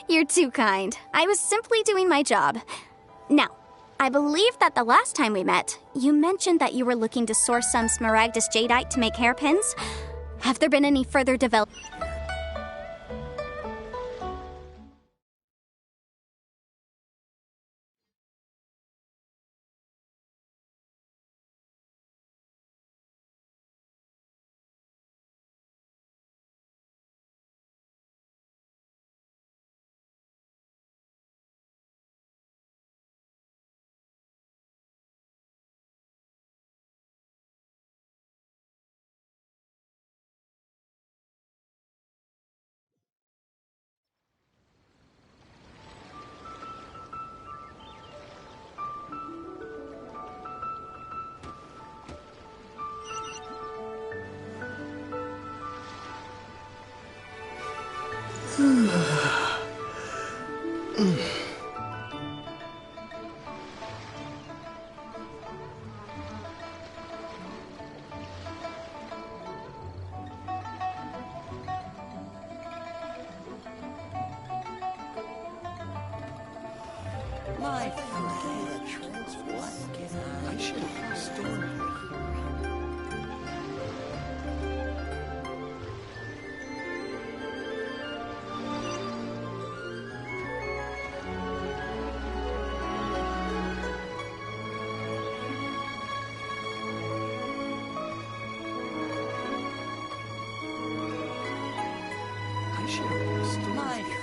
You're too kind. I was simply doing my job. Now, I believe that the last time we met, you mentioned that you were looking to source some Smaragdus Jadeite to make hairpins. Have there been any further developments? My friend, what can I should have stored here. I should have stored my friend.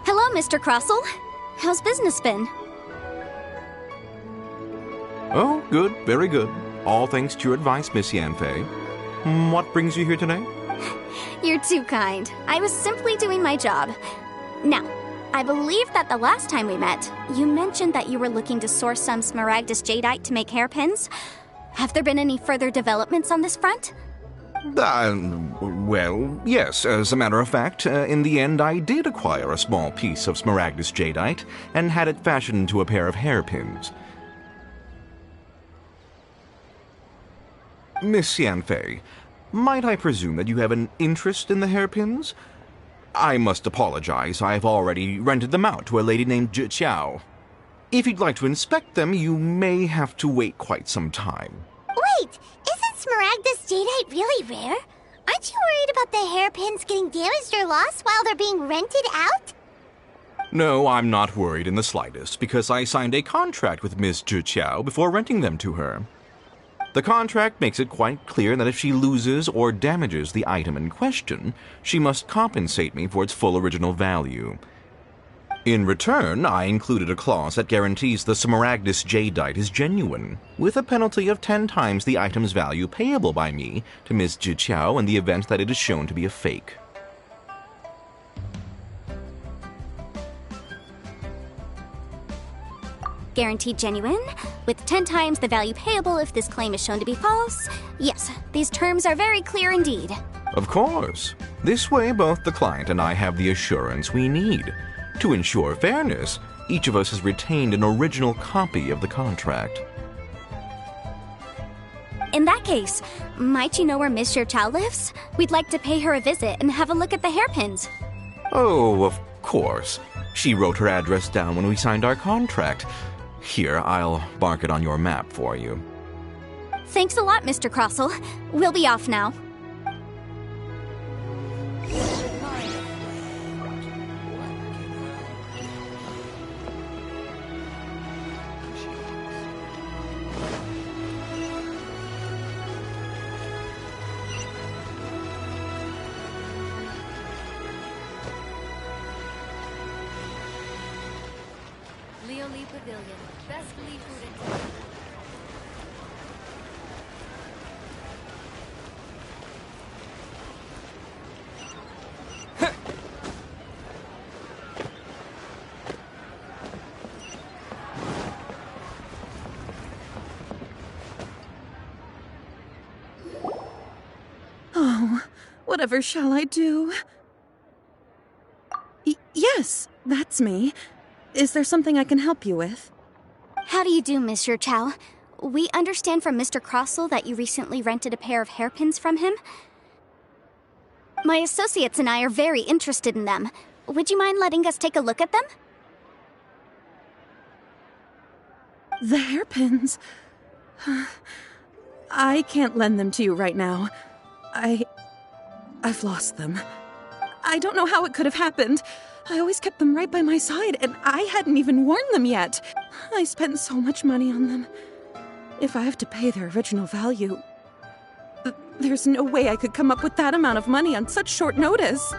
Hello, Mr. Crossell. How's business been? Oh, good, very good. All thanks to your advice, Miss Yanfei. What brings you here today? You're too kind. I was simply doing my job. Now, I believe that the last time we met, you mentioned that you were looking to source some Smaragdus Jadeite to make hairpins. Have there been any further developments on this front? Well, yes, as a matter of fact, in the end I did acquire a small piece of Smaragdus Jadeite and had it fashioned into a pair of hairpins. Miss Yanfei, might I presume that you have an interest in the hairpins? I must apologize, I've already rented them out to a lady named Zhi Qiao. If you'd like to inspect them, you may have to wait quite some time. Wait, isn't Smaragdus Jadeite really rare? Aren't you worried about the hairpins getting damaged or lost while they're being rented out? No, I'm not worried in the slightest, because I signed a contract with Miss Zhi Qiao before renting them to her. The contract makes it quite clear that if she loses or damages the item in question, she must compensate me for its full original value. In return, I included a clause that guarantees the Smaragdus Jadeite is genuine, with a penalty of 10 times the item's value payable by me to Miss Zhi Qiao in the event that it is shown to be a fake. Guaranteed genuine, with 10 times the value payable if this claim is shown to be false. Yes, these terms are very clear indeed. Of course. This way, both the client and I have the assurance we need. To ensure fairness, each of us has retained an original copy of the contract. In that case, might you know where Miss Zhi Qiao lives? We'd like to pay her a visit and have a look at the hairpins. Oh, of course. She wrote her address down when we signed our contract. Here, I'll mark it on your map for you. Thanks a lot, Mr. Crossell. We'll be off now. Leo Lee Pavilion. Best Lee food and drink. Oh, whatever shall I do? Yes, that's me. Is there something I can help you with? How do you do, Monsieur Chow? We understand from Mr. Crossell that you recently rented a pair of hairpins from him. My associates and I are very interested in them. Would you mind letting us take a look at them? The hairpins? I can't lend them to you right now. I've lost them. I don't know how it could have happened. I always kept them right by my side, and I hadn't even worn them yet. I spent so much money on them. If I have to pay their original value, there's no way I could come up with that amount of money on such short notice.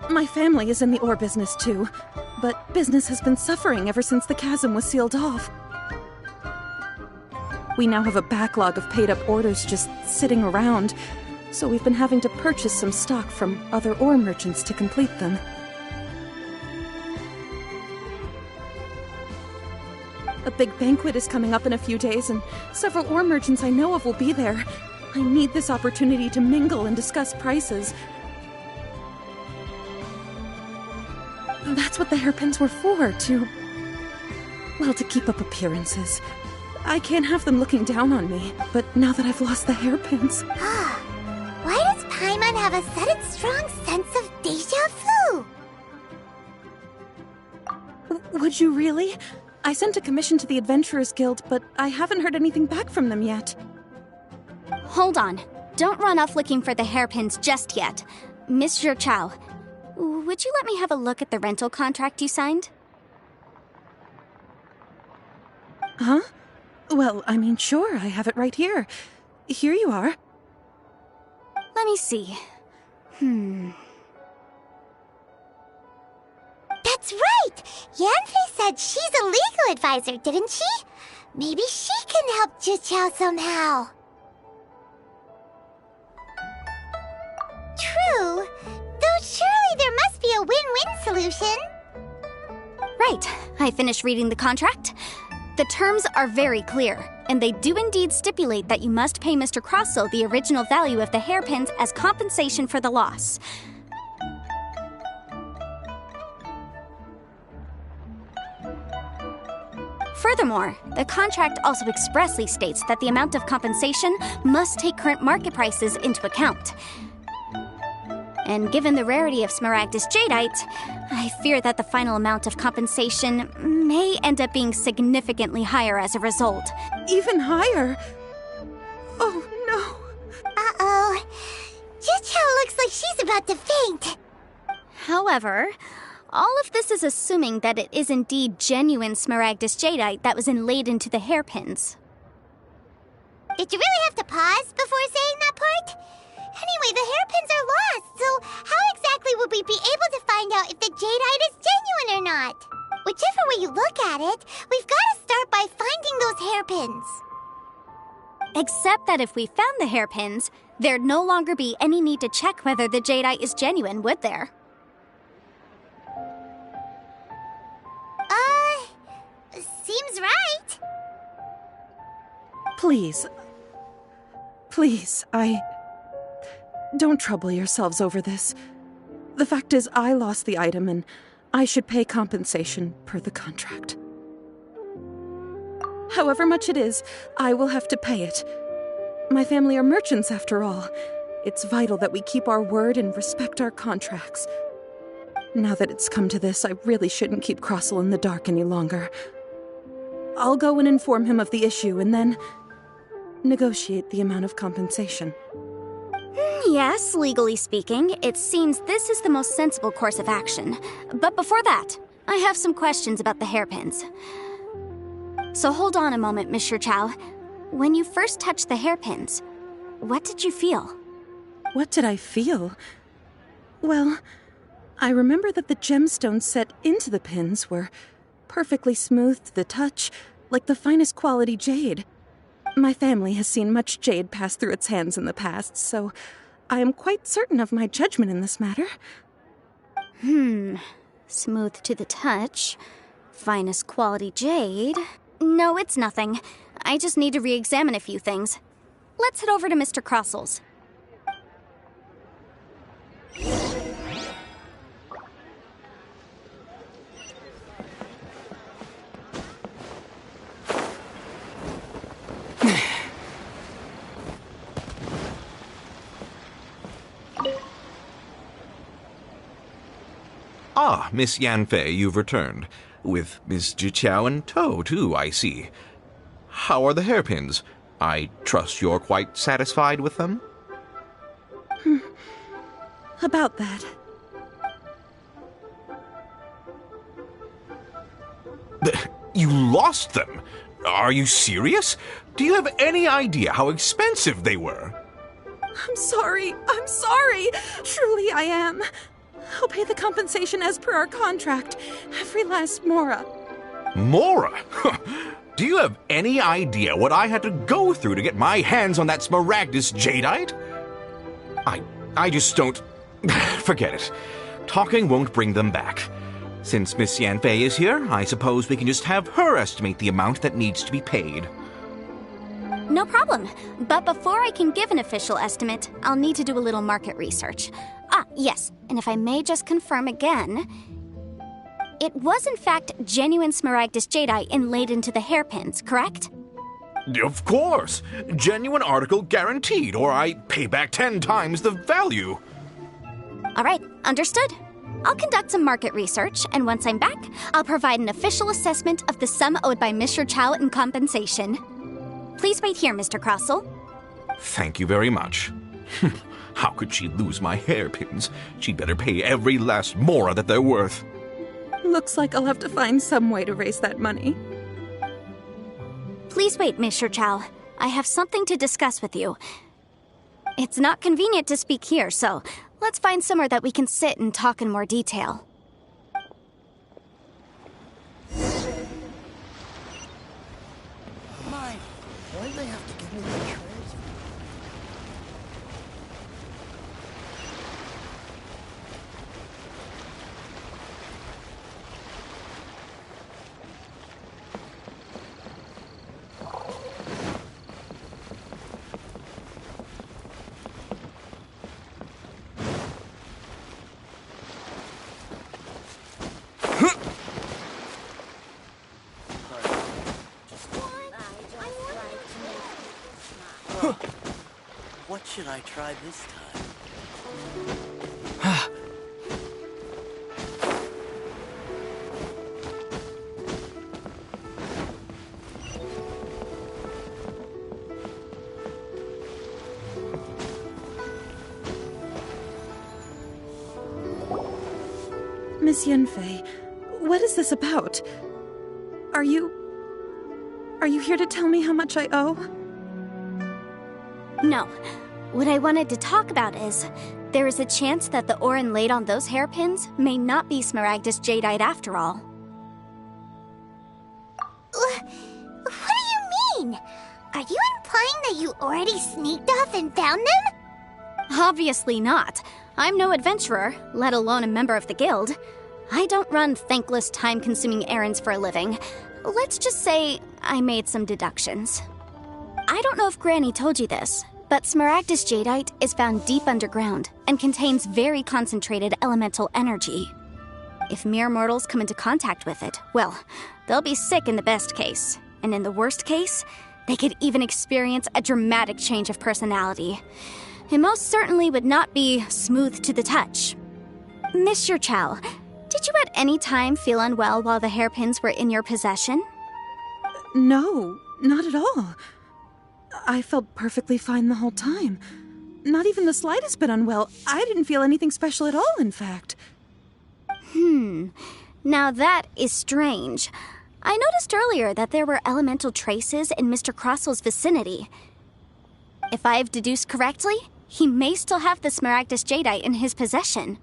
My family is in the ore business too, but business has been suffering ever since the chasm was sealed off. We now have a backlog of paid-up orders just sitting around, so we've been having to purchase some stock from other ore merchants to complete them. A big banquet is coming up in a few days, and several ore merchants I know of will be there. I need this opportunity to mingle and discuss prices. That's what the hairpins were for, to keep up appearances. I can't have them looking down on me, but now that I've lost the hairpins... Why does Paimon have a sudden strong sense of déjà vu? Would you really? I sent a commission to the Adventurers Guild, but I haven't heard anything back from them yet. Hold on. Don't run off looking for the hairpins just yet. Monsieur Chow, would you let me have a look at the rental contract you signed? Huh? Well, I mean, sure, I have it right here. Here you are. Let me see. That's right! Yanfei said she's a legal advisor, didn't she? Maybe she can help Juqiao somehow. True, though surely there must be a win-win solution. Right. I finished reading the contract. The terms are very clear, and they do indeed stipulate that you must pay Mr. Crossell the original value of the hairpins as compensation for the loss. Furthermore, the contract also expressly states that the amount of compensation must take current market prices into account. And given the rarity of Smaragdus jadeite, I fear that the final amount of compensation may end up being significantly higher as a result. Even higher? Oh, no. Uh-oh. Juqiao looks like she's about to faint. However, all of this is assuming that it is indeed genuine Smaragdus jadeite that was inlaid into the hairpins. Did you really have to pause before saying that part? Anyway, the hairpins are lost, so how exactly would we be able to find out if the jadeite is genuine or not? Whichever way you look at it, we've got to start by finding those hairpins. Except that if we found the hairpins, there'd no longer be any need to check whether the jadeite is genuine, would there? Seems right. Please, don't trouble yourselves over this. The fact is, I lost the item, and I should pay compensation per the contract. However much it is, I will have to pay it. My family are merchants, after all. It's vital that we keep our word and respect our contracts. Now that it's come to this, I really shouldn't keep Crossell in the dark any longer. I'll go and inform him of the issue, and then negotiate the amount of compensation. Yes, legally speaking, it seems this is the most sensible course of action. But before that, I have some questions about the hairpins. So hold on a moment, Monsieur Chow. When you first touched the hairpins, what did you feel? What did I feel? Well, I remember that the gemstones set into the pins were perfectly smooth to the touch, like the finest quality jade. My family has seen much jade pass through its hands in the past, so I am quite certain of my judgment in this matter. Smooth to the touch. Finest quality jade. No, it's nothing. I just need to re-examine a few things. Let's head over to Mr. Crossell's. Ah, Miss Yanfei, you've returned. With Miss Zhiqiao in tow, too, I see. How are the hairpins? I trust you're quite satisfied with them? About that. You lost them? Are you serious? Do you have any idea how expensive they were? I'm sorry. Truly I am. I'll pay the compensation as per our contract. Every last mora. Mora? Do you have any idea what I had to go through to get my hands on that Smaragdus jadeite? I just don't... Forget it. Talking won't bring them back. Since Miss Yanfei is here, I suppose we can just have her estimate the amount that needs to be paid. No problem. But before I can give an official estimate, I'll need to do a little market research. Ah, yes. And if I may just confirm again, it was in fact genuine Smaragdus jadeite inlaid into the hairpins, correct? Of course. Genuine article guaranteed, or I pay back 10 times the value. All right, understood. I'll conduct some market research, and once I'm back, I'll provide an official assessment of the sum owed by Mr. Chow in compensation. Please wait here, Mr. Crossell. Thank you very much. How could she lose my hairpins? She'd better pay every last mora that they're worth. Looks like I'll have to find some way to raise that money. Please wait, Mr. Chow. I have something to discuss with you. It's not convenient to speak here, so let's find somewhere that we can sit and talk in more detail. Mine. Why do they have to give me the transfer? What should I try this time? Miss Yanfei, what is this about? Are you here to tell me how much I owe? No. What I wanted to talk about is, there is a chance that the ore inlaid on those hairpins may not be Smaragdus jadeite after all. What do you mean? Are you implying that you already sneaked off and found them? Obviously not. I'm no adventurer, let alone a member of the guild. I don't run thankless, time-consuming errands for a living. Let's just say I made some deductions. I don't know if Granny told you this, but Smaragdus jadeite is found deep underground and contains very concentrated elemental energy. If mere mortals come into contact with it, well, they'll be sick in the best case. And in the worst case, they could even experience a dramatic change of personality. It most certainly would not be smooth to the touch. Mr. Chow, did you at any time feel unwell while the hairpins were in your possession? No, not at all. I felt perfectly fine the whole time. Not even the slightest bit unwell. I didn't feel anything special at all, in fact. Now that is strange. I noticed earlier that there were elemental traces in Mr. Crossell's vicinity. If I've deduced correctly, he may still have the Smaragdus jadeite in his possession.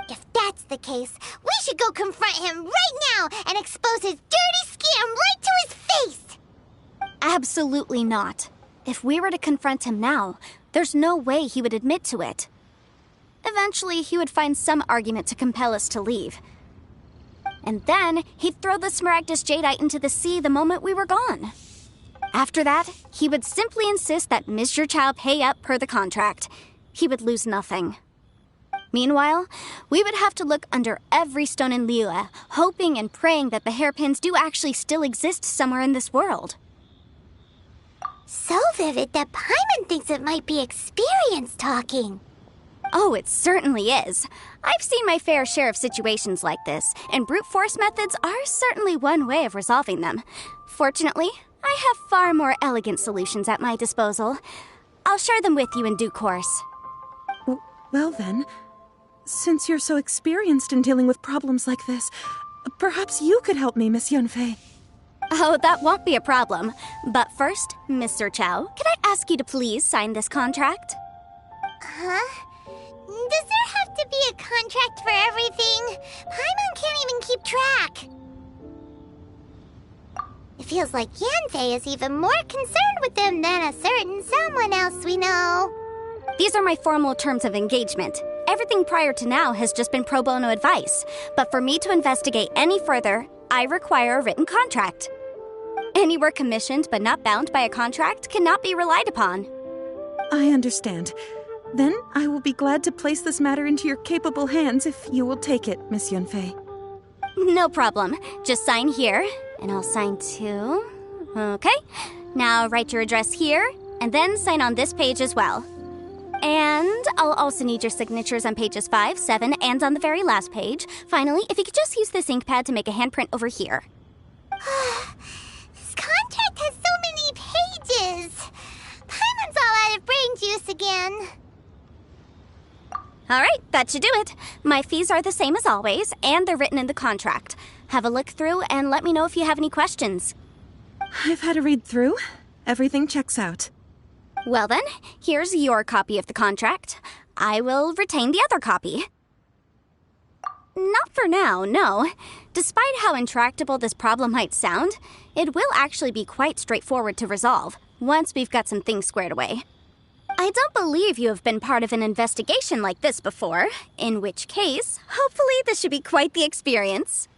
If that's the case, we should go confront him right now and expose his dirty scam right to his face! Absolutely not. If we were to confront him now, there's no way he would admit to it. Eventually, he would find some argument to compel us to leave. And then, he'd throw the Smaragdus jadeite into the sea the moment we were gone. After that, he would simply insist that Mr. Chow pay up per the contract. He would lose nothing. Meanwhile, we would have to look under every stone in Liyue, hoping and praying that the hairpins do actually still exist somewhere in this world. So vivid that Paimon thinks it might be experience talking. Oh, it certainly is. I've seen my fair share of situations like this, and brute force methods are certainly one way of resolving them. Fortunately, I have far more elegant solutions at my disposal. I'll share them with you in due course. Well then, since you're so experienced in dealing with problems like this, perhaps you could help me, Miss Yunfei. Oh, that won't be a problem. But first, Mr. Chow, can I ask you to please sign this contract? Huh? Does there have to be a contract for everything? Paimon can't even keep track. It feels like Yanfei is even more concerned with them than a certain someone else we know. These are my formal terms of engagement. Everything prior to now has just been pro bono advice. But for me to investigate any further, I require a written contract. Any work commissioned but not bound by a contract cannot be relied upon. I understand. Then I will be glad to place this matter into your capable hands if you will take it, Miss Yunfei. No problem. Just sign here, and I'll sign too. Okay. Now write your address here, and then sign on this page as well. And I'll also need your signatures on pages 5, 7, and on the very last page. Finally, if you could just use this ink pad to make a handprint over here. This contract has so many pages. Paimon's all out of brain juice again. All right, that should do it. My fees are the same as always, and they're written in the contract. Have a look through and let me know if you have any questions. I've had a read through. Everything checks out. Well then, here's your copy of the contract. I will retain the other copy. Not for now, no. Despite how intractable this problem might sound, it will actually be quite straightforward to resolve, once we've got some things squared away. I don't believe you have been part of an investigation like this before, in which case, hopefully this should be quite the experience.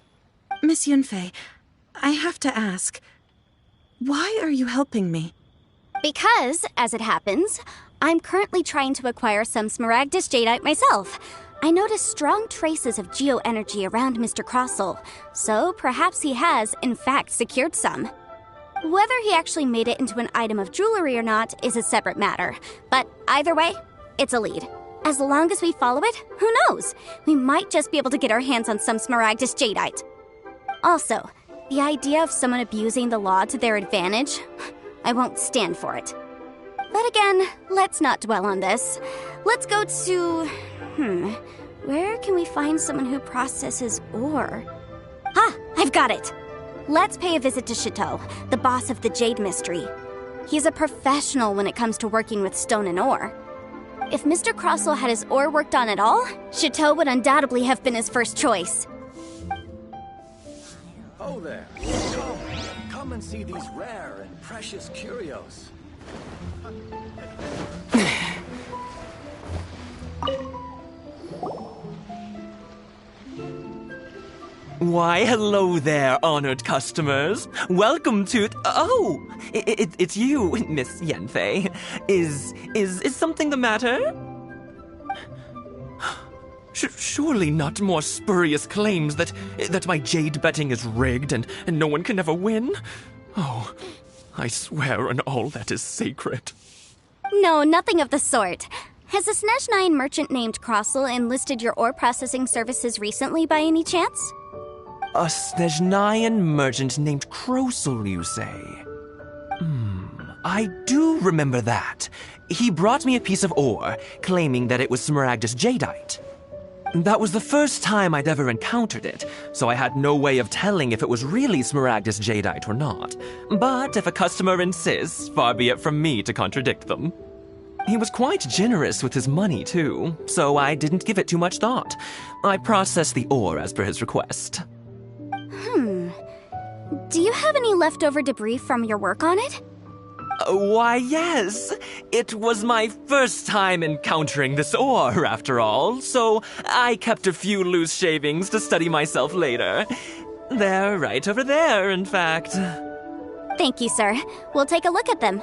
Miss Yunfei, I have to ask, why are you helping me? Because, as it happens, I'm currently trying to acquire some Smaragdus Jadeite myself. I noticed strong traces of geoenergy around Mr. Crossel, so perhaps he has, in fact, secured some. Whether he actually made it into an item of jewelry or not is a separate matter, but either way, it's a lead. As long as we follow it, who knows? We might just be able to get our hands on some Smaragdus Jadeite. Also, the idea of someone abusing the law to their advantage, I won't stand for it. But again, let's not dwell on this. Let's go to... where can we find someone who processes ore? I've got it! Let's pay a visit to Chateau, the boss of the Jade Mystery. He's a professional when it comes to working with stone and ore. If Mr. Crossel had his ore worked on at all, Chateau would undoubtedly have been his first choice. Oh there. Come and see these rare and precious curios. Why, hello there, honored customers. Welcome to... Oh, it's you, Miss Yanfei. Is something the matter? Surely not more spurious claims that my jade betting is rigged and no one can ever win? Oh, I swear on all that is sacred. No, nothing of the sort. Has a Snezhnyan merchant named Crossel enlisted your ore processing services recently by any chance? A Snezhnyan merchant named Crossel, you say? I do remember that. He brought me a piece of ore, claiming that it was Smaragdus Jadeite. That was the first time I'd ever encountered it, so I had no way of telling if it was really Smaragdus Jadeite or not. But if a customer insists, far be it from me to contradict them. He was quite generous with his money, too, so I didn't give it too much thought. I processed the ore as per his request. Do you have any leftover debris from your work on it? Why, yes. It was my first time encountering this ore, after all, so I kept a few loose shavings to study myself later. They're right over there, in fact. Thank you, sir. We'll take a look at them.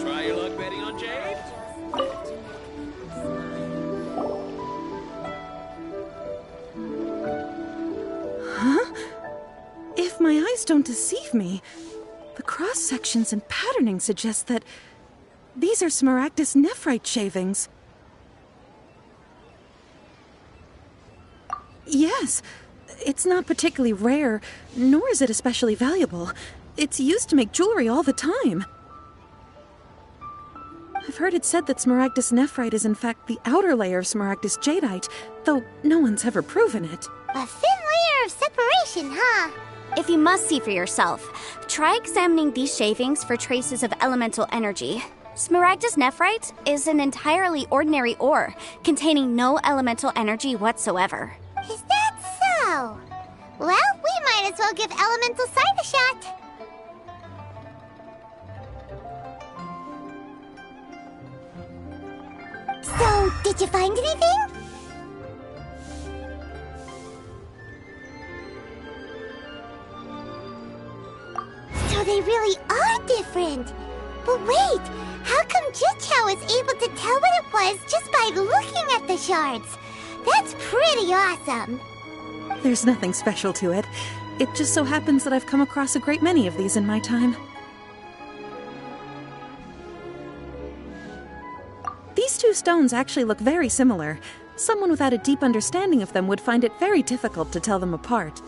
Try your luck betting on Jade? don't deceive me. The cross-sections and patterning suggest that these are Smaragdus nephrite shavings. Yes, it's not particularly rare, nor is it especially valuable. It's used to make jewelry all the time. I've heard it said that Smaragdus nephrite is in fact the outer layer of Smaragdus jadeite, though no one's ever proven it. A thin layer of separation, huh? If you must see for yourself, try examining these shavings for traces of elemental energy. Smaragdus nephrite is an entirely ordinary ore, containing no elemental energy whatsoever. Is that so? Well, we might as well give elemental sight a shot. So, did you find anything? So they really are different. But wait, how come Jichao was able to tell what it was just by looking at the shards? That's pretty awesome. There's nothing special to it. It just so happens that I've come across a great many of these in my time. These two stones actually look very similar. Someone without a deep understanding of them would find it very difficult to tell them apart.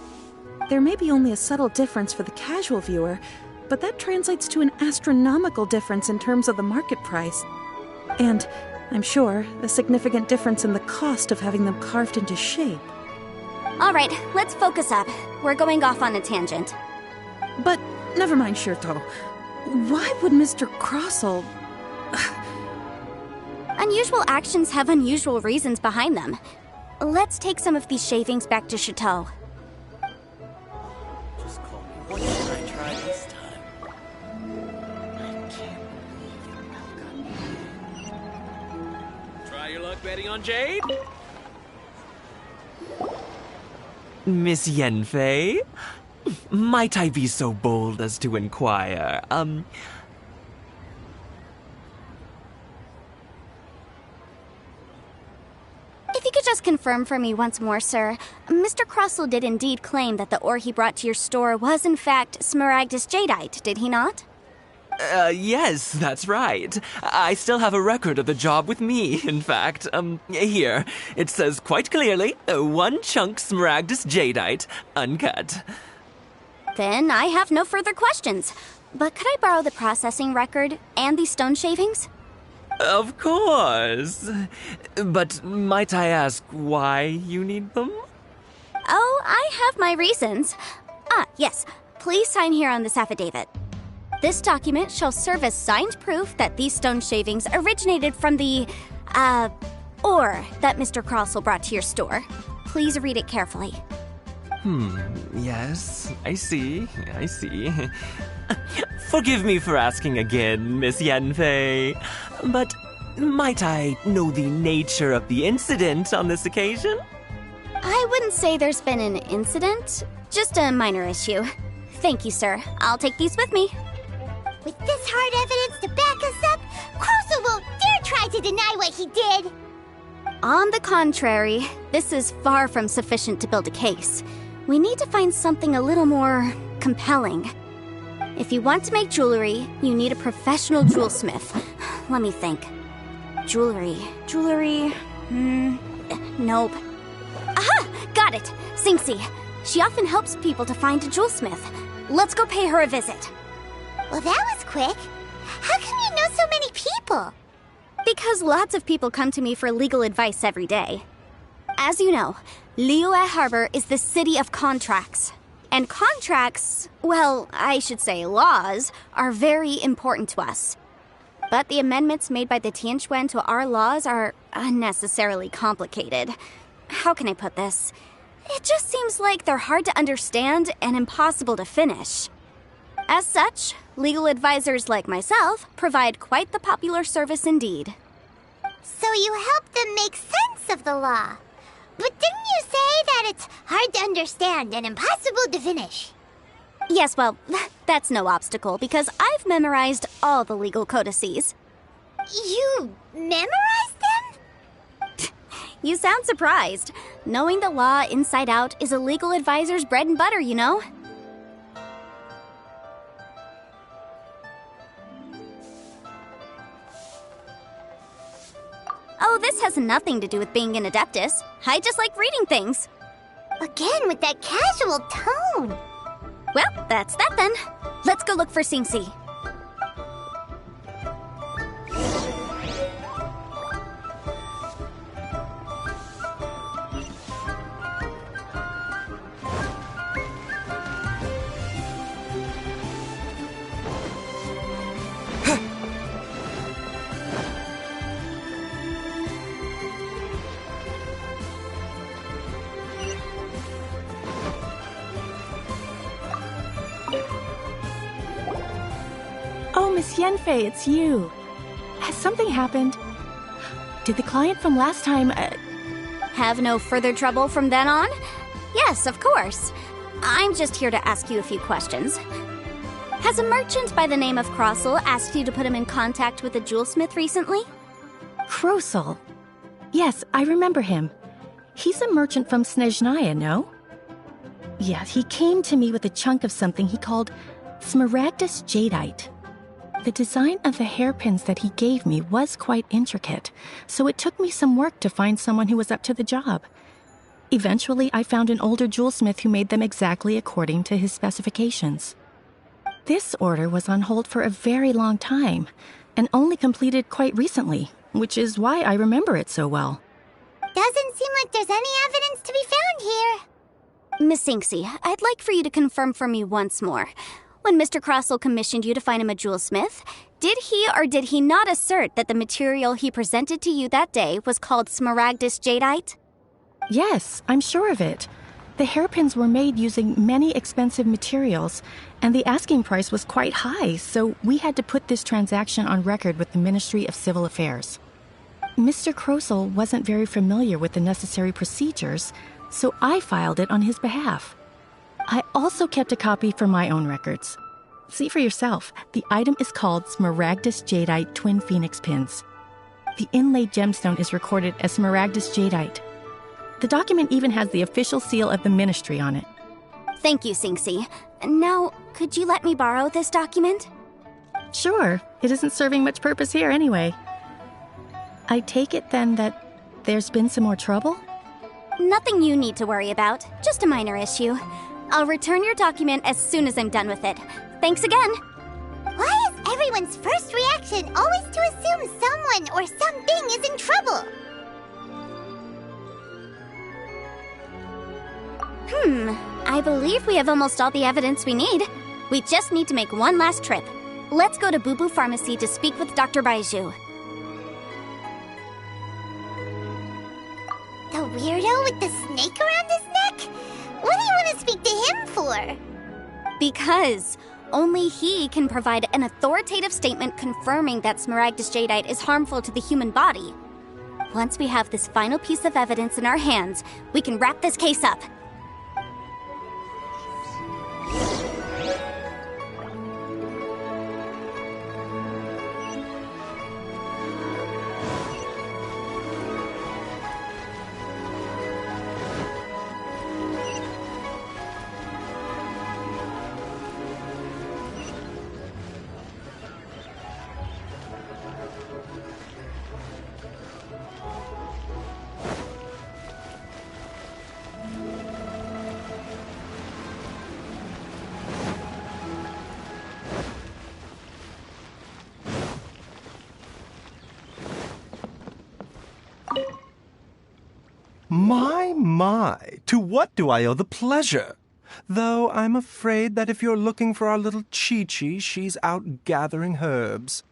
There may be only a subtle difference for the casual viewer, but that translates to an astronomical difference in terms of the market price. And, I'm sure, a significant difference in the cost of having them carved into shape. All right, let's focus up. We're going off on a tangent. But, never mind, Shirto. Why would Mr. Crossell... Unusual actions have unusual reasons behind them. Let's take some of these shavings back to Chateau. Just call me. What should I try this time? I can't believe you got me. Try your luck betting on Jade? Miss Yanfei? Might I be so bold as to inquire, If you could just confirm for me once more, sir. Mr. Crossell did indeed claim that the ore he brought to your store was in fact Smaragdus jadeite, did he not? Yes, that's right. I still have a record of the job with me, in fact. Here. It says quite clearly, 1 chunk Smaragdus jadeite, uncut. Then I have no further questions. But could I borrow the processing record and these stone shavings? Of course. But might I ask why you need them? Oh, I have my reasons. Yes. Please sign here on this affidavit. This document shall serve as signed proof that these stone shavings originated from the, ore that Mr. Crossell brought to your store. Please read it carefully. Yes, I see. Forgive me for asking again, Miss Yanfei, but might I know the nature of the incident on this occasion? I wouldn't say there's been an incident, just a minor issue. Thank you, sir. I'll take these with me. With this hard evidence to back us up, Crossell won't dare try to deny what he did. On the contrary, this is far from sufficient to build a case. We need to find something a little more compelling. If you want to make jewelry, you need a professional jewelsmith. Let me think. Jewelry. Nope. Aha! Got it! Xingxi. She often helps people to find a jewelsmith. Let's go pay her a visit. Well, that was quick. How come you know so many people? Because lots of people come to me for legal advice every day. As you know, Liyue Harbor is the city of contracts. And contracts, well, I should say laws, are very important to us. But the amendments made by the Tianquan to our laws are unnecessarily complicated. How can I put this? It just seems like they're hard to understand and impossible to finish. As such, legal advisors like myself provide quite the popular service indeed. So you help them make sense of the law. But didn't you say that it's hard to understand and impossible to finish? Yes, well, that's no obstacle because I've memorized all the legal codices. You memorized them? You sound surprised. Knowing the law inside out is a legal advisor's bread and butter, you know? has nothing to do with being an Adeptus. I just like reading things. Again with that casual tone. Well, that's that then. Let's go look for Singsi. Oh, Miss Yanfei, it's you. Has something happened? Did the client from last time, Have no further trouble from then on? Yes, of course. I'm just here to ask you a few questions. Has a merchant by the name of Crossel asked you to put him in contact with a jewelsmith recently? Krosel? Yes, I remember him. He's a merchant from Snezhnaya, no? Yeah, he came to me with a chunk of something he called Smaragdus Jadeite. The design of the hairpins that he gave me was quite intricate, so it took me some work to find someone who was up to the job. Eventually, I found an older jewelsmith who made them exactly according to his specifications. This order was on hold for a very long time, and only completed quite recently, which is why I remember it so well. Doesn't seem like there's any evidence to be found here. Miss Singsi, I'd like for you to confirm for me once more. When Mr. Crossel commissioned you to find him a jewelsmith, did he or did he not assert that the material he presented to you that day was called Smaragdus Jadeite? Yes, I'm sure of it. The hairpins were made using many expensive materials, and the asking price was quite high, so we had to put this transaction on record with the Ministry of Civil Affairs. Mr. Crossel wasn't very familiar with the necessary procedures, so I filed it on his behalf. I also kept a copy for my own records. See for yourself, the item is called Smaragdus Jadeite Twin Phoenix Pins. The inlaid gemstone is recorded as Smaragdus Jadeite. The document even has the official seal of the ministry on it. Thank you, Singsi. Now, could you let me borrow this document? Sure, it isn't serving much purpose here anyway. I take it then that there's been some more trouble? Nothing you need to worry about, just a minor issue. I'll return your document as soon as I'm done with it. Thanks again. Why is everyone's first reaction always to assume someone or something is in trouble? I believe we have almost all the evidence we need. We just need to make one last trip. Let's go to Bubu Pharmacy to speak with Dr. Baiju. The weirdo with the snake around his neck? What do you want to speak to him for? Because only he can provide an authoritative statement confirming that Smaragdus Jadeite is harmful to the human body. Once we have this final piece of evidence in our hands, we can wrap this case up. My, to what do I owe the pleasure? Though I'm afraid that if you're looking for our little Chi-Chi, she's out gathering herbs.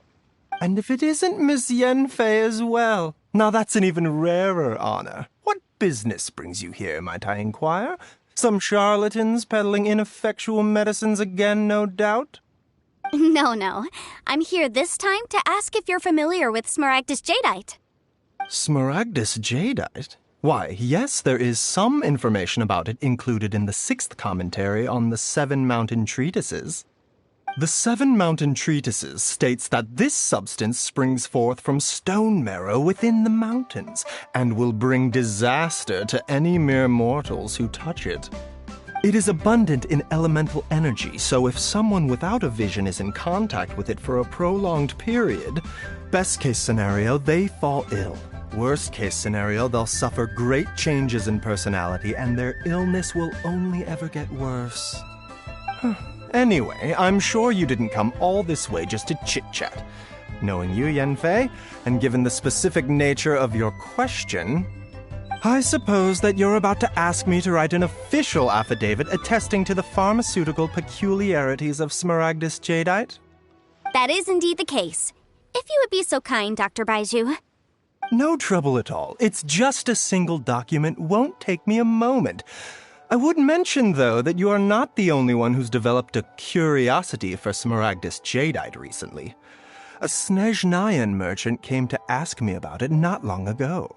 And if it isn't Miss Yanfei as well, now that's an even rarer honor. What business brings you here, might I inquire? Some charlatans peddling ineffectual medicines again, no doubt? No. I'm here this time to ask if you're familiar with Smaragdus Jadeite. Smaragdus Jadeite? Why, yes, there is some information about it included in the 6th commentary on the 7 Mountain Treatises. The 7 Mountain Treatises states that this substance springs forth from stone marrow within the mountains, and will bring disaster to any mere mortals who touch it. It is abundant in elemental energy, so if someone without a vision is in contact with it for a prolonged period, best case scenario, they fall ill. Worst case scenario, they'll suffer great changes in personality and their illness will only ever get worse. Anyway, I'm sure you didn't come all this way just to chit-chat. Knowing you, Yanfei, and given the specific nature of your question, I suppose that you're about to ask me to write an official affidavit attesting to the pharmaceutical peculiarities of Smaragdus jadeite? That is indeed the case. If you would be so kind, Dr. Baiju. No trouble at all. It's just a single document. Won't take me a moment. I would mention, though, that you are not the only one who's developed a curiosity for Smaragdus jadeite recently. A Snezhnayan merchant came to ask me about it not long ago.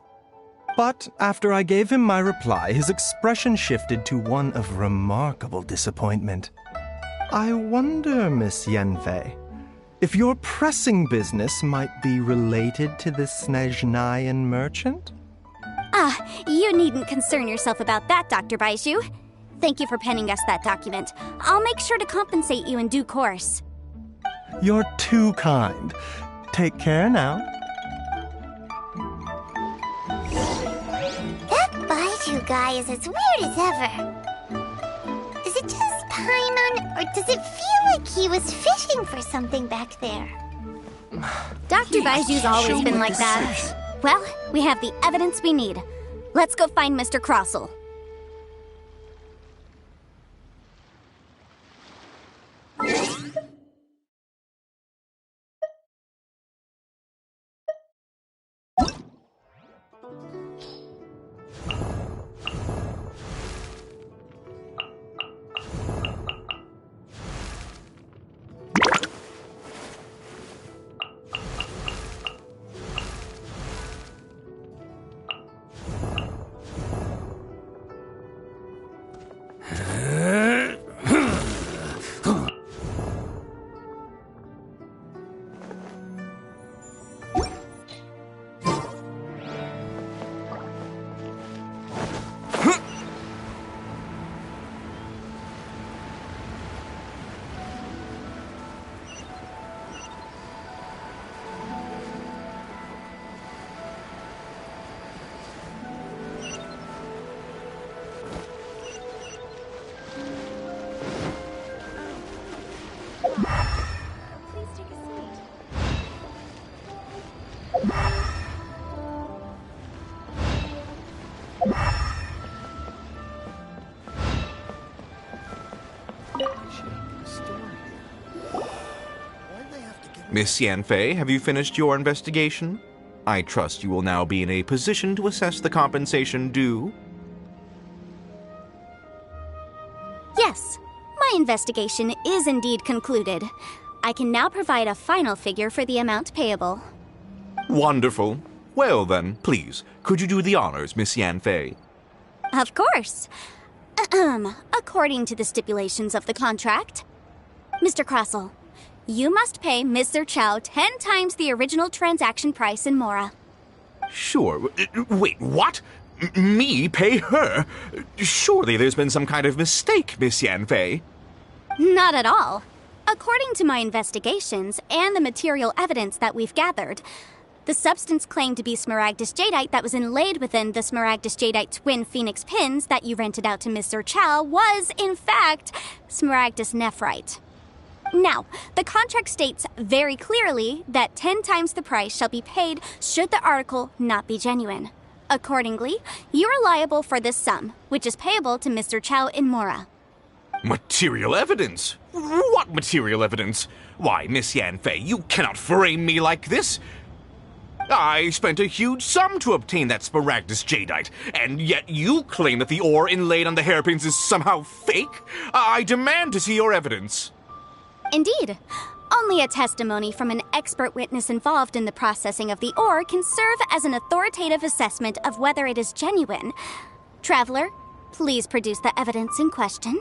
But after I gave him my reply, his expression shifted to one of remarkable disappointment. I wonder, Miss Yanfei, if your pressing business might be related to the Snezhnayan merchant? You needn't concern yourself about that, Dr. Baiju. Thank you for penning us that document. I'll make sure to compensate you in due course. You're too kind. Take care now. That Baiju guy is as weird as ever. Is it just Paimon, or does it feel like he was fishing for something back there? Dr. Baiju's always been like that. Well, we have the evidence we need. Let's go find Mr. Crossell. Miss Yanfei, have you finished your investigation? I trust you will now be in a position to assess the compensation due. Yes, my investigation is indeed concluded. I can now provide a final figure for the amount payable. Wonderful. Well then, please, could you do the honors, Miss Yanfei? Of course. According to the stipulations of the contract, Mr. Crossell, you must pay Ms. Zerchow 10 times the original transaction price in Mora. Sure. Wait, what? Me pay her? Surely there's been some kind of mistake, Miss Yanfei. Not at all. According to my investigations and the material evidence that we've gathered, the substance claimed to be Smaragdus jadeite that was inlaid within the Smaragdus jadeite twin phoenix pins that you rented out to Ms. Zerchow was, in fact, Smaragdus nephrite. Now, the contract states very clearly that 10 times the price shall be paid should the article not be genuine. Accordingly, you are liable for this sum, which is payable to Mr. Chow in Mora. Material evidence? What material evidence? Why, Miss Yanfei, you cannot frame me like this. I spent a huge sum to obtain that Smaragdus jadeite, and yet you claim that the ore inlaid on the hairpins is somehow fake? I demand to see your evidence. Indeed. Only a testimony from an expert witness involved in the processing of the ore can serve as an authoritative assessment of whether it is genuine. Traveler, please produce the evidence in question.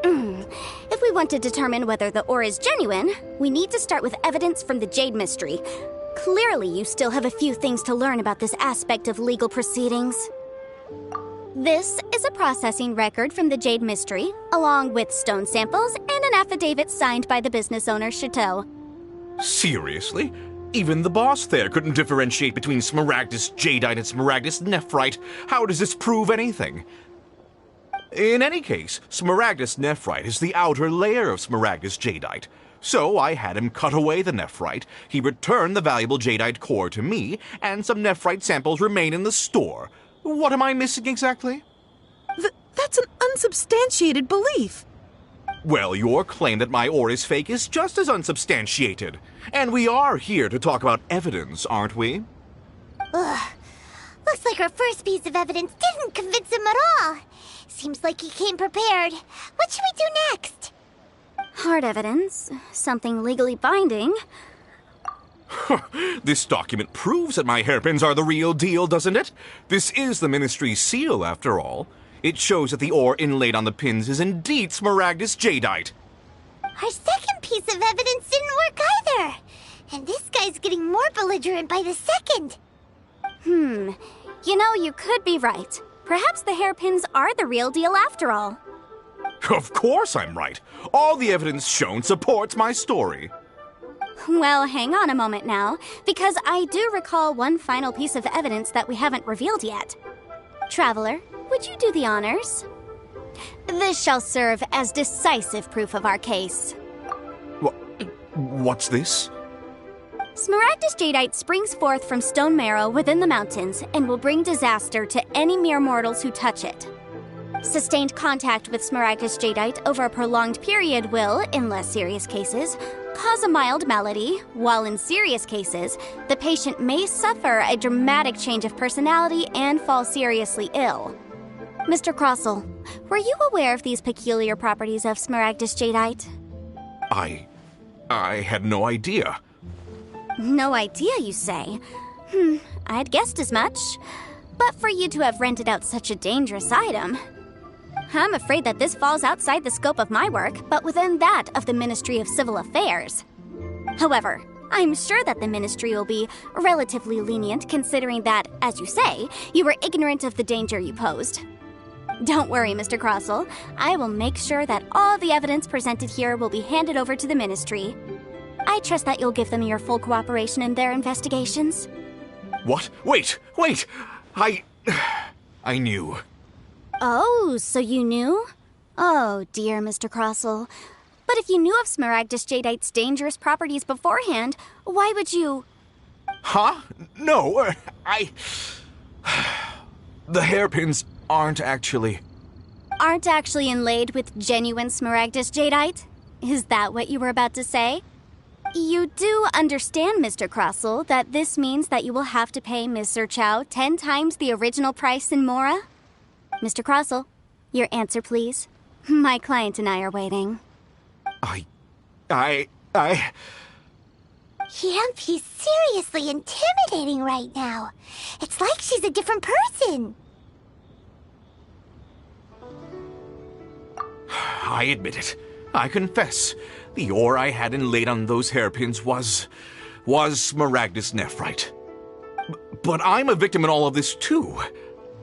If we want to determine whether the ore is genuine, we need to start with evidence from the Jade Mystery. Clearly, you still have a few things to learn about this aspect of legal proceedings. This is a processing record from the Jade Mystery, along with stone samples and an affidavit signed by the business owner, Chateau. Seriously? Even the boss there couldn't differentiate between Smaragdus Jadeite and Smaragdus Nephrite. How does this prove anything? In any case, Smaragdus Nephrite is the outer layer of Smaragdus Jadeite. So I had him cut away the nephrite, he returned the valuable jadeite core to me, and some nephrite samples remain in the store. What am I missing exactly? That's an unsubstantiated belief. Well, your claim that my ore is fake is just as unsubstantiated. And we are here to talk about evidence, aren't we? Ugh. Looks like our first piece of evidence didn't convince him at all. Seems like he came prepared. What should we do next? Hard evidence. Something legally binding. This document proves that my hairpins are the real deal, doesn't it? This is the Ministry's seal, after all. It shows that the ore inlaid on the pins is indeed Smaragdus Jadeite. Our second piece of evidence didn't work either. And this guy's getting more belligerent by the second. You know, you could be right. Perhaps the hairpins are the real deal after all. Of course I'm right. All the evidence shown supports my story. Well, hang on a moment now, because I do recall one final piece of evidence that we haven't revealed yet. Traveler, would you do the honors? This shall serve as decisive proof of our case. What's this? Smaragdus Jadeite springs forth from stone marrow within the mountains and will bring disaster to any mere mortals who touch it. Sustained contact with Smaragdus Jadeite over a prolonged period will, in less serious cases, cause a mild malady, while in serious cases, the patient may suffer a dramatic change of personality and fall seriously ill. Mr. Crossell, were you aware of these peculiar properties of Smaragdus Jadeite? I had no idea. No idea, you say? I'd guessed as much. But for you to have rented out such a dangerous item, I'm afraid that this falls outside the scope of my work, but within that of the Ministry of Civil Affairs. However, I'm sure that the Ministry will be relatively lenient considering that, as you say, you were ignorant of the danger you posed. Don't worry, Mr. Crossell. I will make sure that all the evidence presented here will be handed over to the Ministry. I trust that you'll give them your full cooperation in their investigations. What? Wait! I knew. Oh, so you knew? Oh, dear Mr. Crossell. But if you knew of Smaragdus Jadeite's dangerous properties beforehand, why would you... Huh? No, The hairpins aren't actually inlaid with genuine Smaragdus Jadeite? Is that what you were about to say? You do understand, Mr. Crossell, that this means that you will have to pay Ms. Zerchow 10 times the original price in Mora? Mr. Crossell, your answer, please. My client and I are waiting. He's seriously intimidating right now. It's like she's a different person. I admit it. I confess. The ore I had inlaid on those hairpins was Smaragdus Nephrite. But I'm a victim in all of this, too.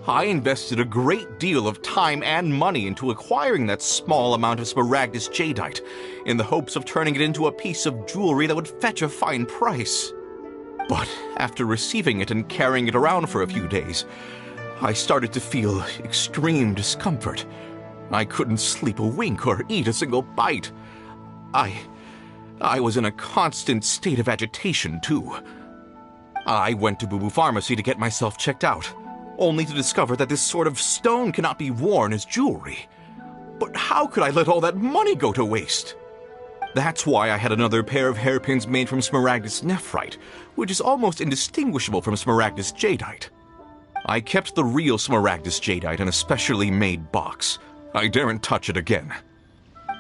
I invested a great deal of time and money into acquiring that small amount of Smaragdus Jadeite, in the hopes of turning it into a piece of jewelry that would fetch a fine price. But after receiving it and carrying it around for a few days, I started to feel extreme discomfort. I couldn't sleep a wink or eat a single bite. I was in a constant state of agitation, too. I went to Boo Boo Pharmacy to get myself checked out, only to discover that this sort of stone cannot be worn as jewelry. But how could I let all that money go to waste? That's why I had another pair of hairpins made from Smaragdus Nephrite, which is almost indistinguishable from Smaragdus Jadeite. I kept the real Smaragdus Jadeite in a specially made box. I daren't touch it again.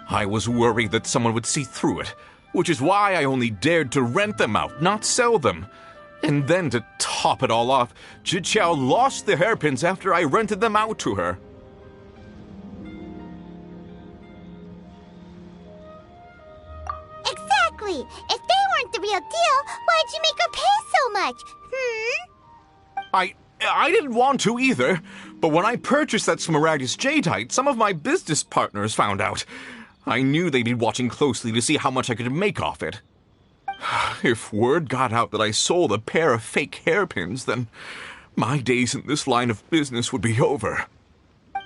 I was worried that someone would see through it, which is why I only dared to rent them out, not sell them. And then to top it all off, Zhiqiao lost the hairpins after I rented them out to her. real deal, why'd you make her pay so much? I didn't want to either, but when I purchased that Smaragdus Jadeite, some of my business partners found out. I knew they'd be watching closely to see how much I could make off it. If word got out that I sold a pair of fake hairpins, then my days in this line of business would be over.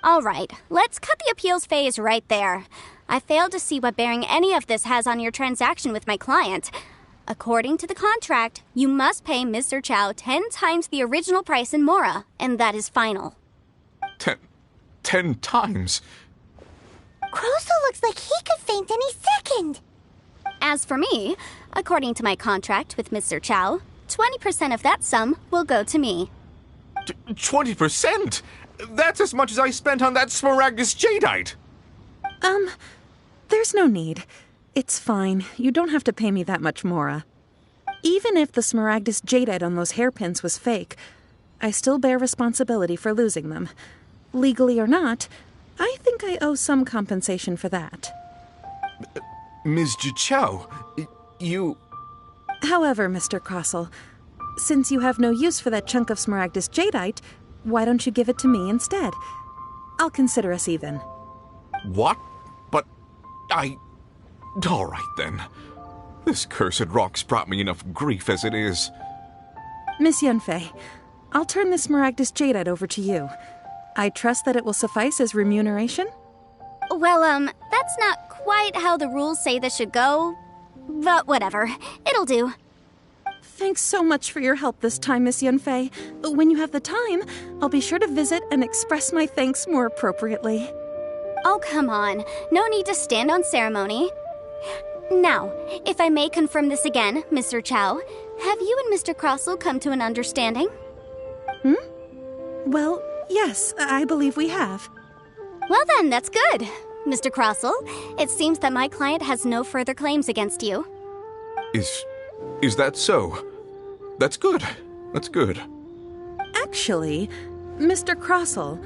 All right, let's cut the appeals phase right there. I failed to see what bearing any of this has on your transaction with my client. According to the contract, you must pay Mr. Chow 10 times the original price in Mora, and that is final. 10 times? Crosel looks like he could faint any second. As for me, according to my contract with Mr. Chow, 20% of that sum will go to me. 20%? That's as much as I spent on that Smaragdus Jadeite! There's no need. It's fine. You don't have to pay me that much, Mora. Even if the Smaragdus Jadeite on those hairpins was fake, I still bear responsibility for losing them. Legally or not, I think I owe some compensation for that. Ms. Jichao, you... However, Mr. Crosel, since you have no use for that chunk of Smaragdus Jadeite, why don't you give it to me instead? I'll consider us even. What? But all right, then. This cursed rock's brought me enough grief as it is. Miss Yunfei, I'll turn this Smaragdus Jadeite over to you. I trust that it will suffice as remuneration? Well, that's not quite how the rules say this should go. But whatever. It'll do. Thanks so much for your help this time, Miss Yunfei. When you have the time, I'll be sure to visit and express my thanks more appropriately. Oh, come on. No need to stand on ceremony. Now, if I may confirm this again, Mr. Chow, have you and Mr. Crosel come to an understanding? Well, yes, I believe we have. Well then, that's good. Mr. Crosel, it seems that my client has no further claims against you. Is that so? That's good. That's good. Actually, Mr. Crosel,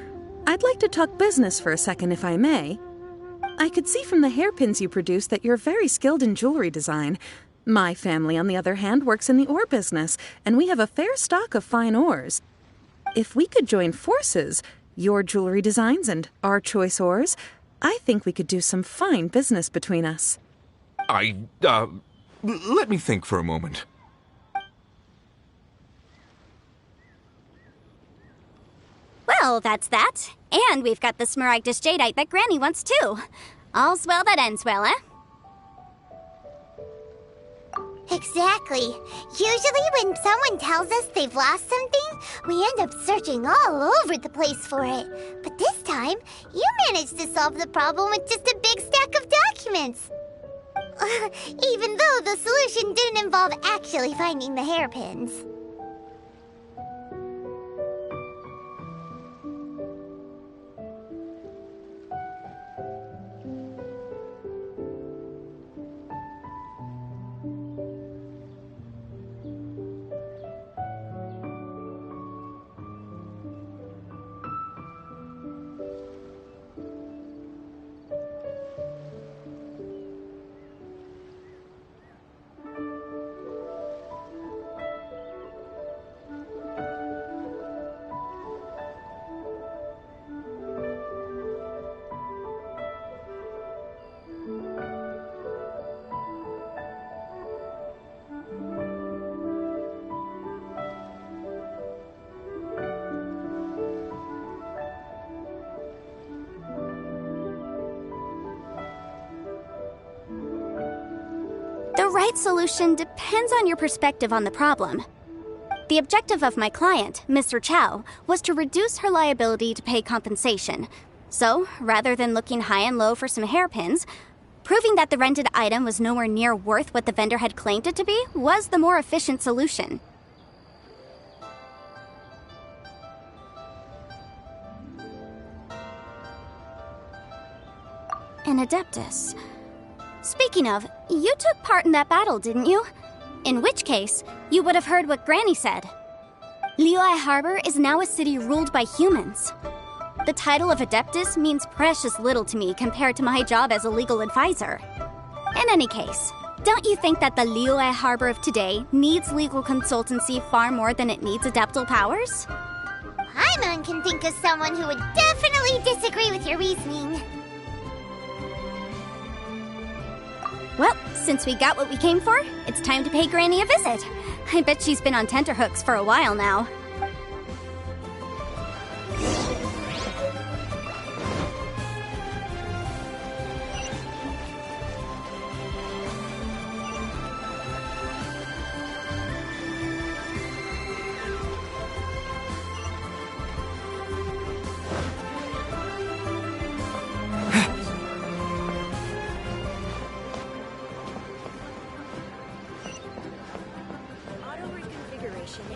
I'd like to talk business for a second, if I may. I could see from the hairpins you produce that you're very skilled in jewelry design. My family, on the other hand, works in the ore business, and we have a fair stock of fine ores. If we could join forces, your jewelry designs and our choice ores, I think we could do some fine business between us. Let me think for a moment. Well, that's that. And we've got the Smaragdus Jadeite that Granny wants too. All's well that ends well, eh? Exactly. Usually when someone tells us they've lost something, we end up searching all over the place for it. But this time, you managed to solve the problem with just a big stack of documents. Even though the solution didn't involve actually finding the hairpins. The right solution depends on your perspective on the problem. The objective of my client, Mr. Chow, was to reduce her liability to pay compensation. So, rather than looking high and low for some hairpins, proving that the rented item was nowhere near worth what the vendor had claimed it to be was the more efficient solution. An Adeptus. Speaking of, you took part in that battle, didn't you? In which case, you would have heard what Granny said. Liyue Harbor is now a city ruled by humans. The title of Adeptus means precious little to me compared to my job as a legal advisor. In any case, Don't you think that the Liyue Harbor of today needs legal consultancy far more than it needs adeptal powers? Paimon can think of someone who would definitely disagree with your reasoning. Well, since we got what we came for, it's time to pay Granny a visit. I bet she's been on tenterhooks for a while now.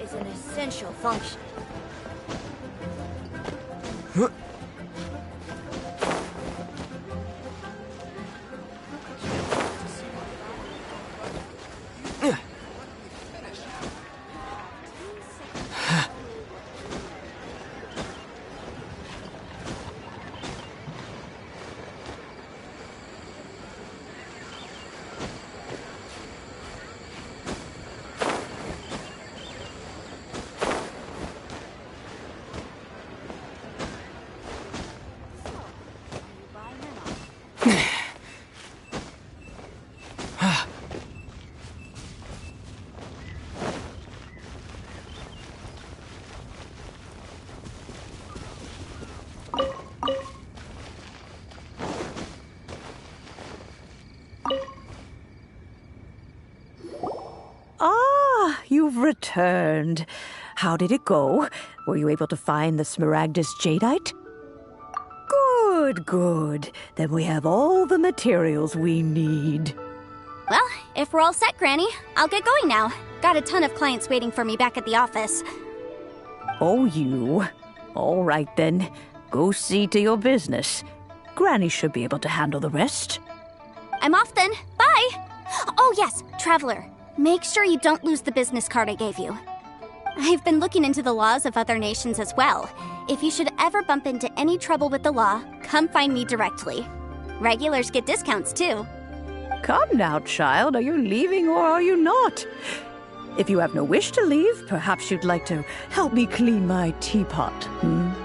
Is an essential function. You've returned. How did it go? Were you able to find the Smaragdus Jadeite? Good, good. Then we have all the materials we need. Well, if we're all set, Granny, I'll get going now. Got a ton of clients waiting for me back at the office. Oh, you. All right, then. Go see to your business. Granny should be able to handle the rest. I'm off then. Bye! Oh, yes, Traveler. Make sure you don't lose the business card I gave you. I've been looking into the laws of other nations as well. If you should ever bump into any trouble with the law, come find me directly. Regulars get discounts, too. Come now, child. Are you leaving or are you not? If you have no wish to leave, perhaps you'd like to help me clean my teapot, I'm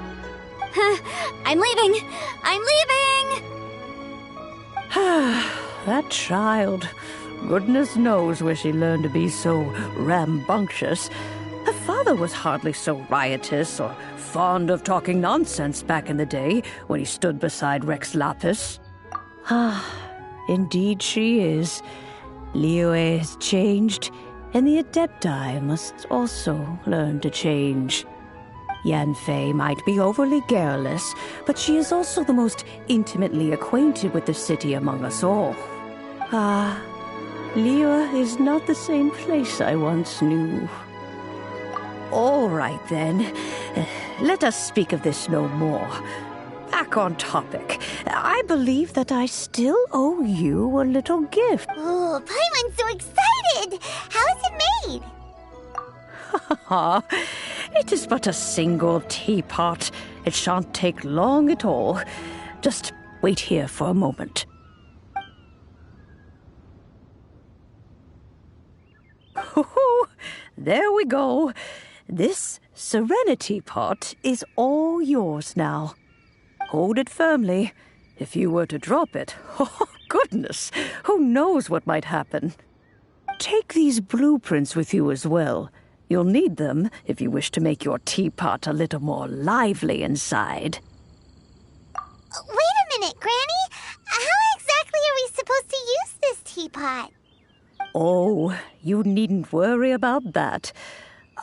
leaving! I'm leaving! That child. Goodness knows where she learned to be so rambunctious. Her father was hardly so riotous or fond of talking nonsense back in the day when he stood beside Rex Lapis. Indeed she is. Liyue has changed, and the Adepti must also learn to change. Yanfei might be overly garrulous, but she is also the most intimately acquainted with the city among us all. Liyue is not the same place I once knew. All right, then. Let us speak of this no more. Back on topic. I believe that I still owe you a little gift. Oh, Paimon's so excited! How is it made? It is but a single teapot. It shan't take long at all. Just wait here for a moment. There we go. This Serenity pot is all yours now. Hold it firmly. If you were to drop it, oh goodness, who knows what might happen. Take these blueprints with you as well. You'll need them if you wish to make your teapot a little more lively inside. Wait a minute, Granny. How exactly are we supposed to use this teapot? Oh, you needn't worry about that.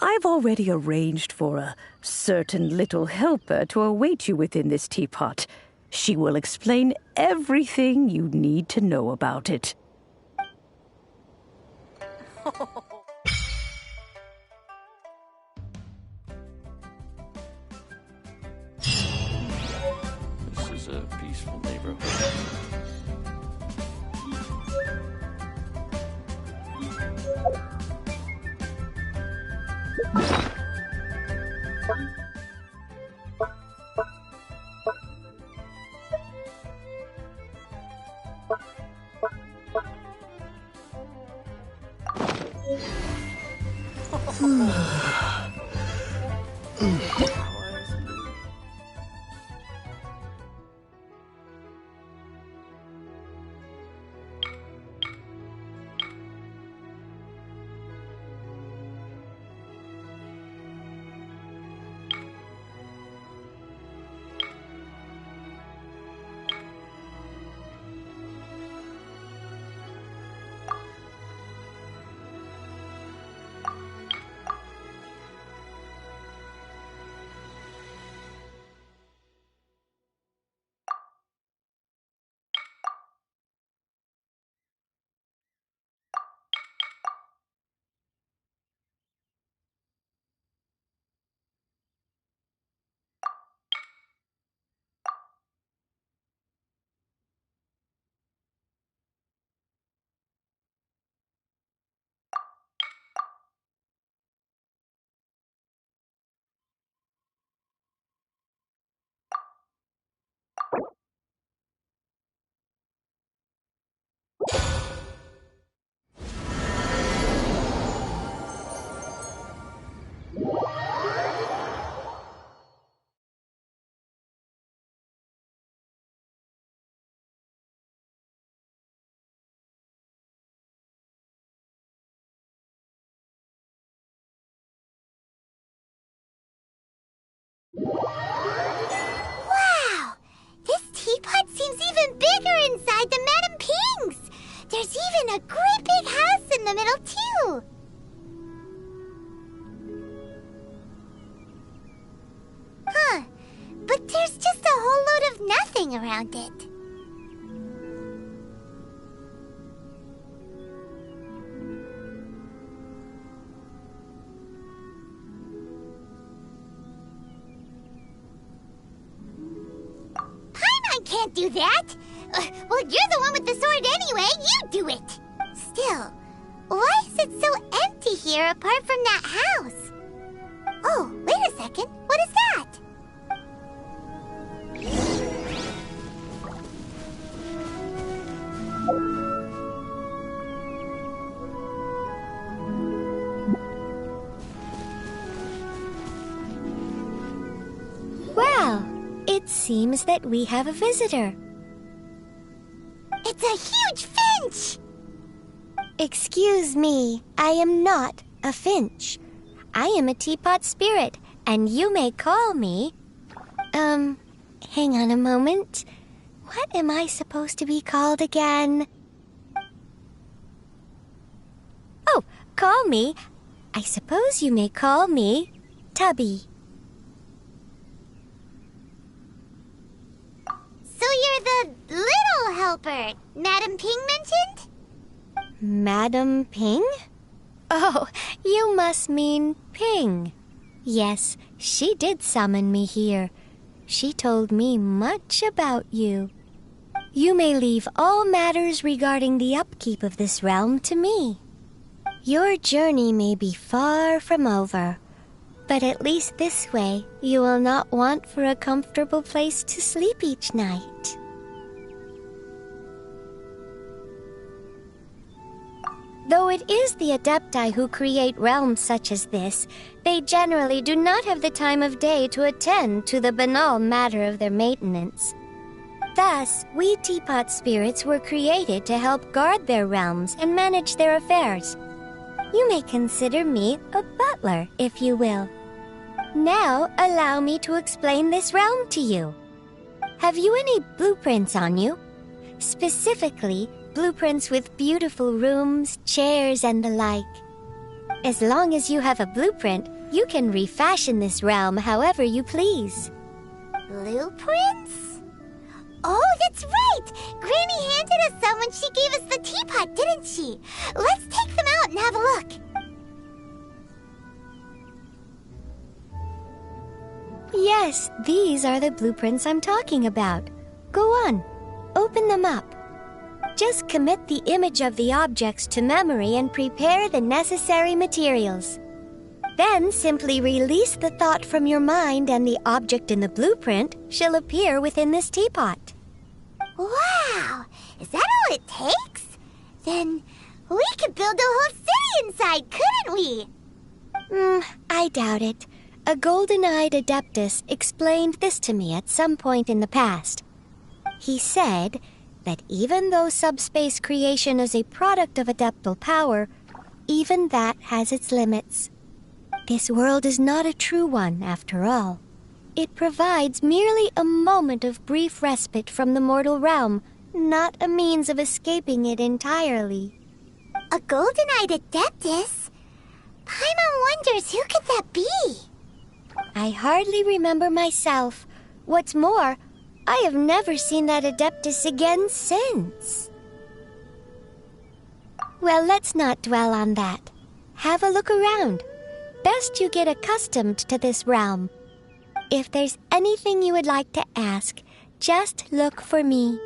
I've already arranged for a certain little helper to await you within this teapot. She will explain everything you need to know about it. This is a peaceful neighborhood. Wow! This teapot seems even bigger inside than Madame Ping's! There's even a great big house in the middle, too! Huh. But there's just a whole load of nothing around it. Paimon can't do that! Well, you're the one with the sword anyway. You do it! Still, why is it so empty here apart from that house? Oh, wait a second. What is that? Well, it seems that we have a visitor. It's a huge finch! Excuse me, I am not a finch. I am a teapot spirit, and you may call me... hang on a moment. What am I supposed to be called again? Oh, call me. I suppose you may call me Tubby. So you're the little helper Madame Ping mentioned? Madame Ping? Oh, you must mean Ping. Yes, she did summon me here. She told me much about you. You may leave all matters regarding the upkeep of this realm to me. Your journey may be far from over, but at least this way you will not want for a comfortable place to sleep each night. Though it is the Adepti who create realms such as this, they generally do not have the time of day to attend to the banal matter of their maintenance. Thus, we teapot spirits were created to help guard their realms and manage their affairs. You may consider me a butler, if you will. Now, allow me to explain this realm to you. Have you any blueprints on you? Specifically, blueprints with beautiful rooms, chairs, and the like. As long as you have a blueprint, you can refashion this realm however you please. Blueprints? Oh, that's right! Granny handed us some when she gave us the teapot, didn't she? Let's take them out and have a look. Yes, these are the blueprints I'm talking about. Go on, open them up. Just commit the image of the objects to memory and prepare the necessary materials. Then simply release the thought from your mind and the object in the blueprint shall appear within this teapot. Wow! Is that all it takes? Then we could build a whole city inside, couldn't we? I doubt it. A golden-eyed Adeptus explained this to me at some point in the past. He said that even though subspace creation is a product of adeptal power, even that has its limits. This world is not a true one, after all. It provides merely a moment of brief respite from the mortal realm, not a means of escaping it entirely. A golden-eyed Adeptus? Paimon wonders who could that be? I hardly remember myself. What's more, I have never seen that Adeptus again since. Well, let's not dwell on that. Have a look around. Best you get accustomed to this realm. If there's anything you would like to ask, just look for me.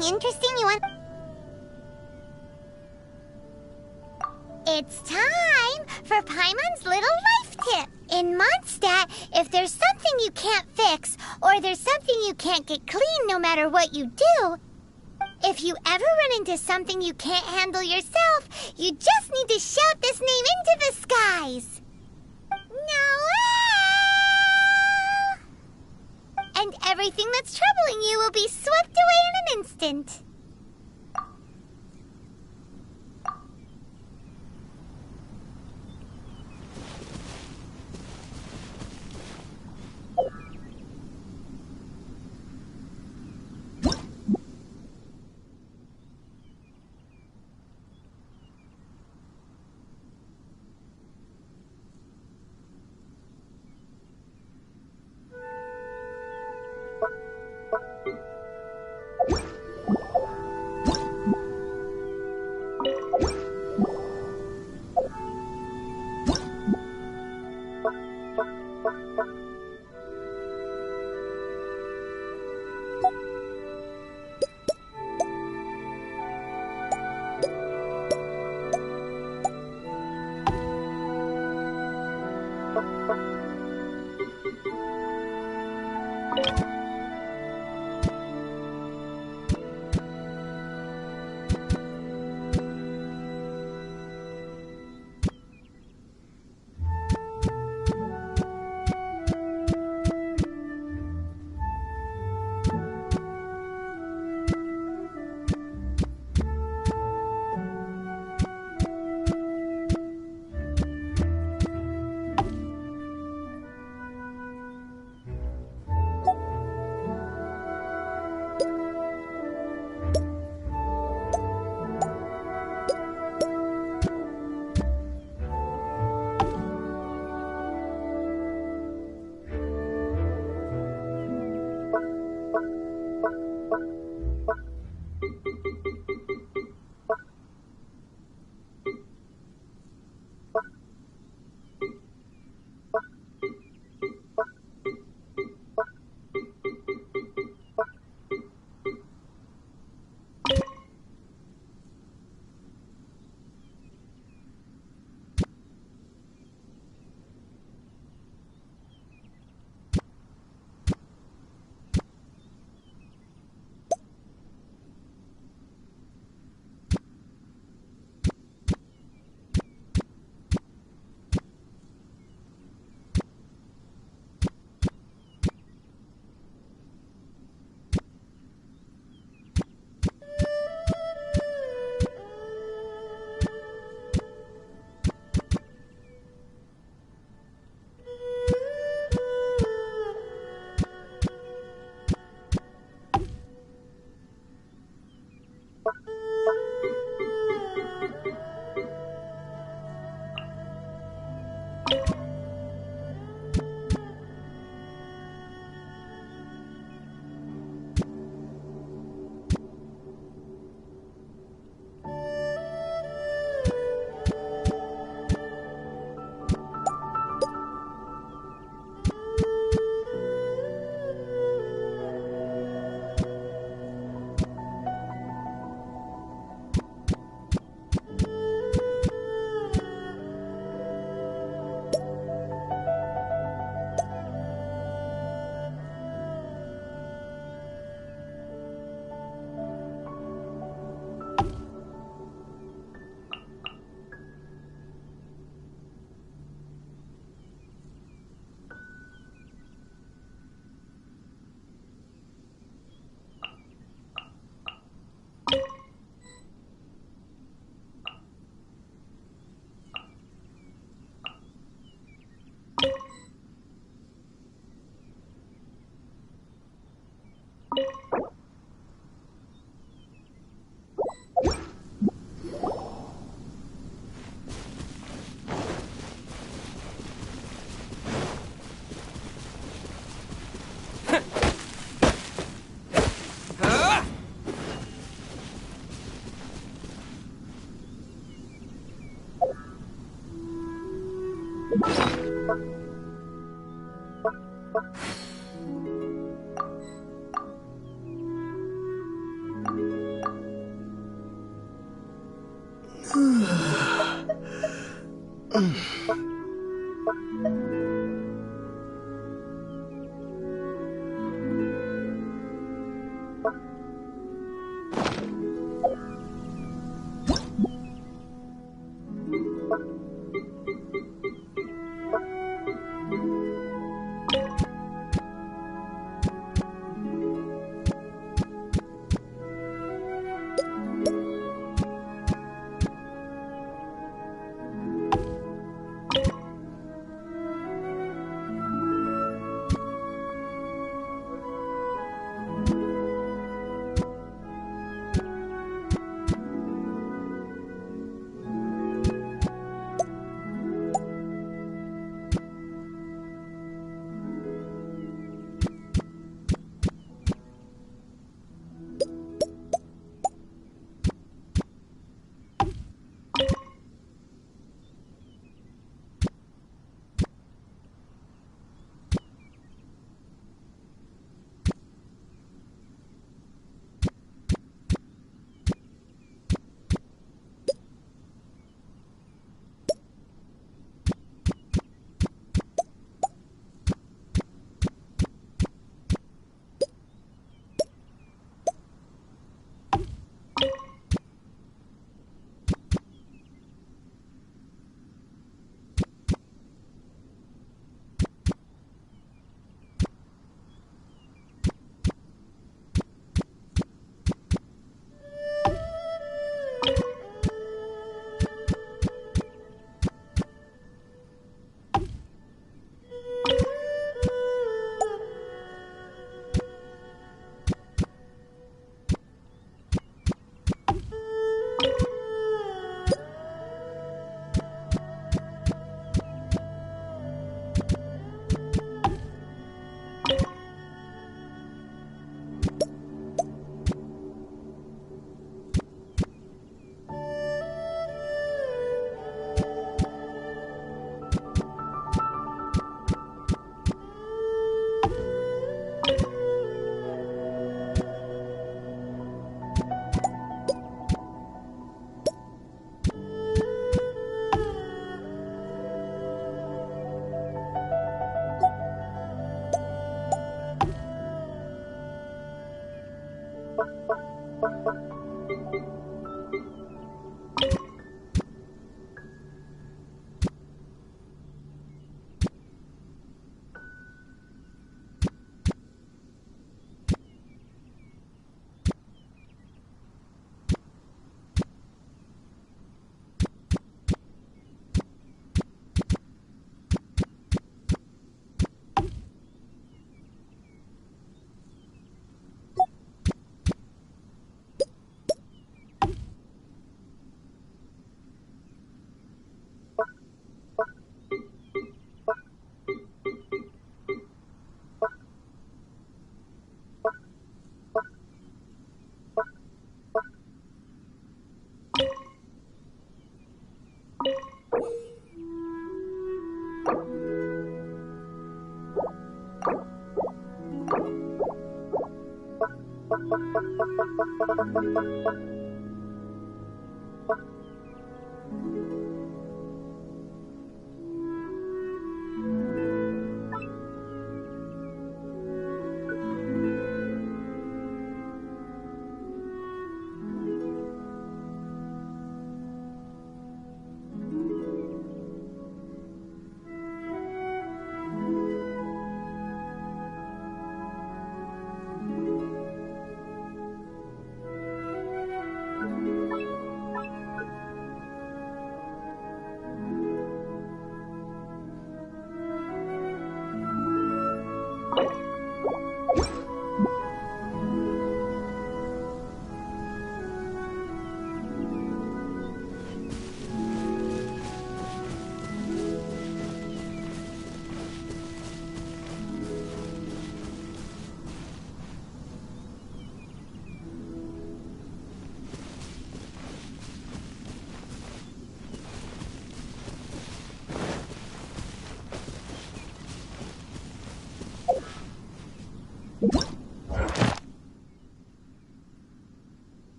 Interesting you want... It's time for Paimon's Little Life Tip. In Mondstadt, if there's something you can't fix, or there's something you can't get clean no matter what you do, if you ever run into something you can't handle yourself, you just need to shout this name into the skies. Noel! and everything that's troubling you will be swept away in an instant.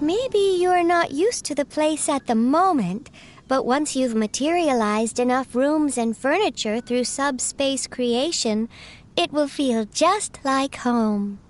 Maybe you're not used to the place at the moment, but once you've materialized enough rooms and furniture through subspace creation, it will feel just like home.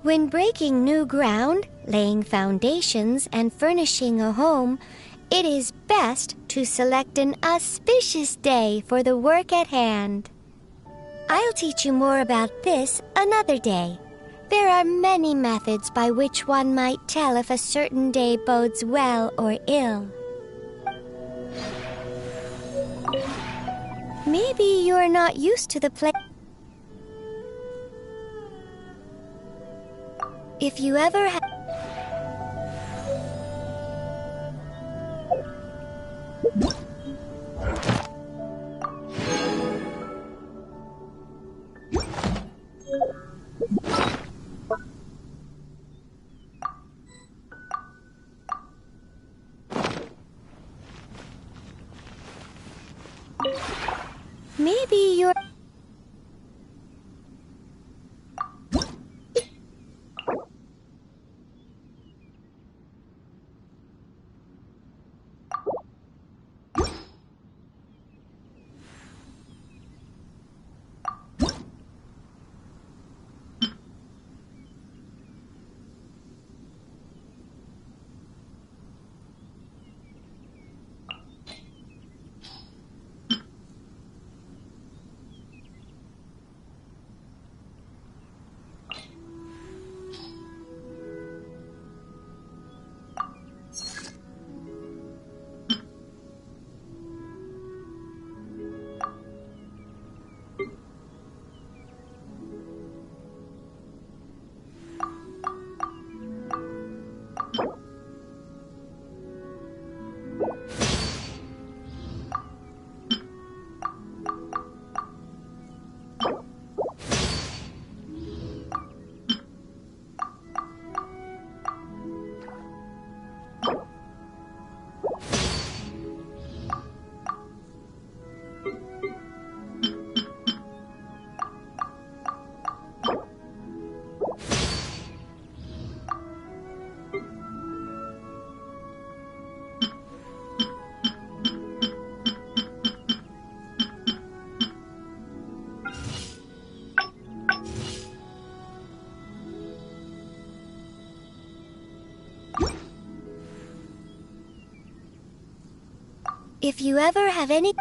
When breaking new ground, laying foundations, and furnishing a home, it is best to select an auspicious day for the work at hand. I'll teach you more about this another day. There are many methods by which one might tell if a certain day bodes well or ill. Maybe you're not used to the place. If you ever have... Maybe you're... If you ever have any...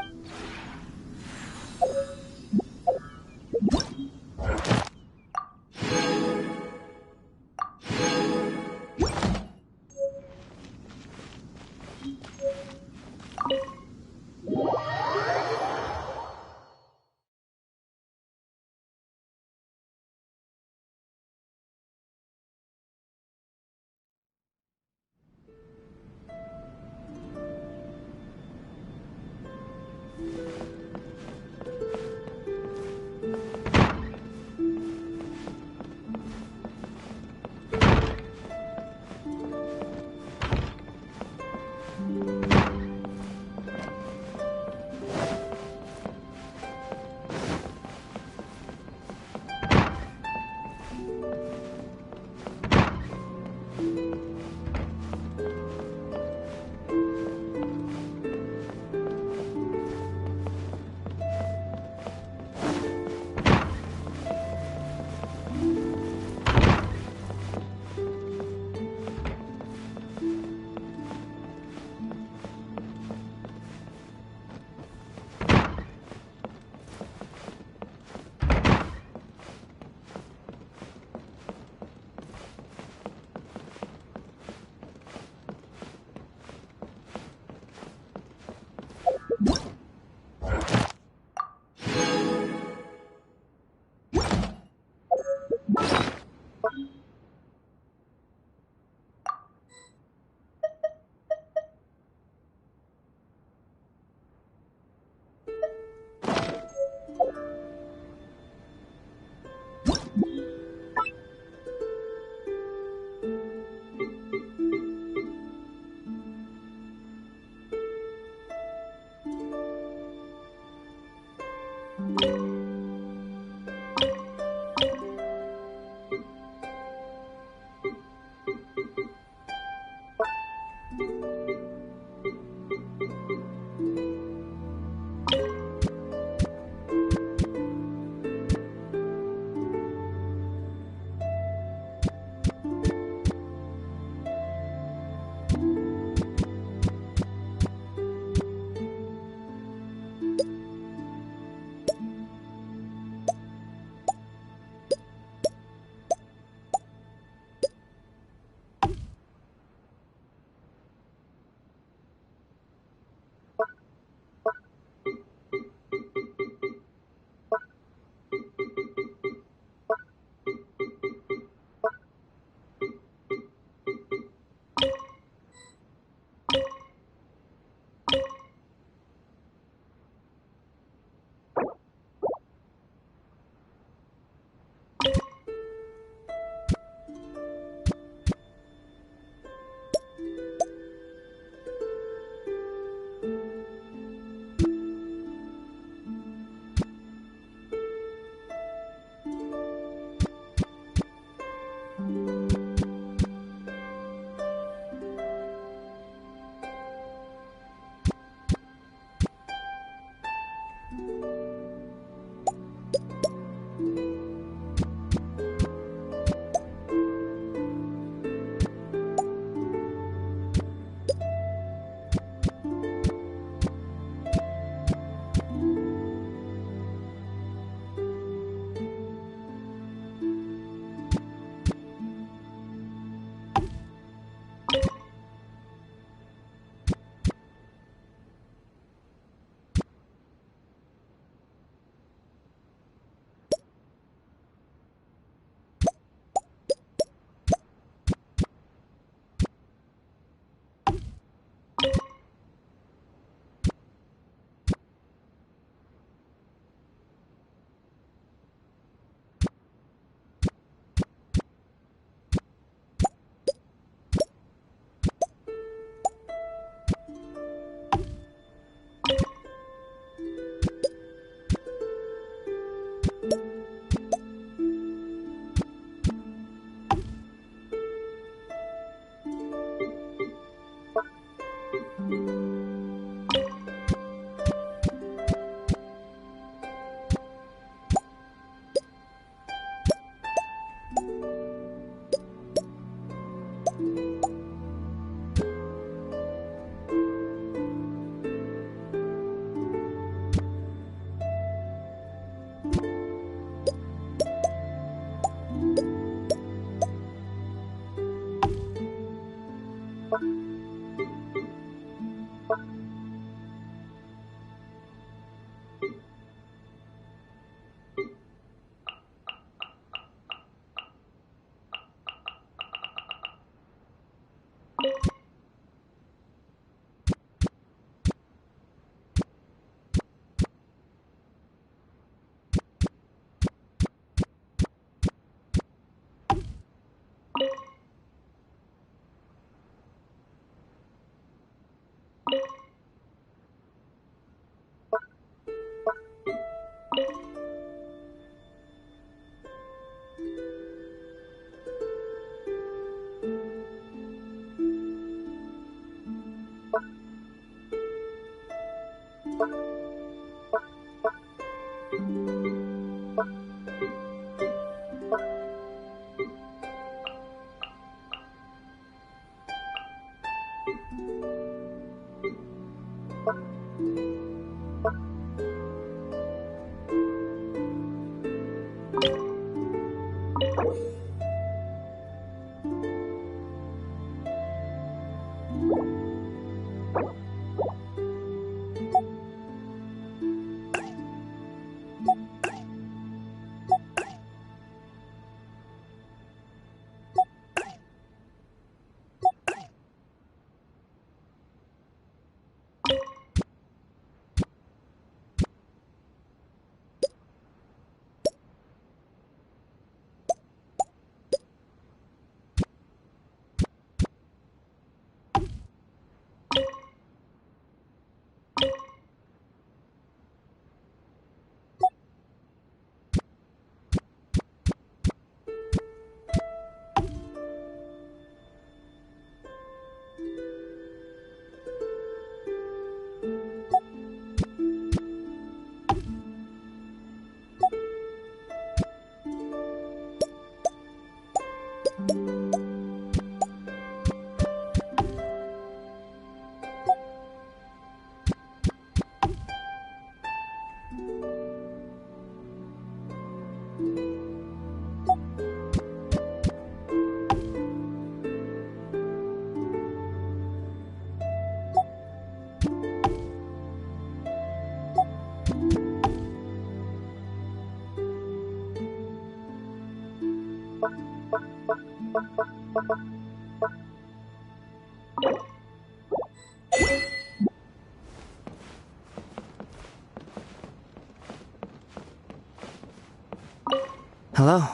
Hello.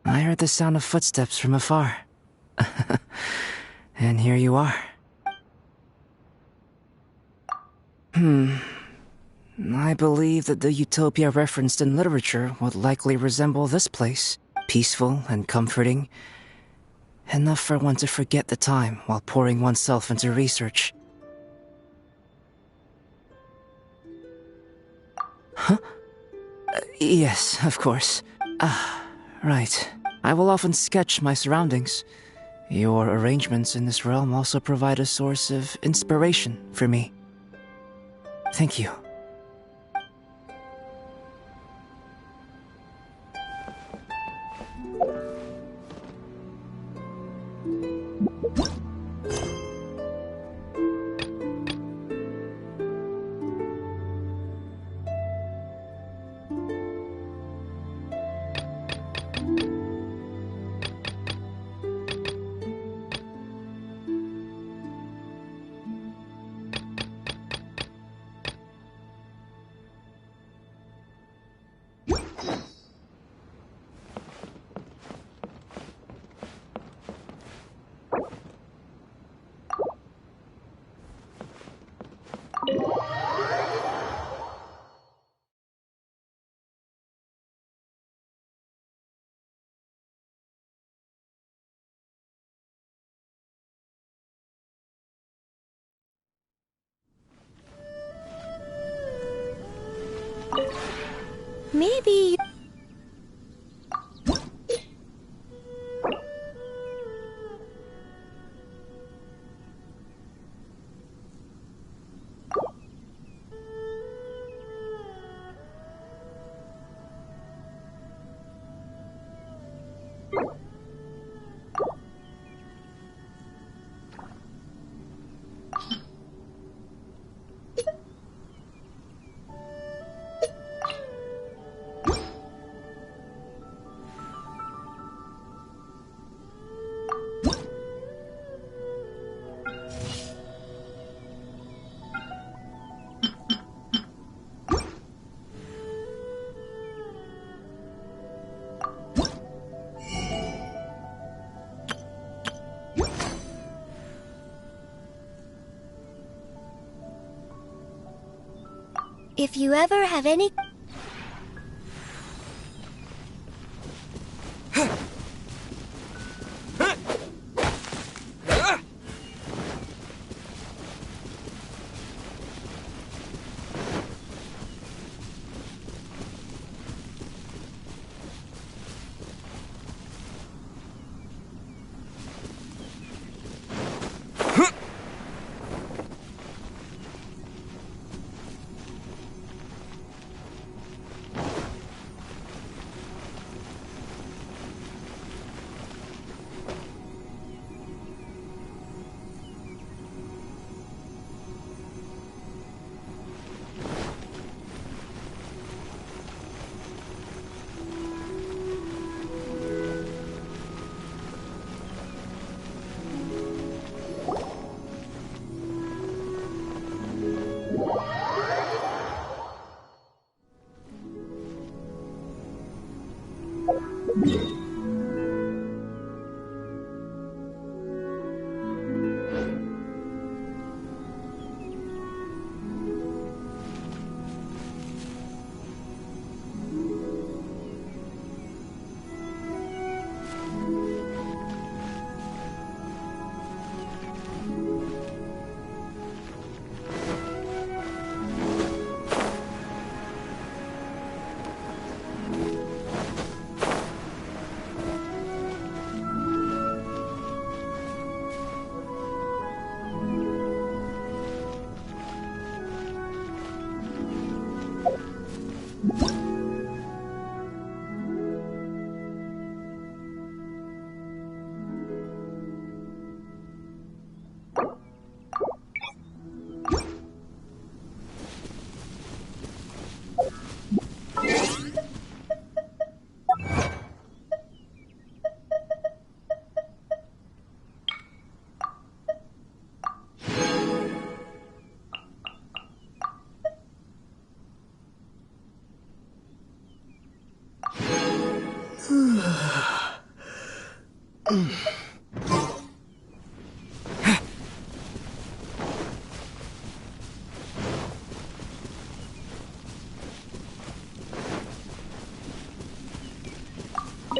I heard the sound of footsteps from afar. And here you are. I believe that the utopia referenced in literature would likely resemble this place. Peaceful and comforting. Enough for one to forget the time while pouring oneself into research. Huh? Yes, of course. Right. I will often sketch my surroundings. Your arrangements in this realm also provide a source of inspiration for me. Thank you. Maybe... If you ever have any...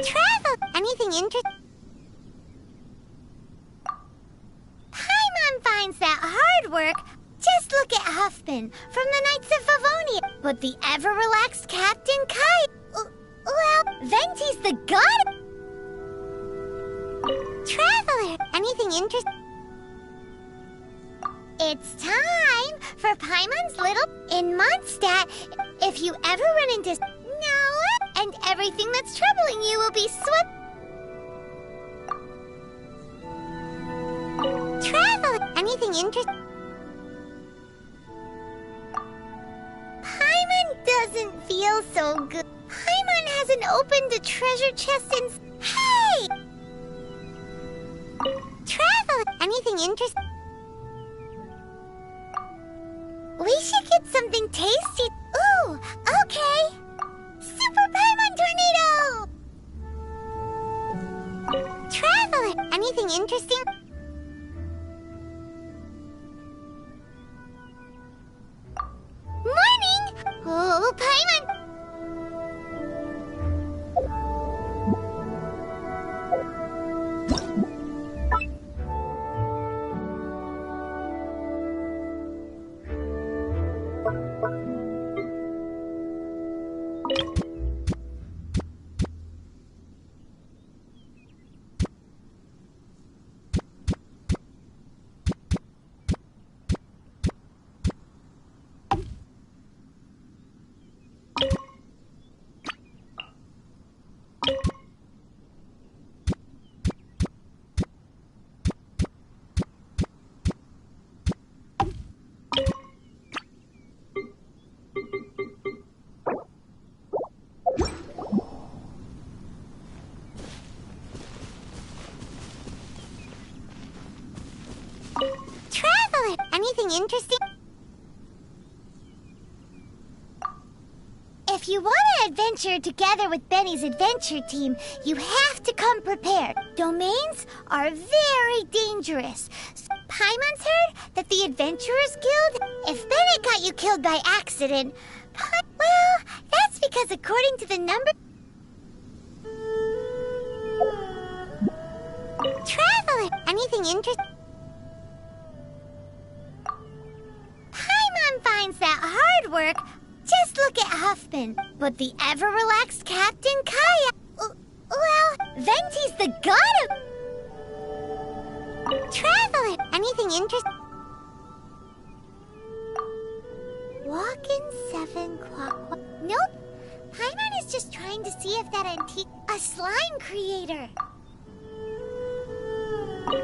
Travel! Anything interesting? Paimon finds that hard work. Just look at Huffman from the Knights of Favonia. But the ever-relaxed Captain Kai... Well, Venti's the god... Traveler! Anything interesting? It's time for Paimon's little... In Mondstadt, if you ever run into... No, and everything that's troubling you will be swept... Traveler! Anything interesting? Paimon doesn't feel so good. Paimon hasn't opened a treasure chest in... Hey! Traveler! Anything interesting? We should get something tasty. Ooh, okay. Super Paimon Tornado! Traveler! Anything interesting? Morning! Oh, Paimon! Traveler! Anything interesting? If you want to adventure together with Benny's adventure team, you have to come prepared. Domains are very dangerous. Paimon's heard that the Adventurers Guild... If Benny got you killed by accident... Well, that's because according to the number... Traveler! Anything interesting? Paimon finds that hard work. Just look at Huffman. But the ever-relaxed Captain Kaya... Well, Venti's the god of... Traveler! Anything interesting? Walk in 7 clock... Nope. Paimon is just trying to see if that antique... A slime creator.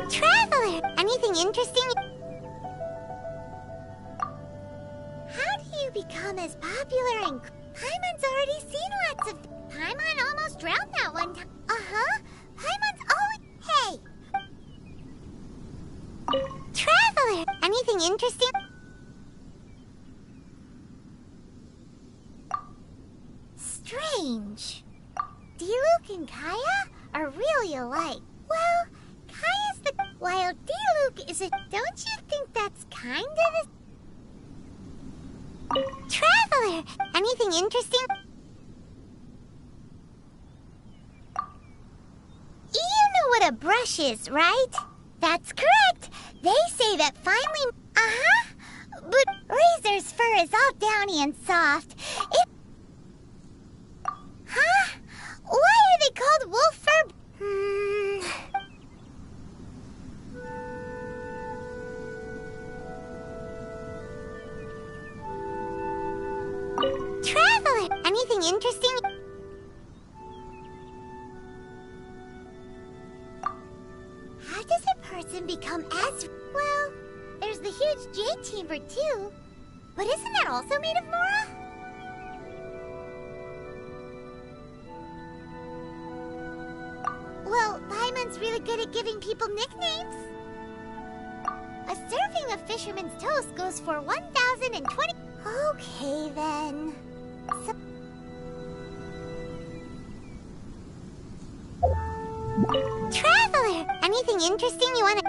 Traveler! Anything interesting? How do you become as popular and... Paimon's already seen lots of... Paimon almost drowned that one time. Uh-huh. Paimon's always... Hey! Traveler! Anything interesting? Strange. Diluc and Kaya are really alike. Well, Kaya's the... while Diluc is a... Don't you think that's kind of the... Traveler! Anything interesting? You know what a brush is, right? That's correct. They say that finally... Uh-huh. But Razor's fur is all downy and soft. It... Huh? Why are they called wolf fur? Traveler! Anything interesting? How does a person become as... Well, there's the huge jade chamber too. But isn't that also made of Mora? Well, Paimon's really good at giving people nicknames. A serving of fisherman's toast goes for 1,020... Okay, then. Traveler! Anything interesting you want to...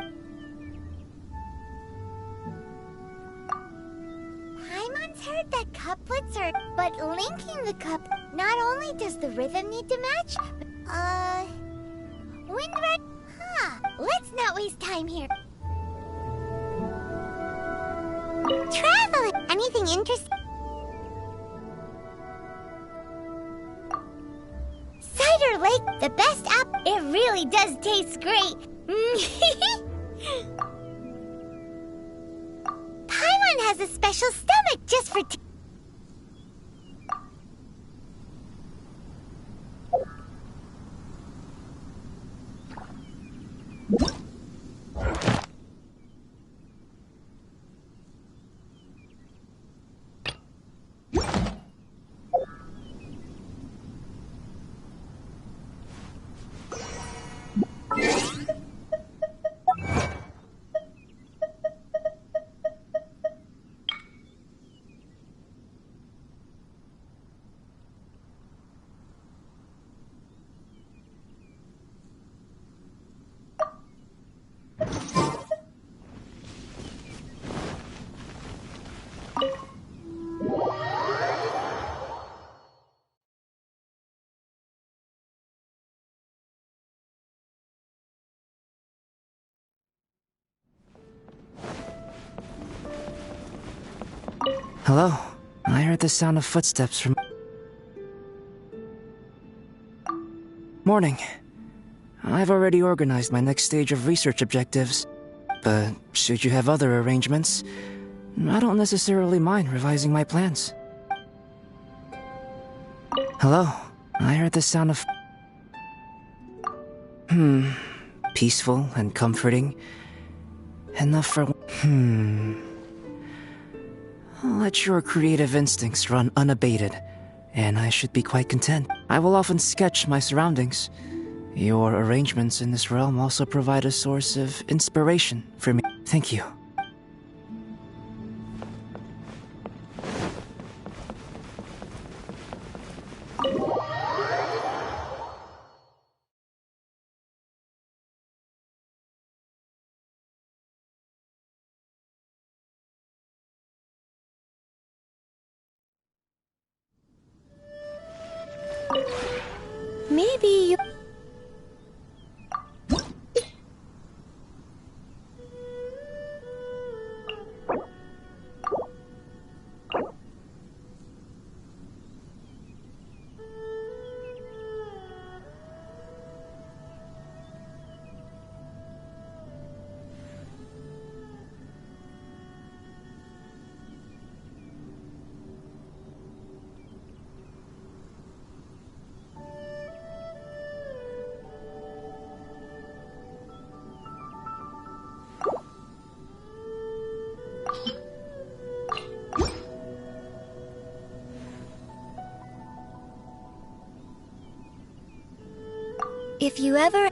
Paimon's heard that couplets are... But linking the cup... Not only does the rhythm need to match... Windrun... Huh. Let's not waste time here. Traveler! Anything interesting? Cider Lake, the best app. It really does taste great. Paimon has a special stomach just for... Hello. I heard the sound of footsteps from... Morning. I've already organized my next stage of research objectives. But should you have other arrangements, I don't necessarily mind revising my plans. Hello. I heard the sound of... Peaceful and comforting. Enough for... Let your creative instincts run unabated, and I should be quite content. I will often sketch my surroundings. Your arrangements in this realm also provide a source of inspiration for me. Thank you. Maybe you... If you ever...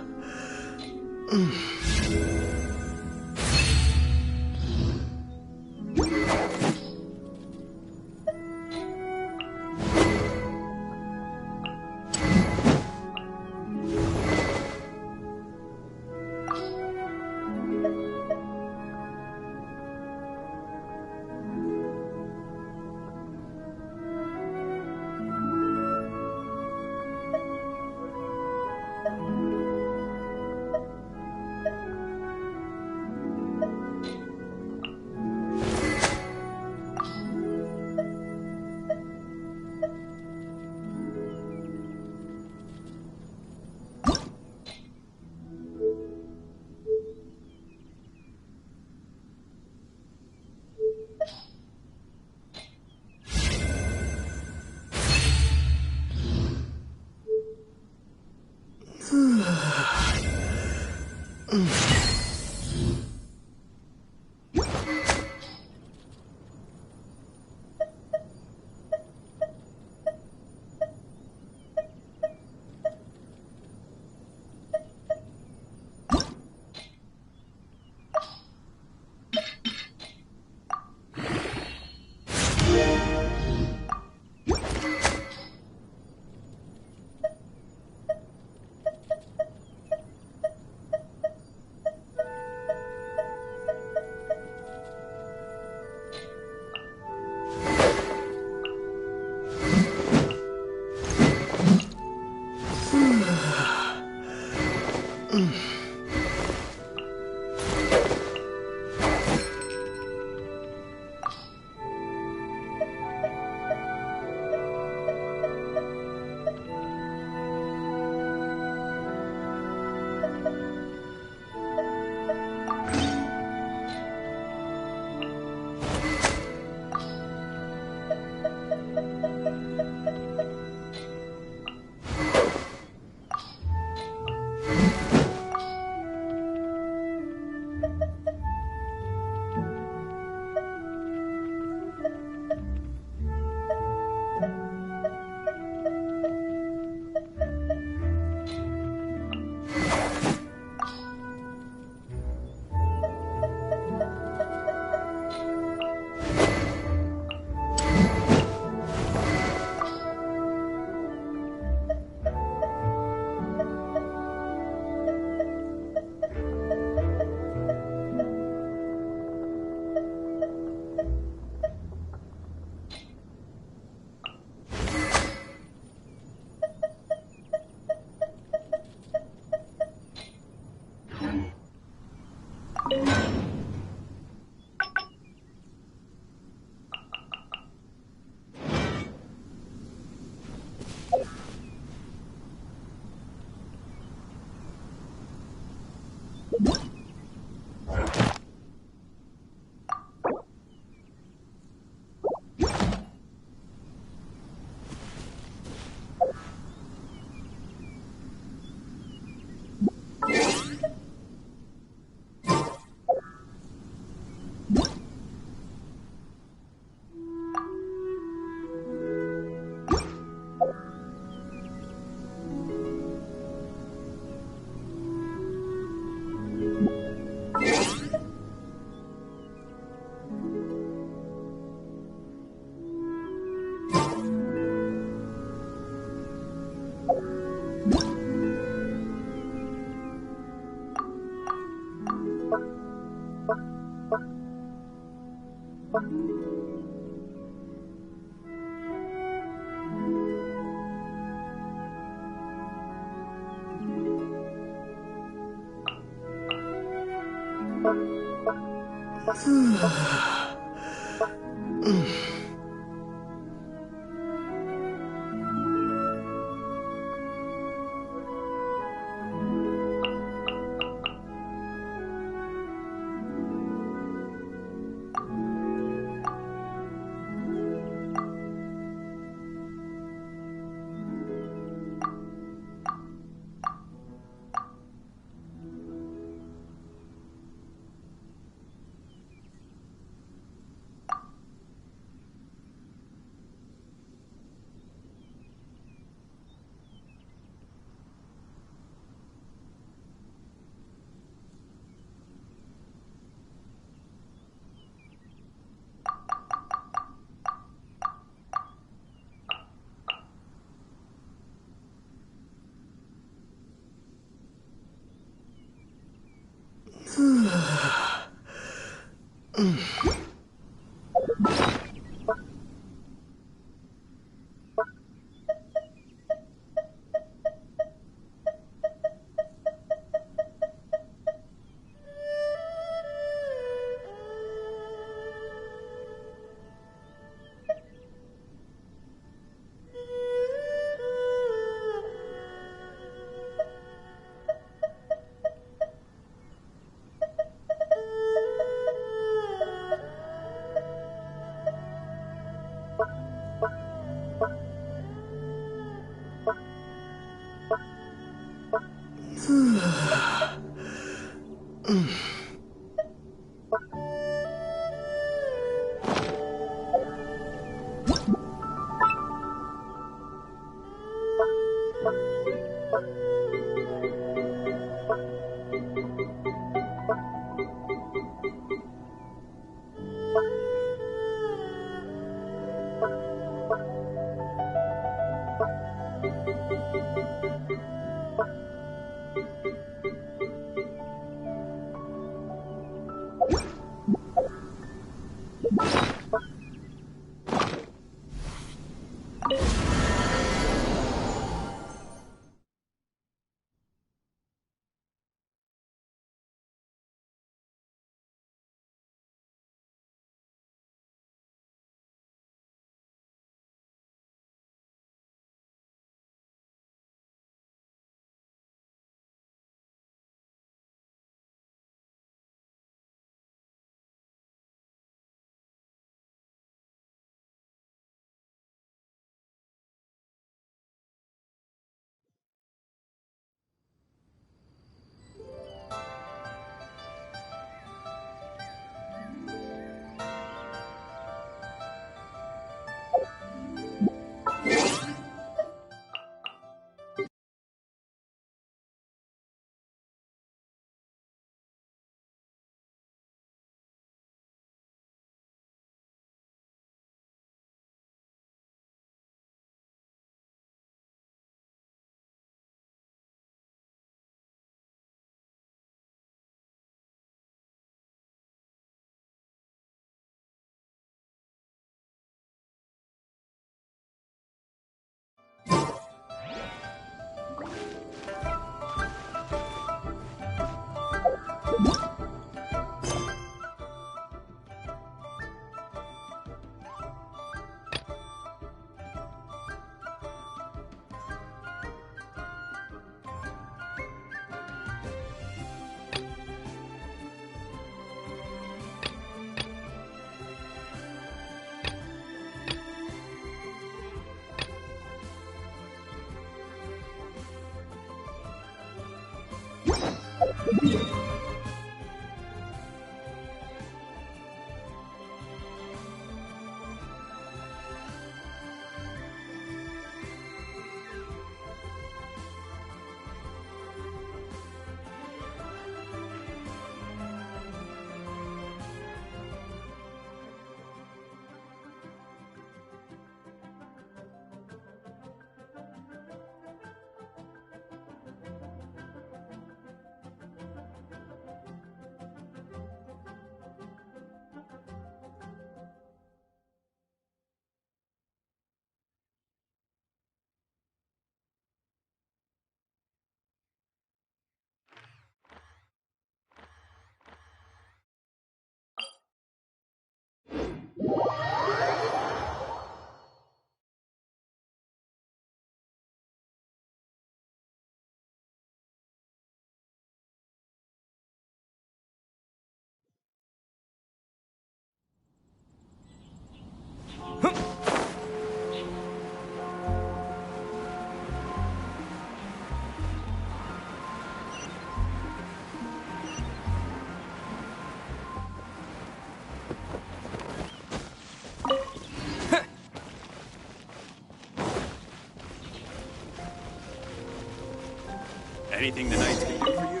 Anything the knights can do for you?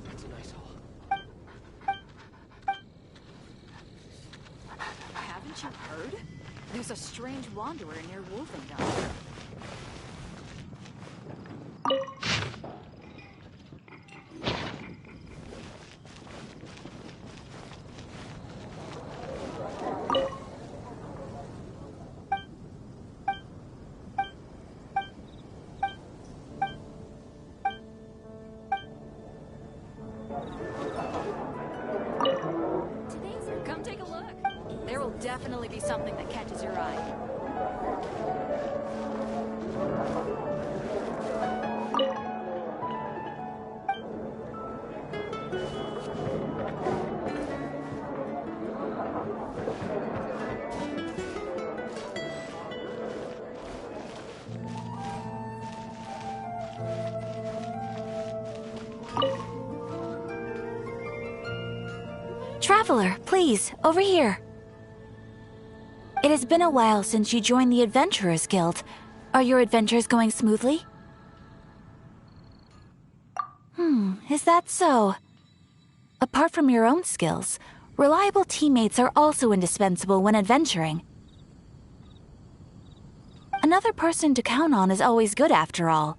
That's a nice hole. Haven't you heard? There's a strange wanderer near Wolfendon. Come take a look. There will definitely be something that catches your eye. Traveler, please, over here. It has been a while since you joined the Adventurers Guild. Are your adventures going smoothly? Is that so? Apart from your own skills, reliable teammates are also indispensable when adventuring. Another person to count on is always good after all.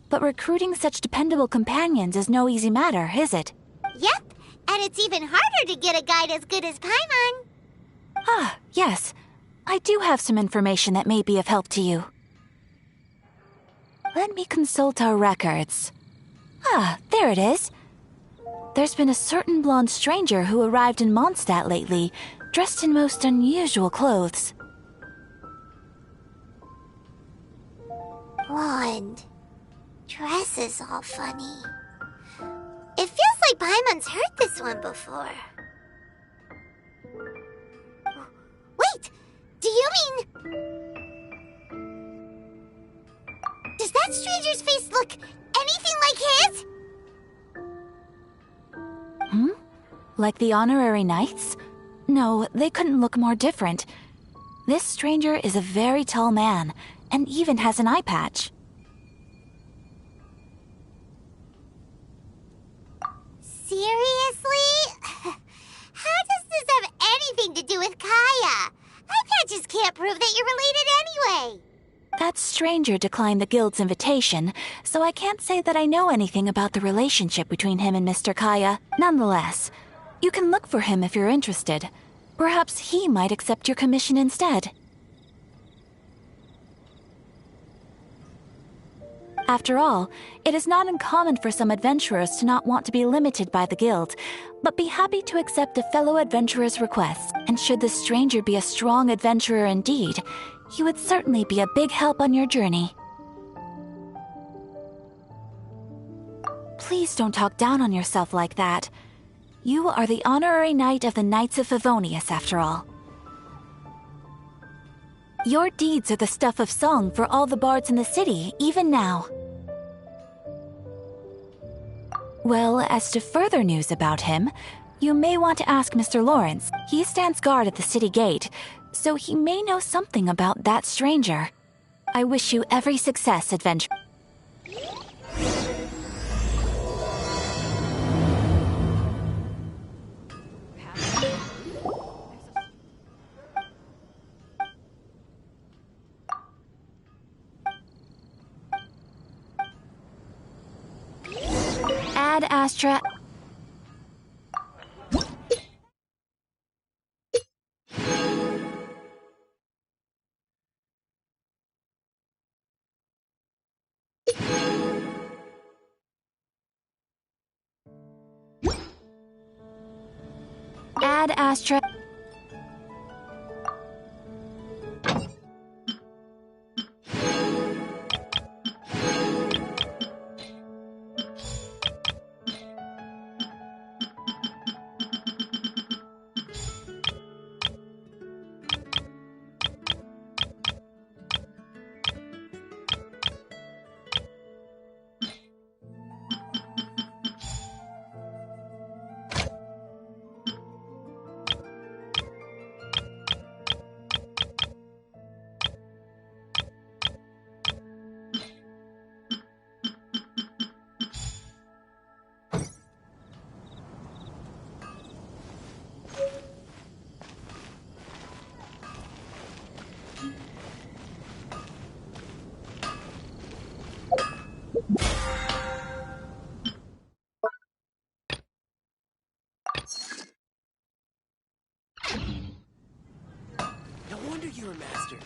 But recruiting such dependable companions is no easy matter, is it? Yep, and it's even harder to get a guide as good as Paimon. Ah, yes. I do have some information that may be of help to you. Let me consult our records. Ah, there it is. There's been a certain blonde stranger who arrived in Mondstadt lately, dressed in most unusual clothes. Blonde. Dress is all funny. It feels like Paimon's heard this one before. Wait! Do you mean... Does that stranger's face look anything like his? Like the honorary knights? No, they couldn't look more different. This stranger is a very tall man, and even has an eye patch. Seriously? How does this have anything to do with Kaya? Eye patches can't prove that you're related anyway. That stranger declined the guild's invitation, so I can't say that I know anything about the relationship between him and Mr. Kaya. Nonetheless, you can look for him if you're interested. Perhaps he might accept your commission instead. After all, it is not uncommon for some adventurers to not want to be limited by the guild, but be happy to accept a fellow adventurer's request. And should the stranger be a strong adventurer indeed, he would certainly be a big help on your journey. Please don't talk down on yourself like that. You are the honorary knight of the Knights of Favonius, after all. Your deeds are the stuff of song for all the bards in the city, even now. Well, as to further news about him, you may want to ask Mr. Lawrence. He stands guard at the city gate, so he may know something about that stranger. I wish you every success, adventurer. Ad Astra. Ad Astra. No wonder you're a master.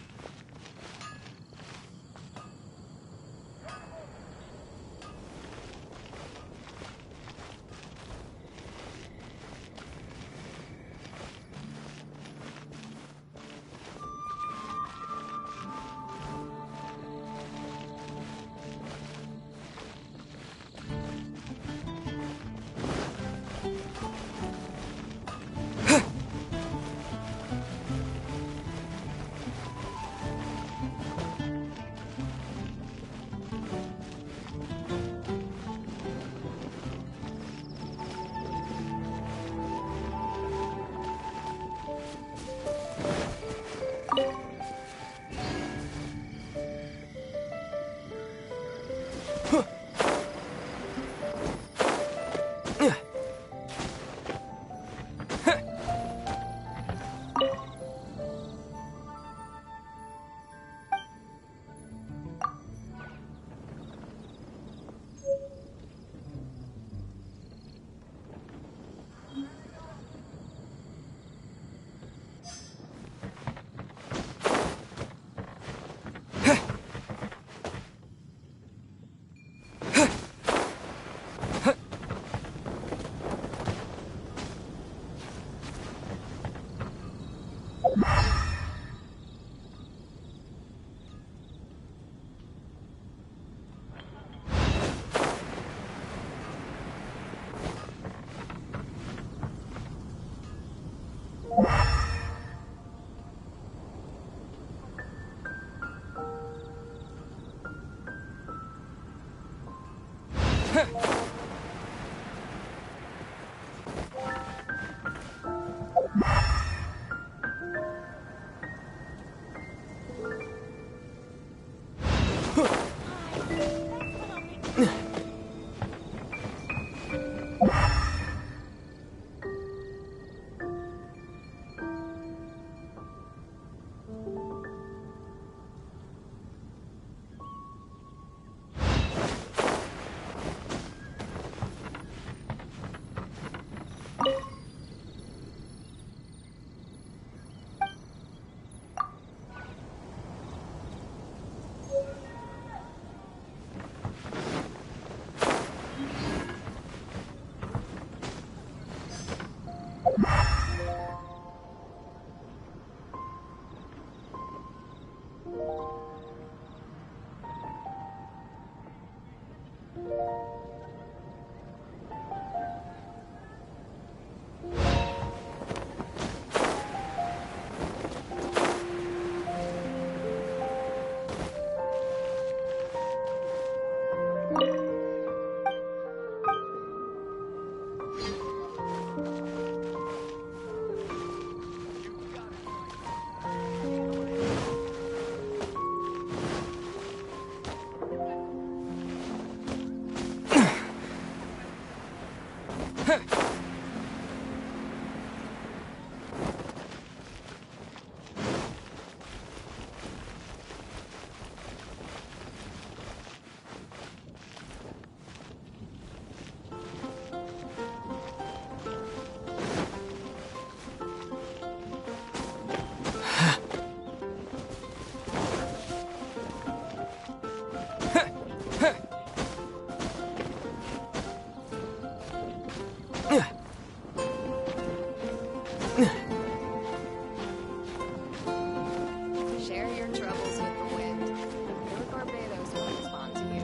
Share your troubles with the wind. Your Barbados will respond to you.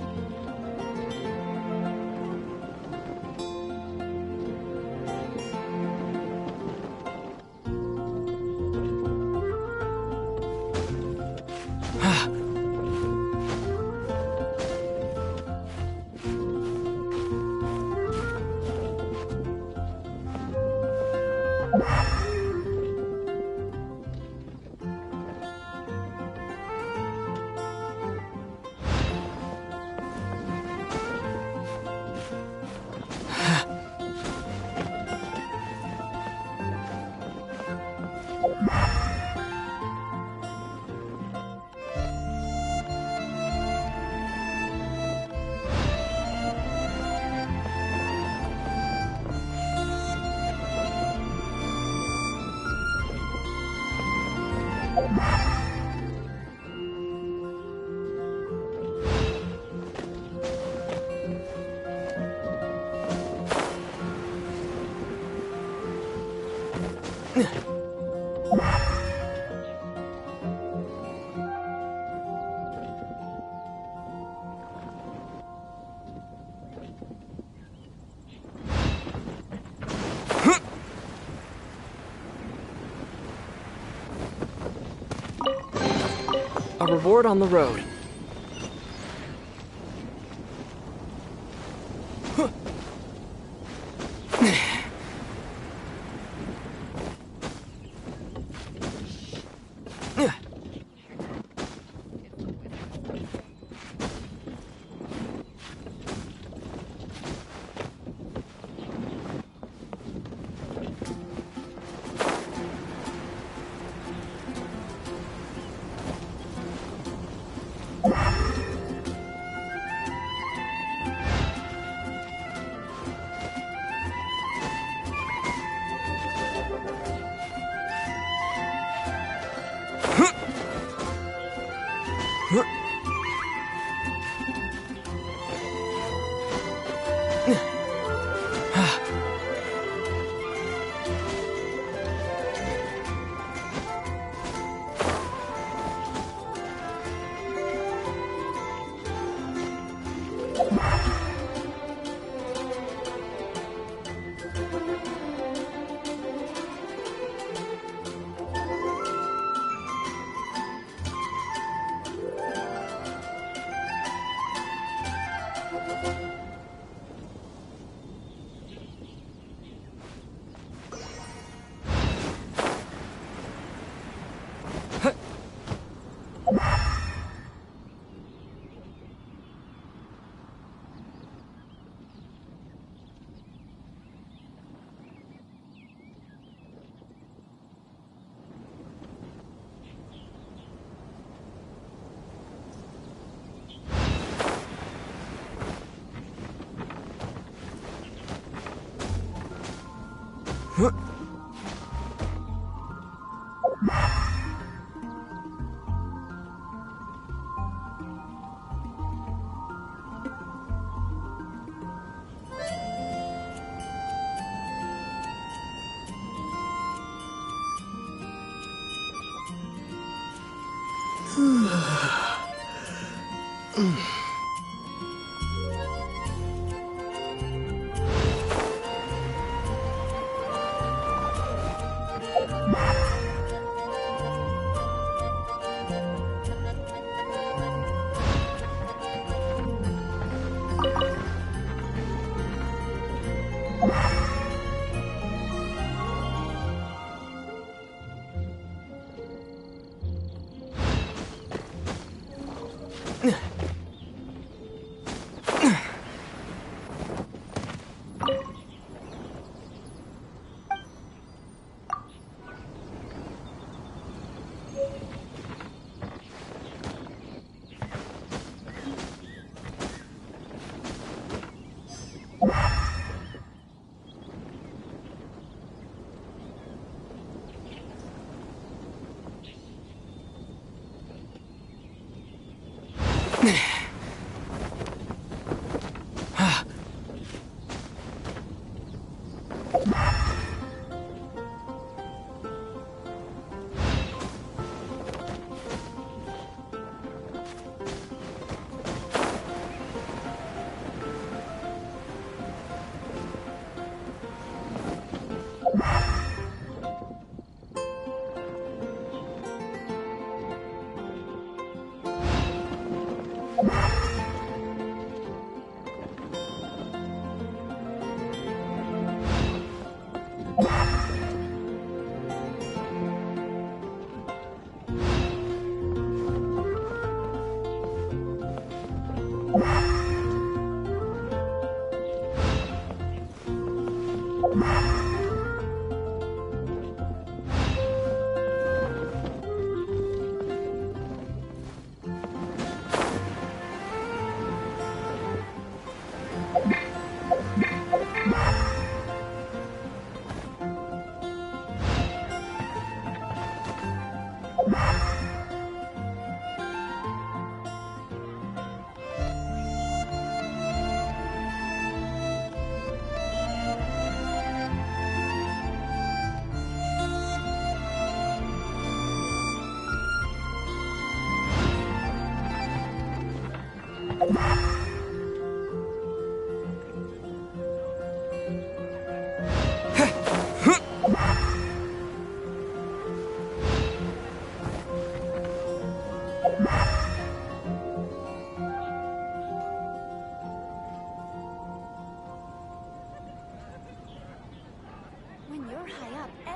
aboard on the road.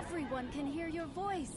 Everyone can hear your voice.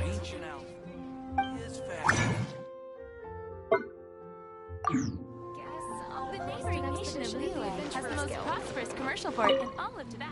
Ancient Alpha is fast. The neighboring nation of Liyue has the most prosperous commercial port in all of Tibet.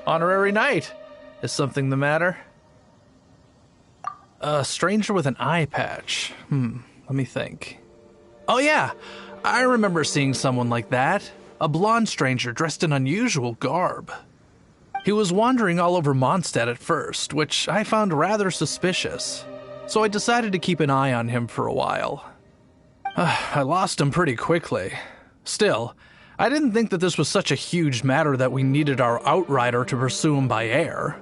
Honorary knight. Is something the matter? A stranger with an eye patch. Let me think. Oh yeah, I remember seeing someone like that. A blonde stranger dressed in unusual garb. He was wandering all over Mondstadt at first, which I found rather suspicious. So I decided to keep an eye on him for a while. I lost him pretty quickly. Still, I didn't think that this was such a huge matter that we needed our outrider to pursue him by air.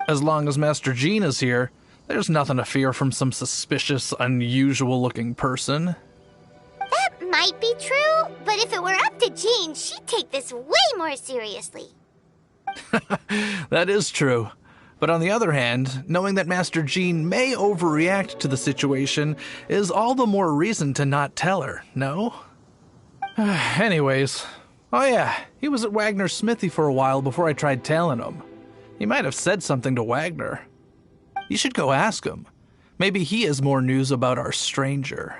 As long as Master Jean is here, there's nothing to fear from some suspicious, unusual-looking person. That might be true, but if it were up to Jean, she'd take this way more seriously. That is true. But on the other hand, knowing that Master Jean may overreact to the situation is all the more reason to not tell her, no? Anyways, oh yeah, he was at Wagner's smithy for a while before I tried tailing him. He might have said something to Wagner. You should go ask him. Maybe he has more news about our stranger.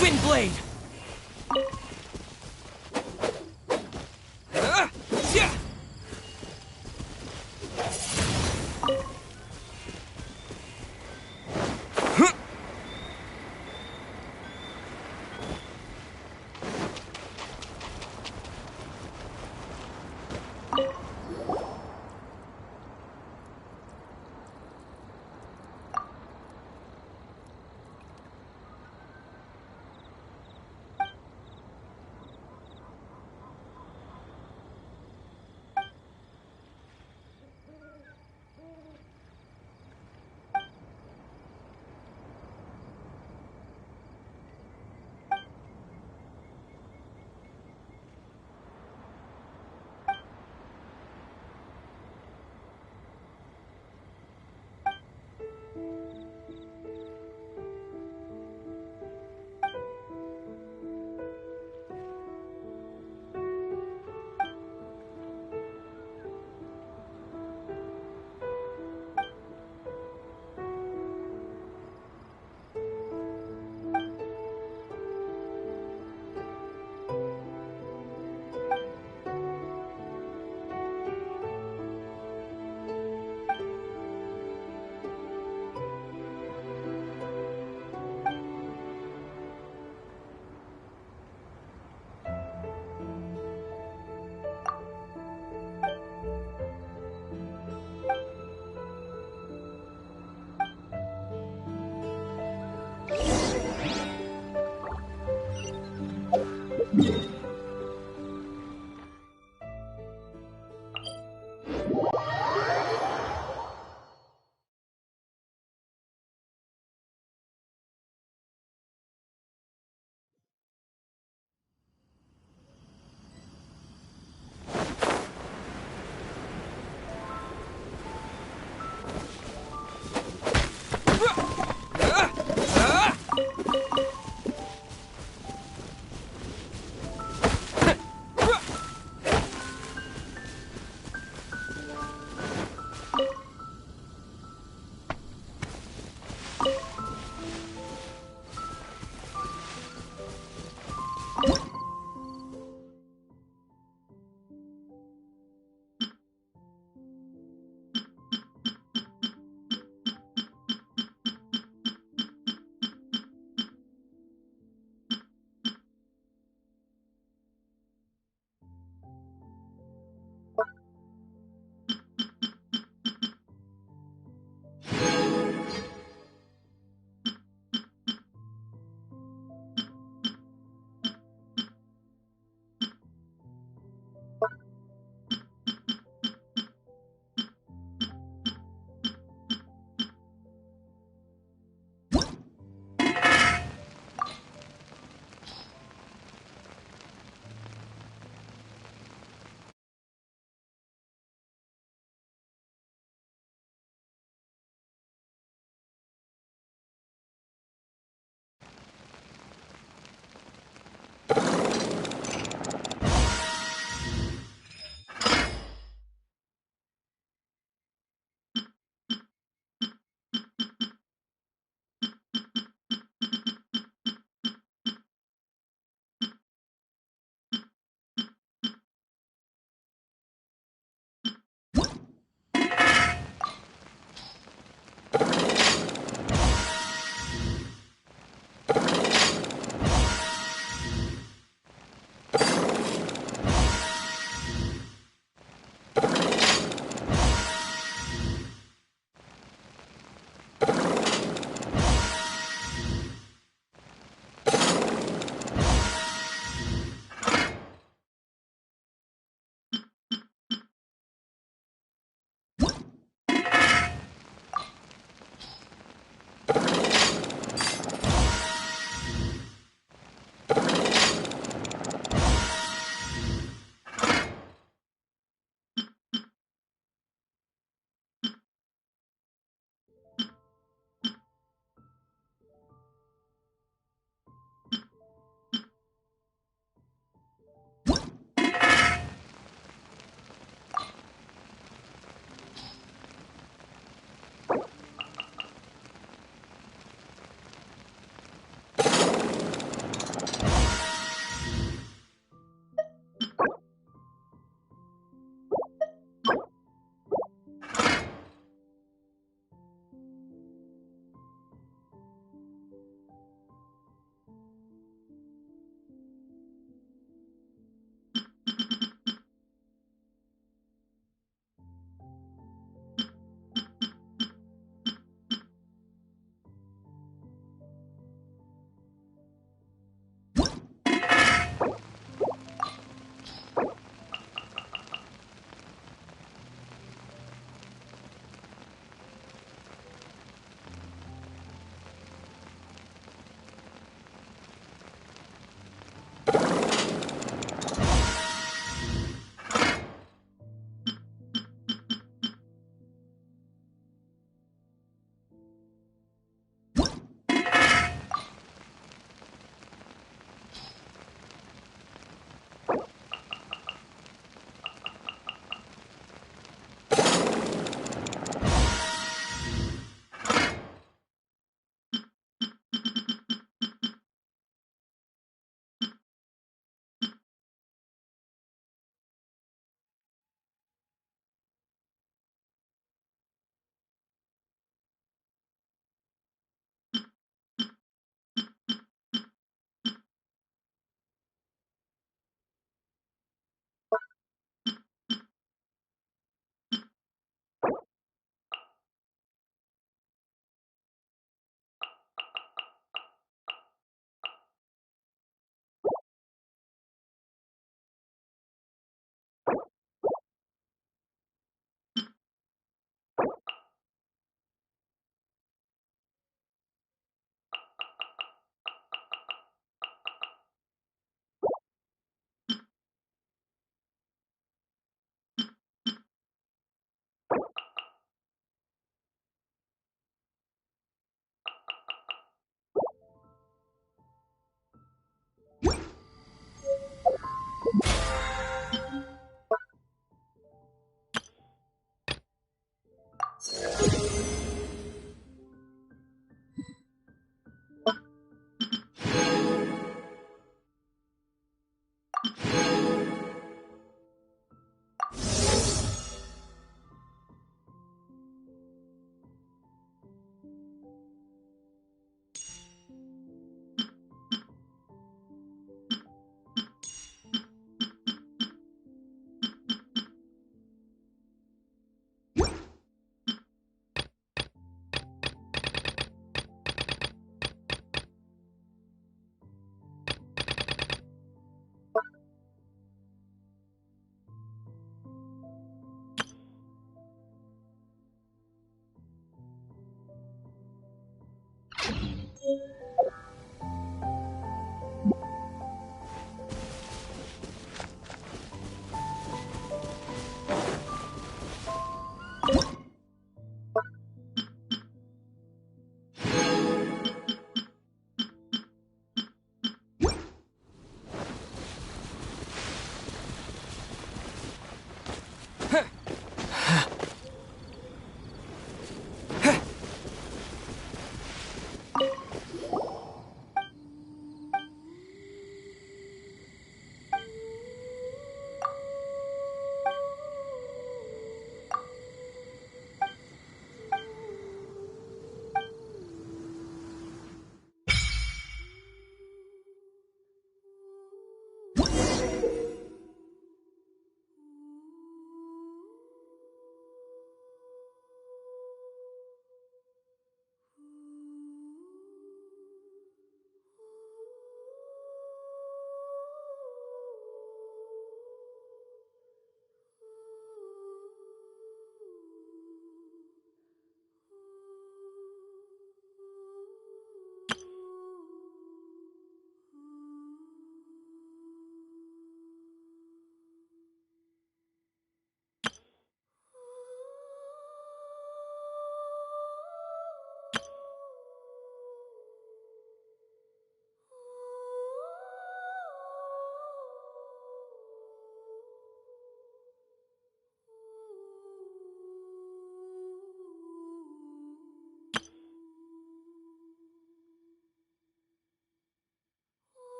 Windblade!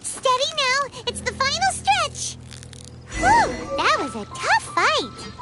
Steady now! It's the final stretch! Whew! That was a tough fight!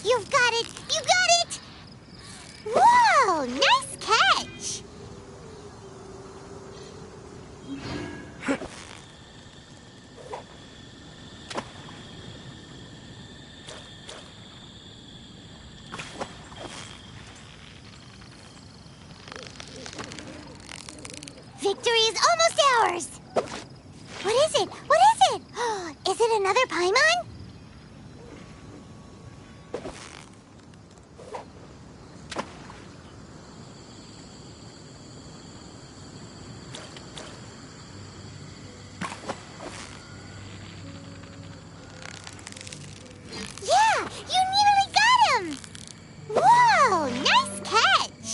You've got it! You got it! Whoa! Nice catch! Victory is almost ours! What is it? What is it? Is it another Paimon? Yeah! You nearly got him! Whoa! Nice catch!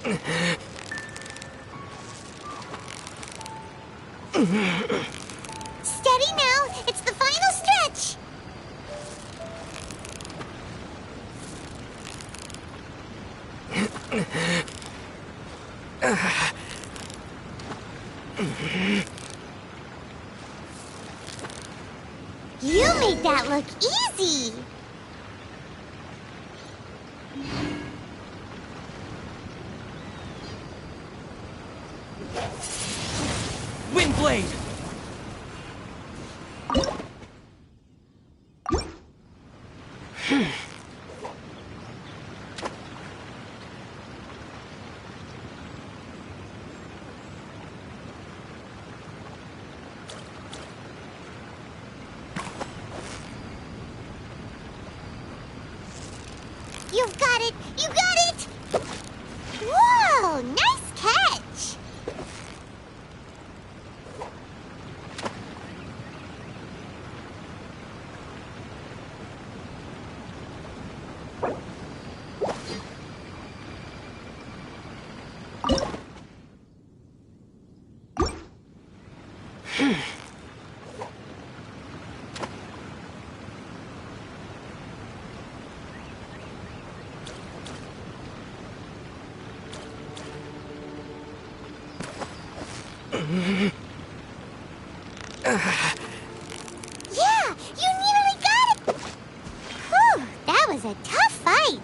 Steady now! It's the final stretch! You made that look easy! Windblade! You've got it! You got it! Whoa! Nice catch! Yeah! You nearly got it! Whew! That was a tough fight!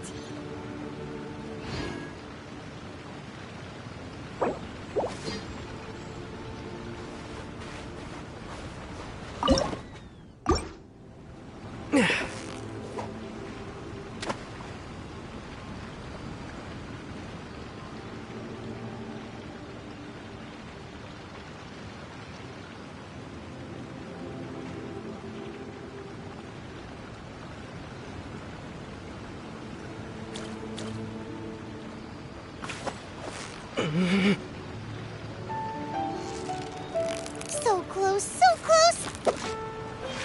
So close, so close!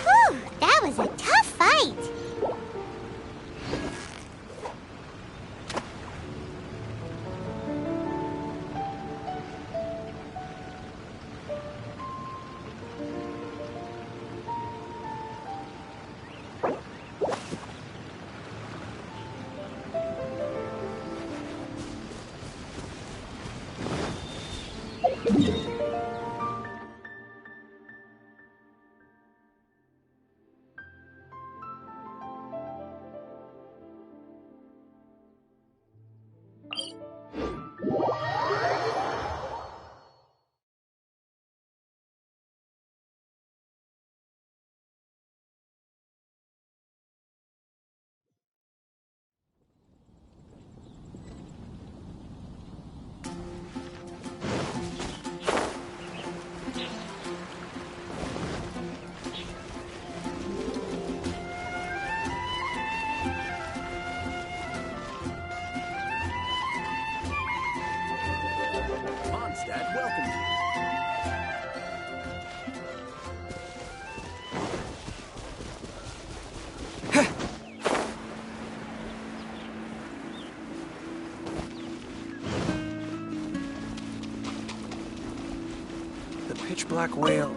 Whew! That was a tough fight! Mondstadt welcomes you. The pitch black whale.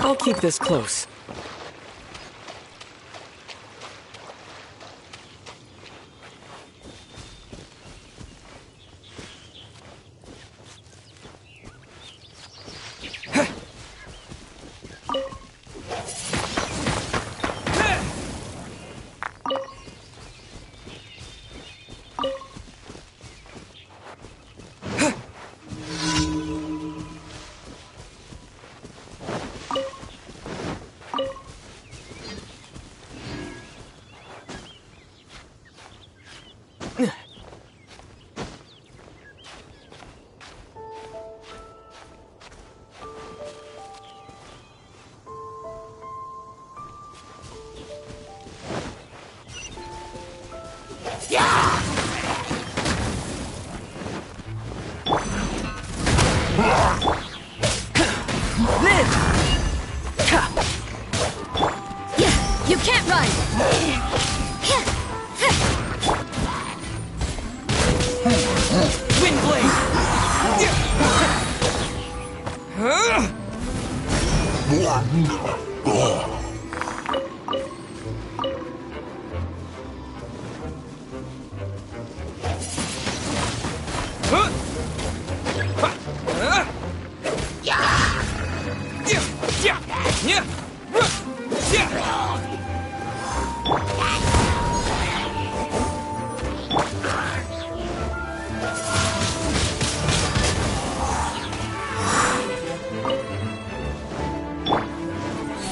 I'll keep this close.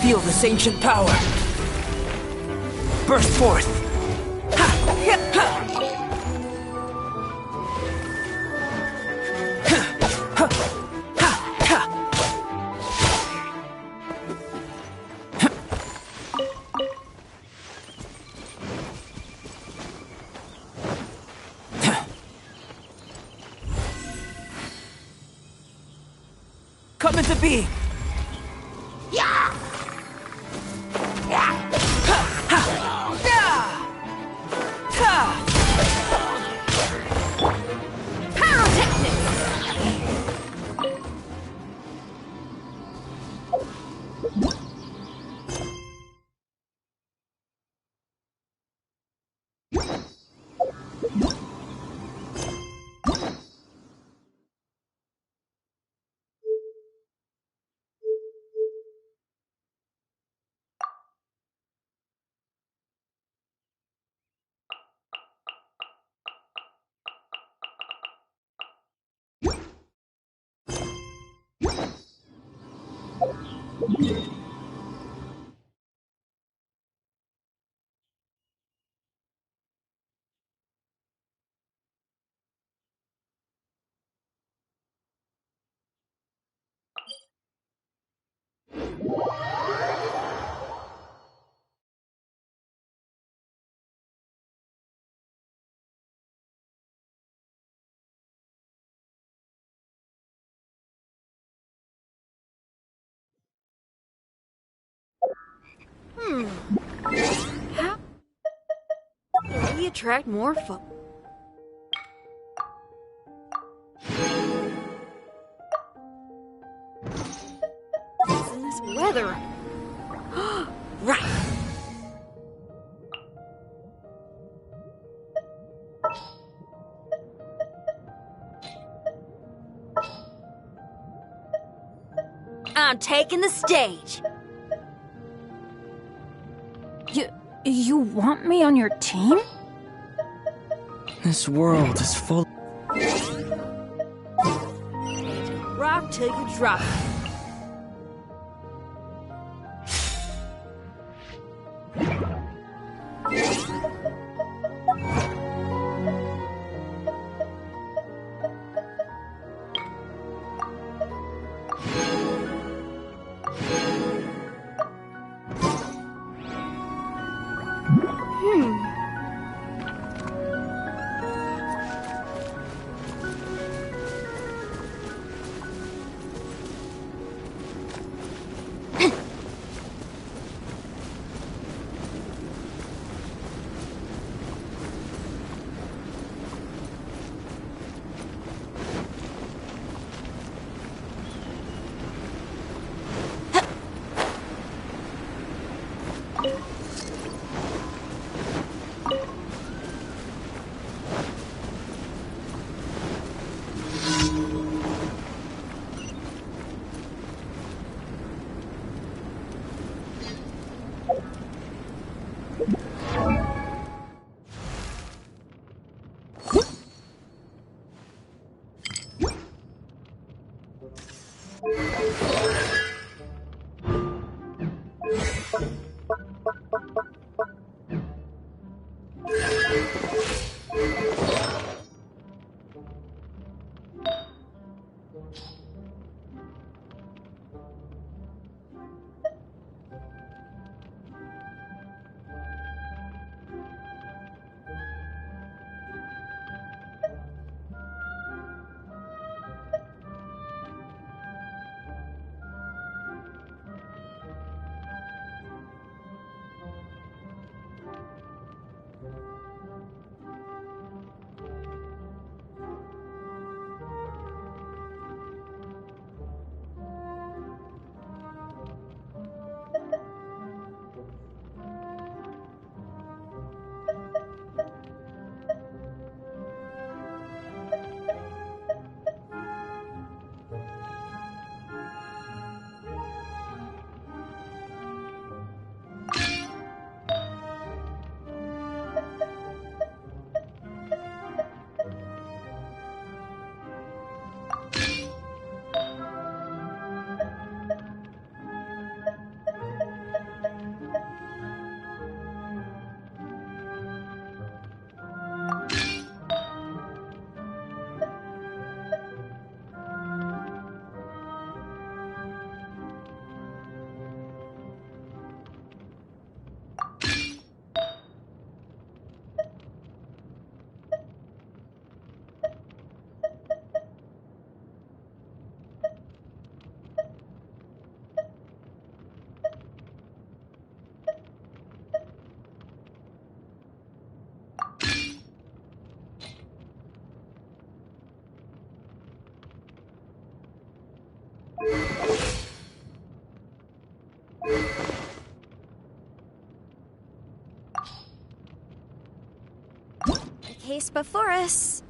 Feel this ancient power. Burst forth. Come into being. How can we attract more folk? In this weather. Right. I'm taking the stage. You want me on your team? This world is full. Rock till you drop it. case before us.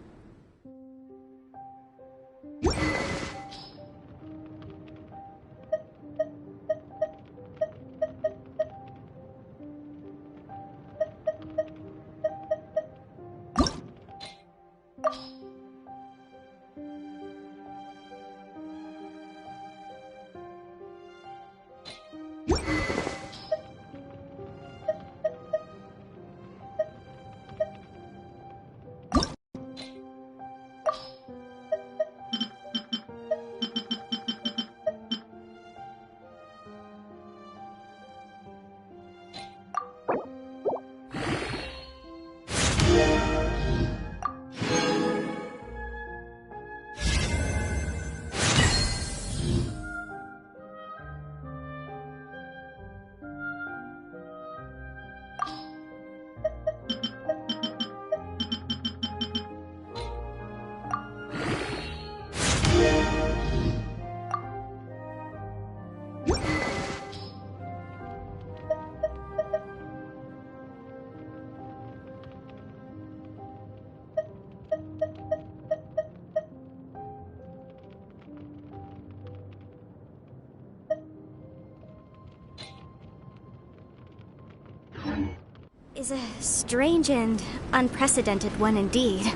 Is a strange and unprecedented one indeed.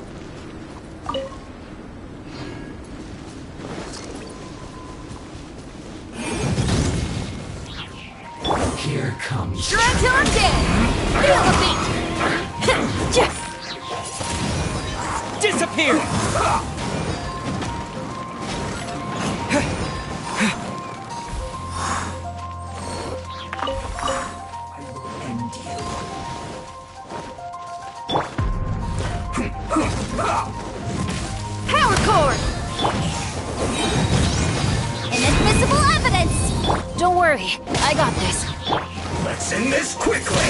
Here comes. Shred till I'm dead! Feel the beat! Disappear! Power cord! Inadmissible evidence! Don't worry, I got this. Let's end this quickly.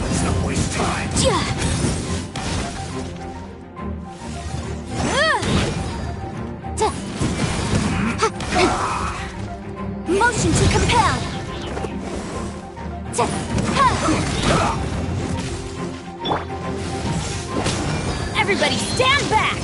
Let's not waste time. Motion to compel! Everybody stand back!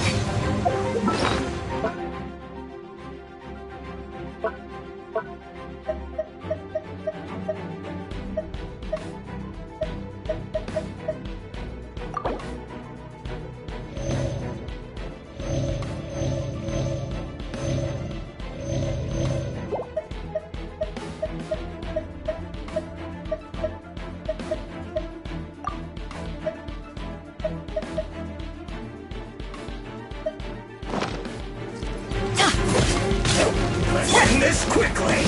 Let's end this quickly.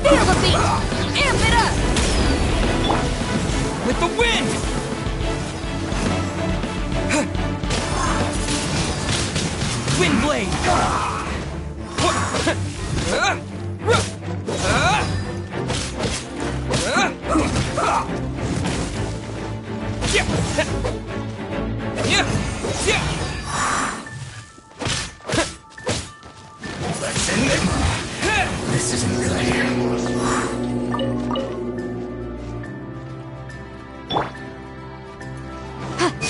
Feel the beat! Amp it up! With the wind! Wind blade! Let's end it. This isn't good.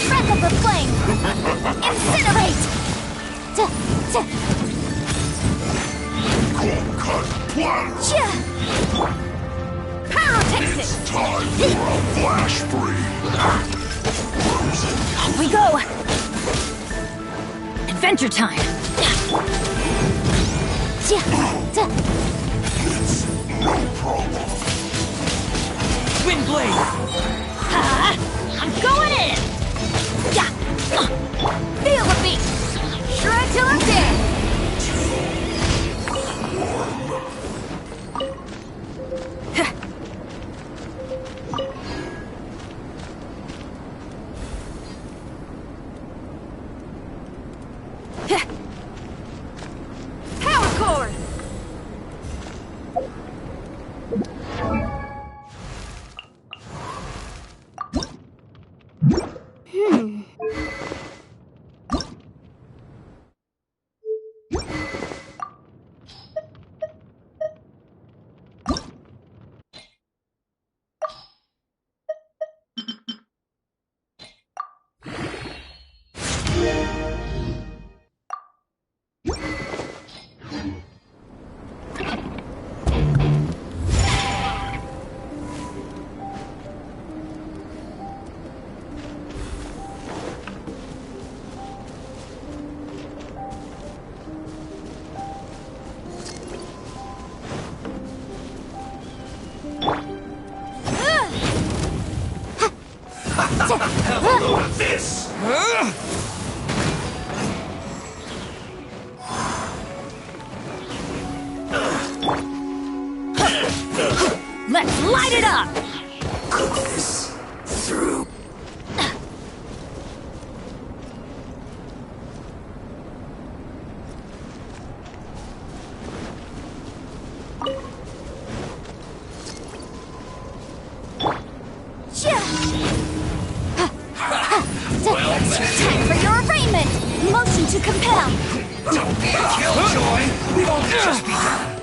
Wrap up the flame! Incinerate! Cold cut blast. Pyrotexis! Time for a flash freeze. Off we go! Adventure time! It's no problem. Wind blade! I'm going in! Feel the beat! Shred till I'm dead! Power cord! Have a load of this! Let's light it up! Cook this through. Time for your arraignment! Motion to compel! Don't be a killjoy! We won't just be done.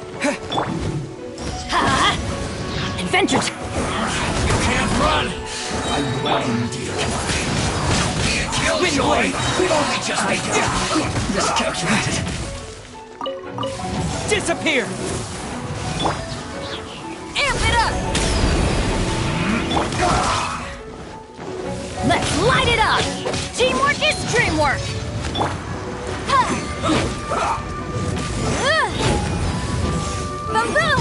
Adventures! You can't run! I will indeed. Don't be a killjoy! We've only just begun. Miscalculated. Disappear! Amp it up! Let's light it up! Teamwork is dreamwork! Boom boom!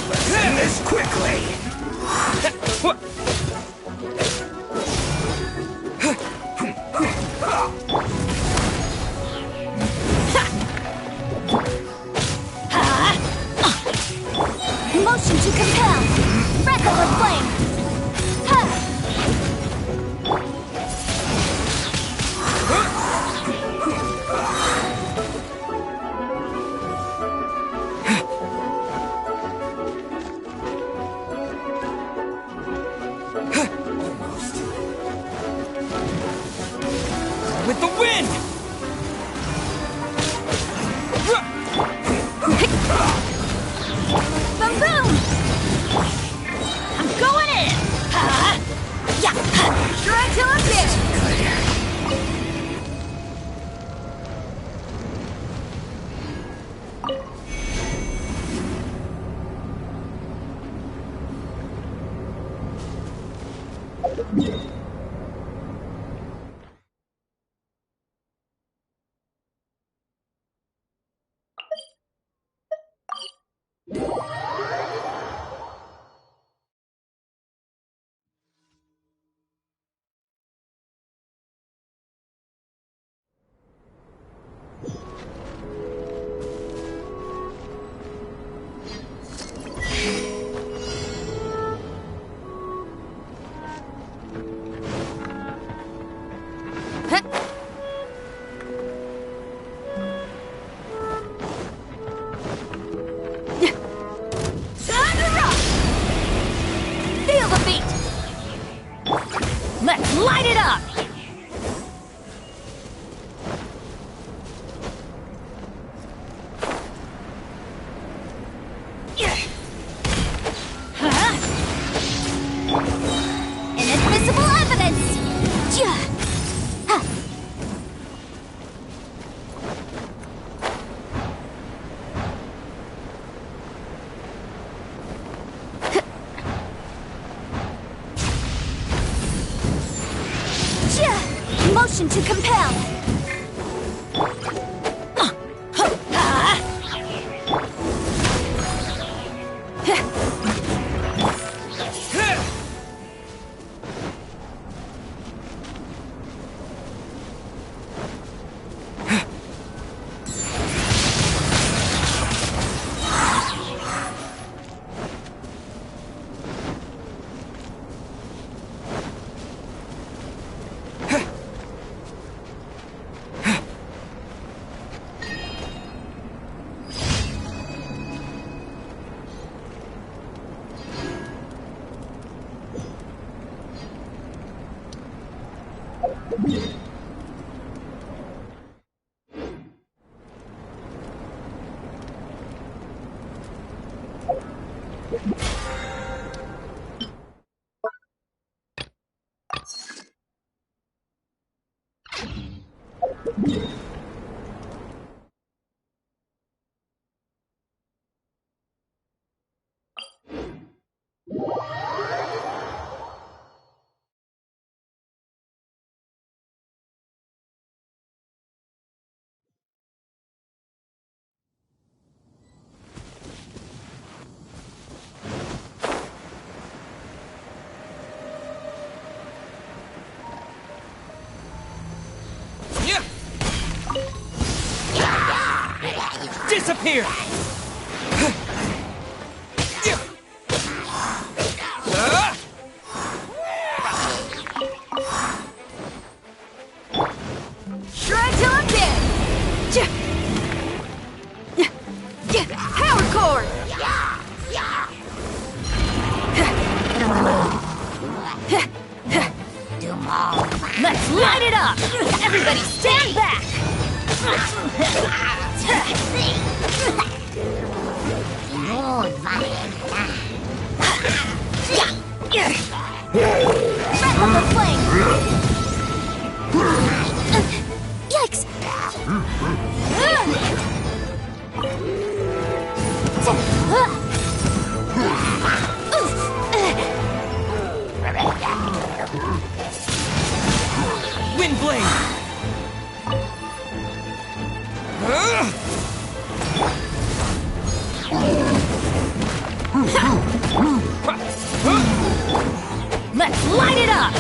Let's end this quickly! Motion to compel! Freckle with flame! With the wind! Boom boom! I'm going in! Yeah! Try till I'm dead! Time to rock! Feel the beat! Let's light it up! Inadmissible evidence! Motion to compel! Disappear! Shred till I'm dead! Power core! Let's light it up! Everybody stand back! Wrap up the flame! Yikes! Windblade! Let's light it up!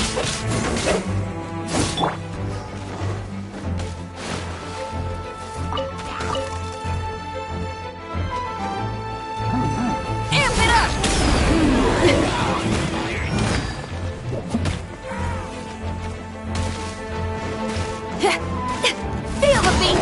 Amp it up! Feel the beat!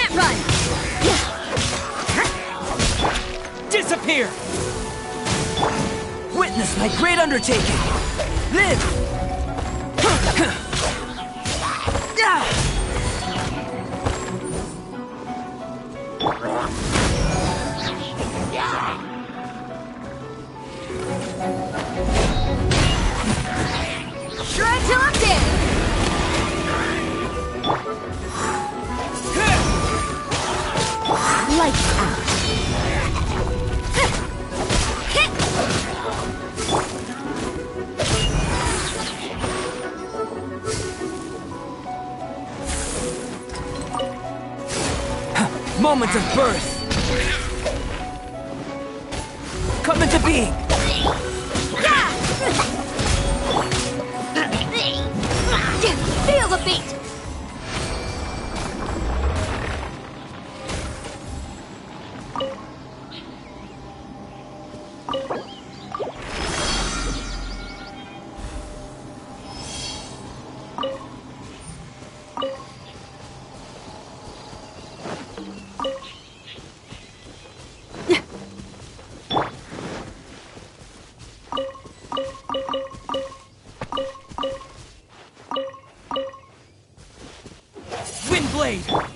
can't run! Disappear! Witness my great undertaking! Live! Shred till I'm dead! Lights out. Moment of birth! Come into being! Feel the beat! Windblade!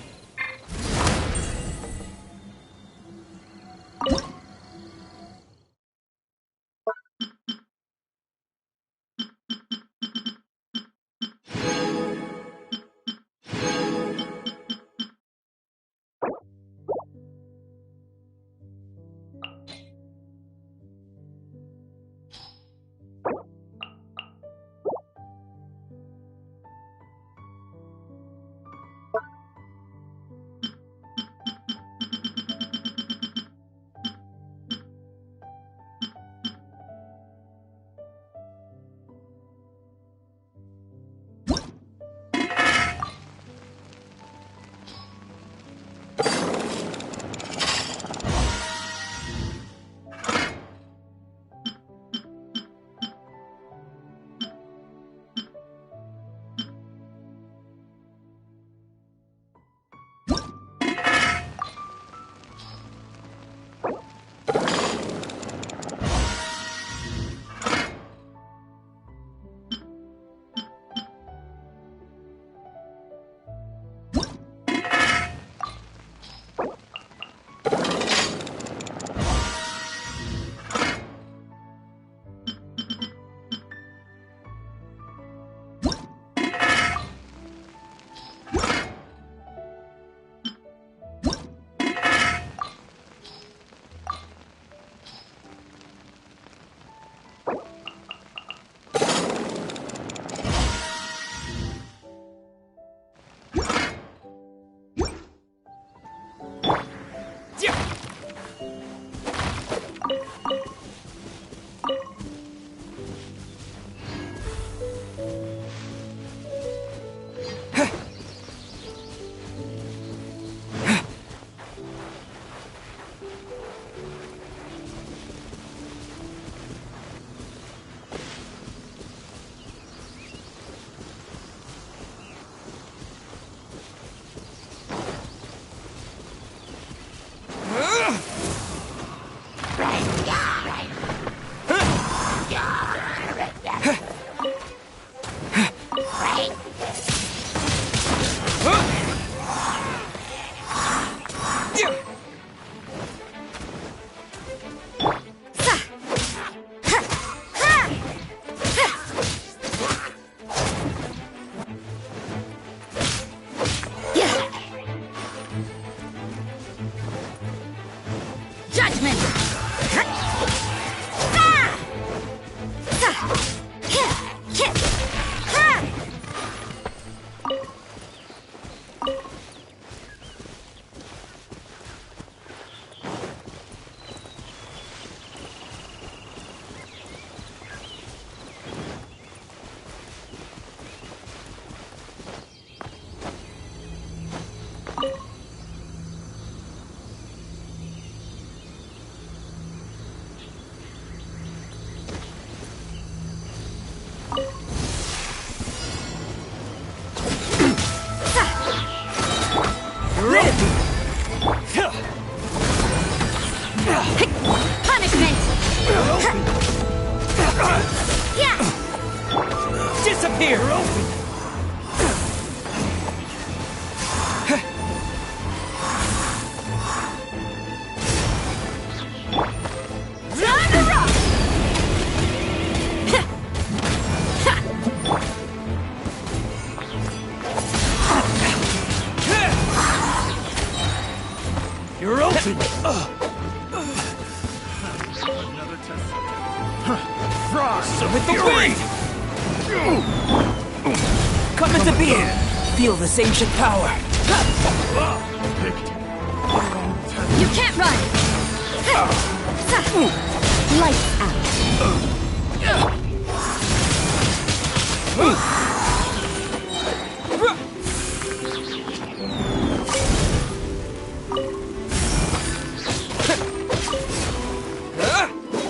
Punishment! Disappear! You're open! Frost with the wind! Come into being! Feel this ancient power! You can't run! Lights out.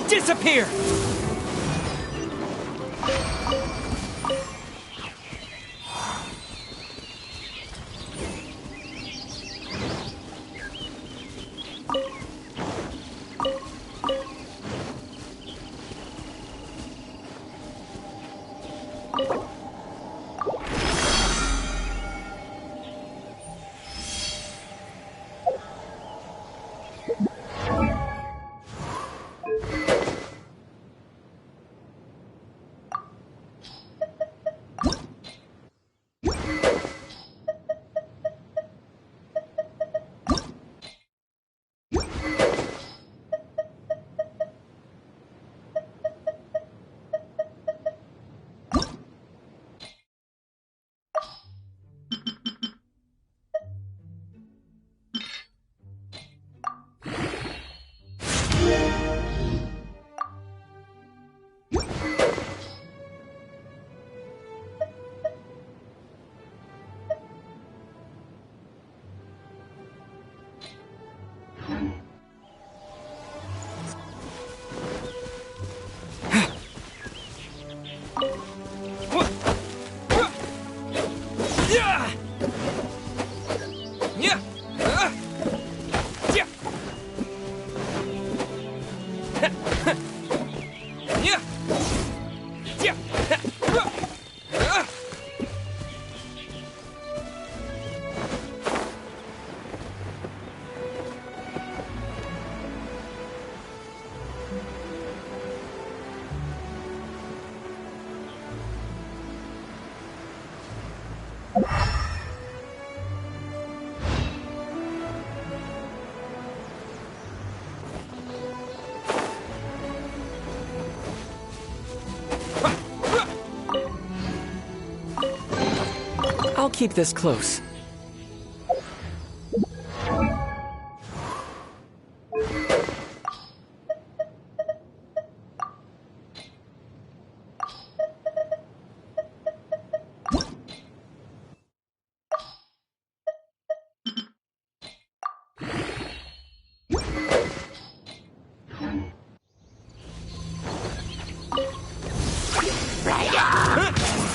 Disappear! I'll keep this close.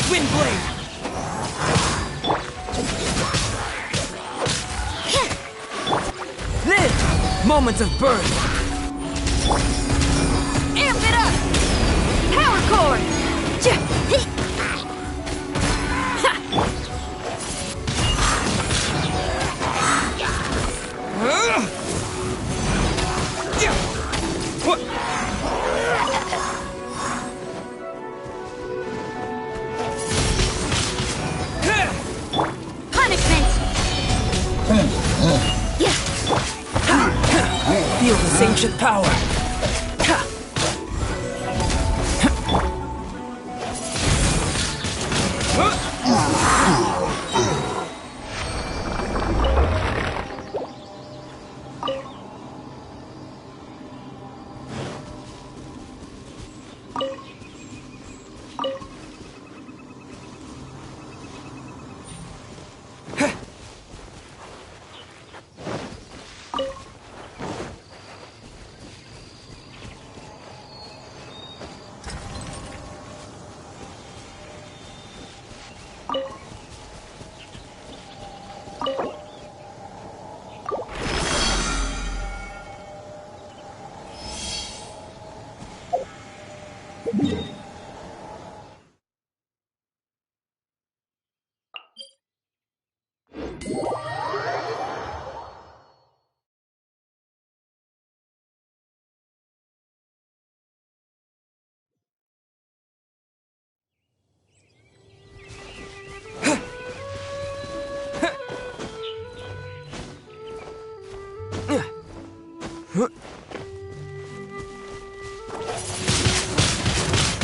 Windblade! Live! Moments of birth! Amp it up! Power core! Feel this ancient power.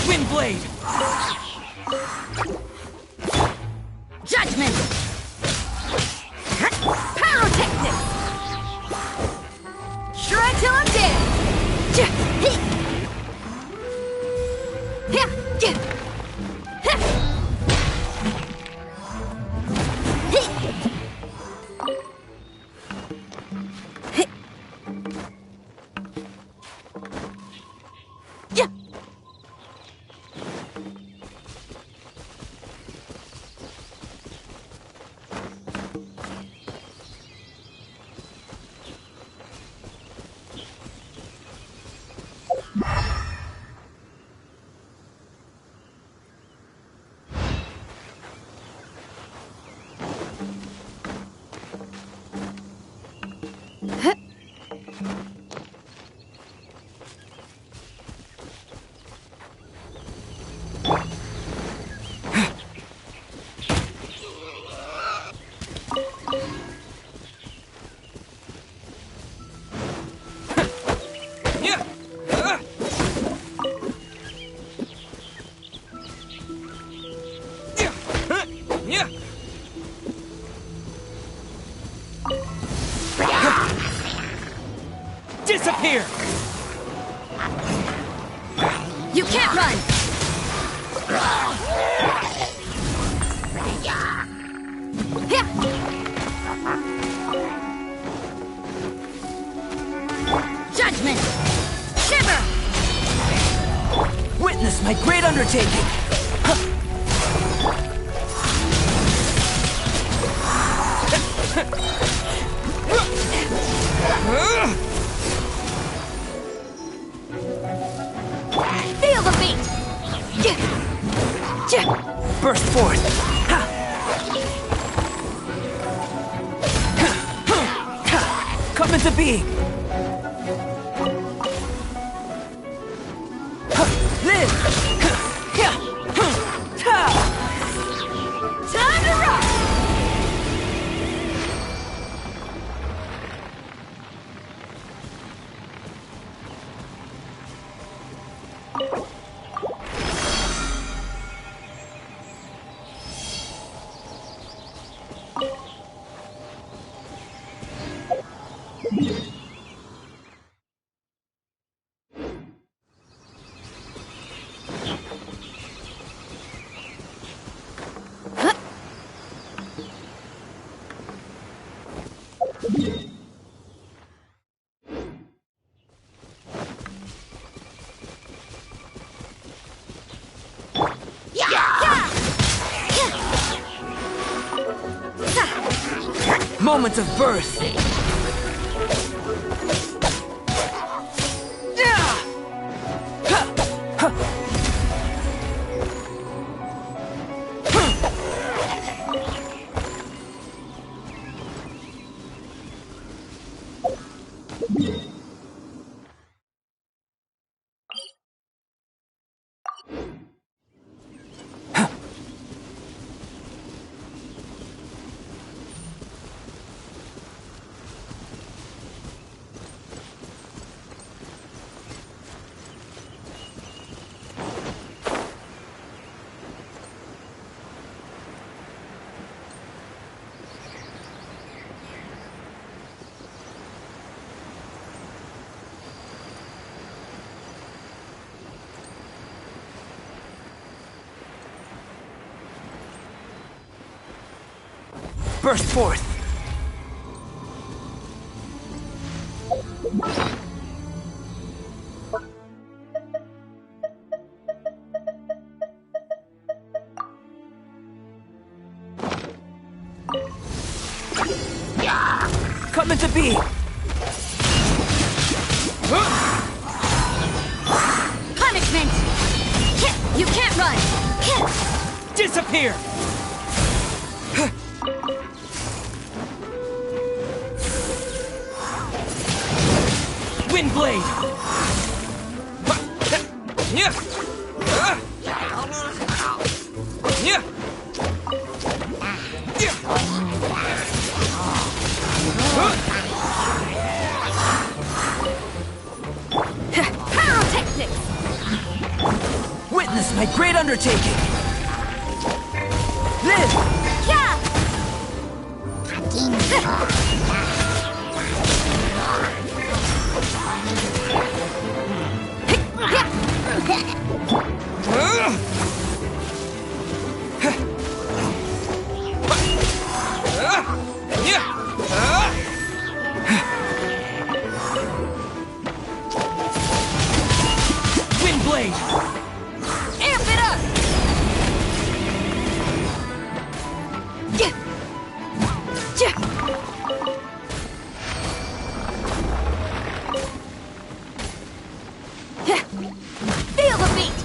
Windblade! Judgment! Pyrotechnics! Shred till I'm dead! Disappear! You can't run! Judgment! Shiver! Witness my great undertaking! Feel the beat! Burst forth! Come into being! Live! Time to rock! Moment of birth! Burst forth! Come into being! Punishment! You can't run! Disappear! Windblade! Witness my great undertaking! Live! Yeah! Windblade! Amp it up! Feel the beat!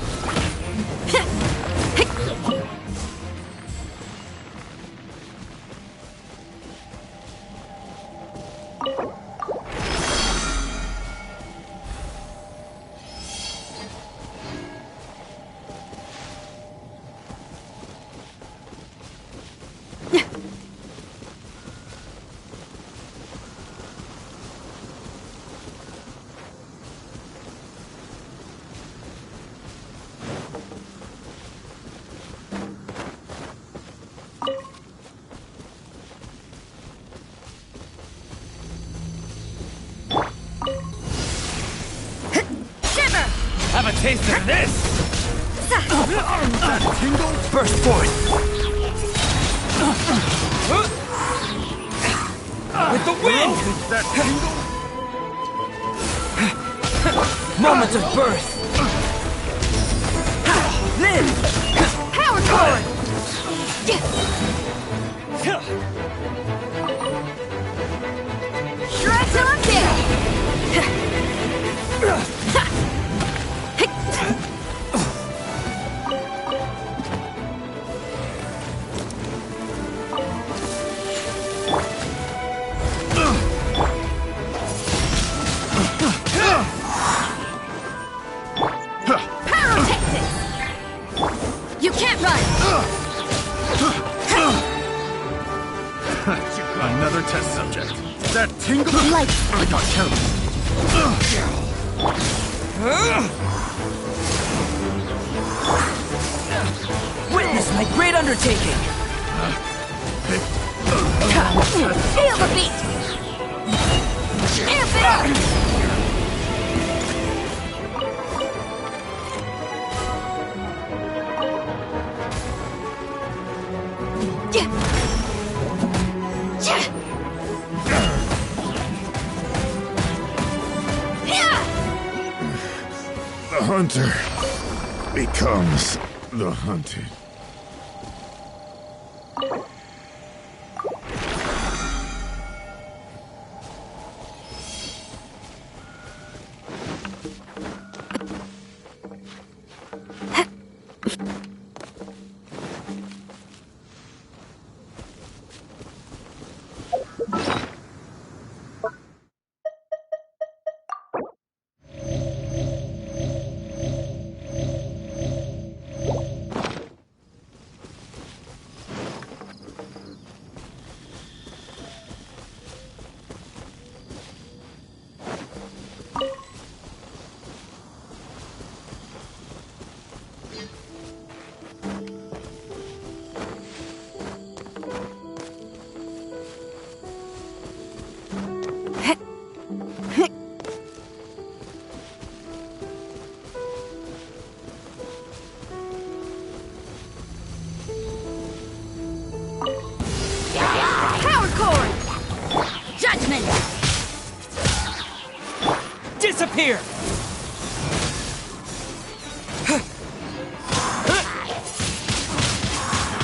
Have a taste of this! Tingle! Burst forth! With the wind! That tingle! Moment of birth! Live! Power chord! Shred till I'm dead! You can't run! Another test subject. That tingle? I got careless. Witness my great undertaking! Feel the beat! Amp it up! The hunter becomes the hunted. Power chord! Judgment! Disappear!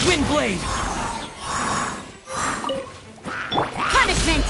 Windblade! Punishment!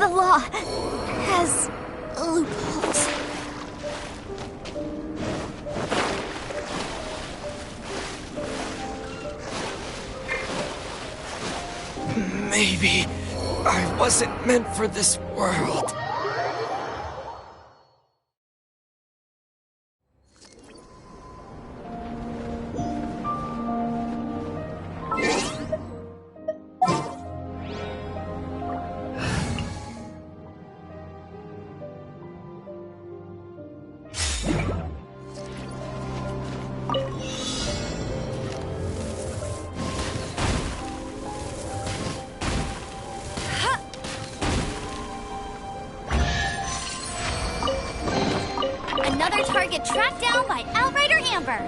The law has loopholes. Maybe I wasn't meant for this world. get tracked down by Outrider Amber.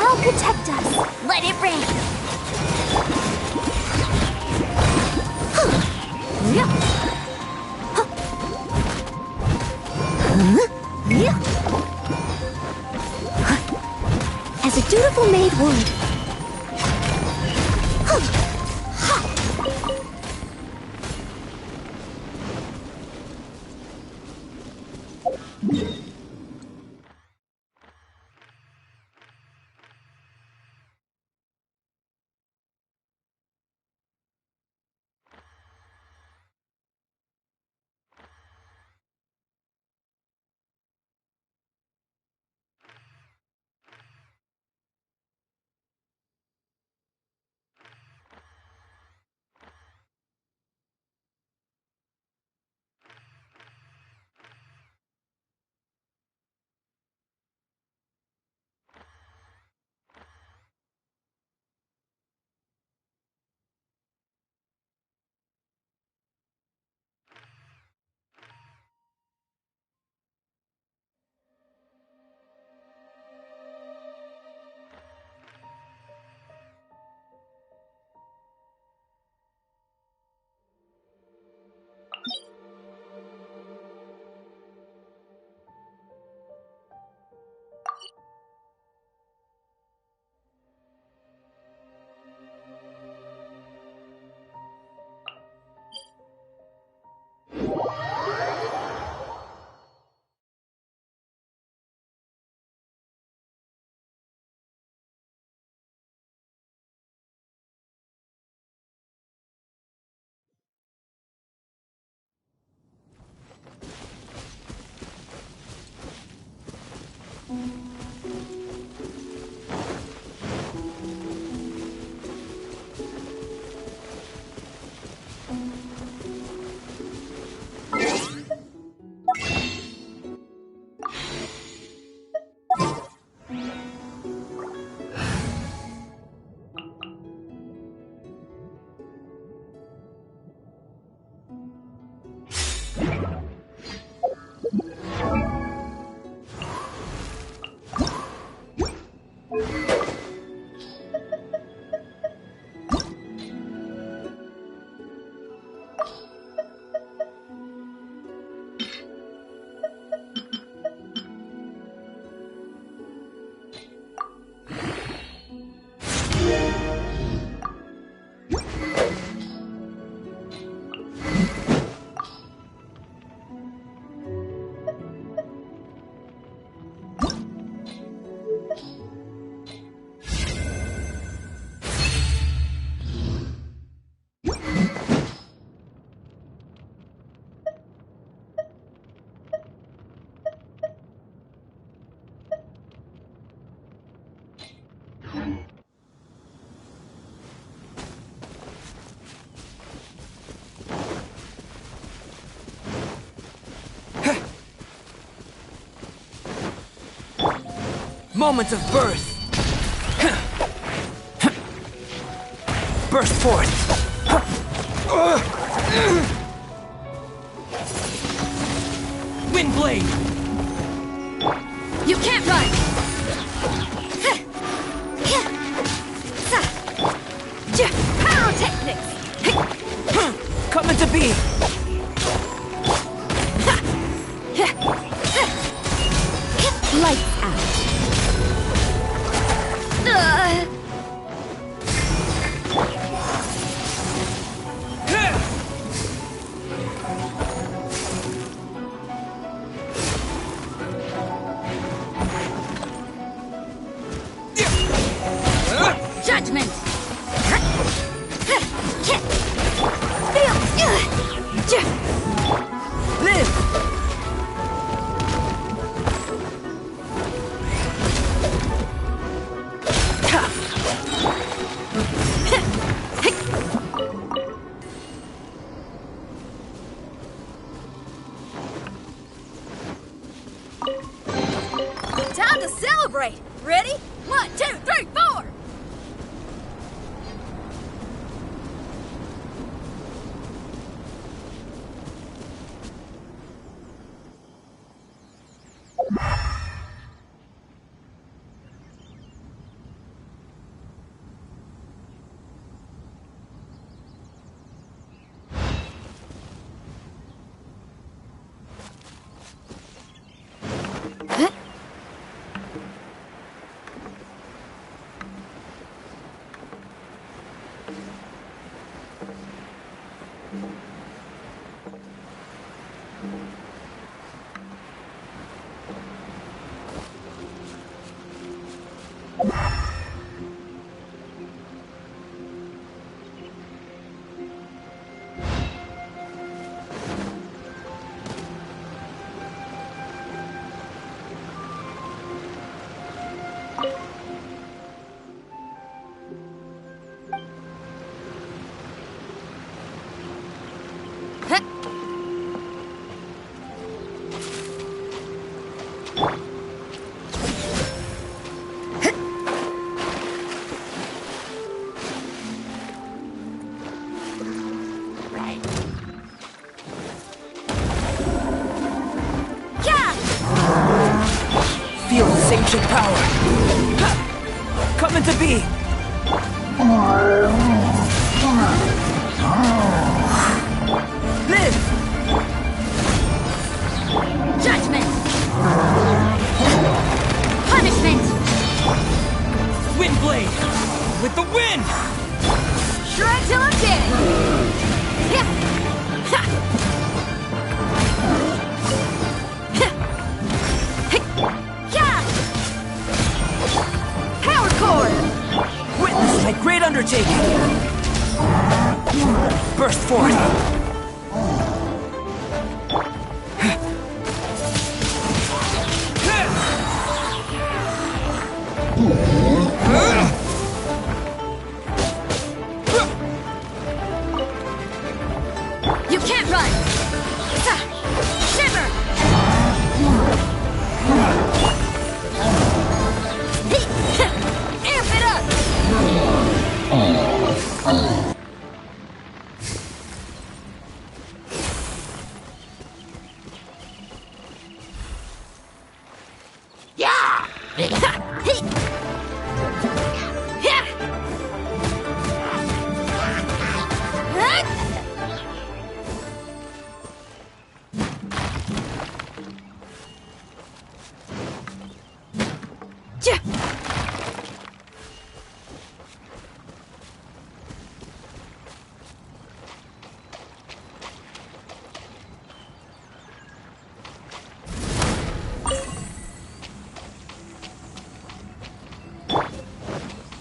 I'll protect us. Let it rain. As a dutiful maid would. Moment of birth. Burst forth. Windblade. You can't run. Pyrotechnics. Come into being. Lights out. Judgment. Live. Ready? 1, 2, 3, 4! Feel this ancient power. Come into being. Live! Judgment! Punishment! Windblade! With the wind! Shred till I'm dead! Yeah. Ha. Yeah. Power cord! Witness my great undertaking! Burst forth! You can't run! Shiver! Amp it up!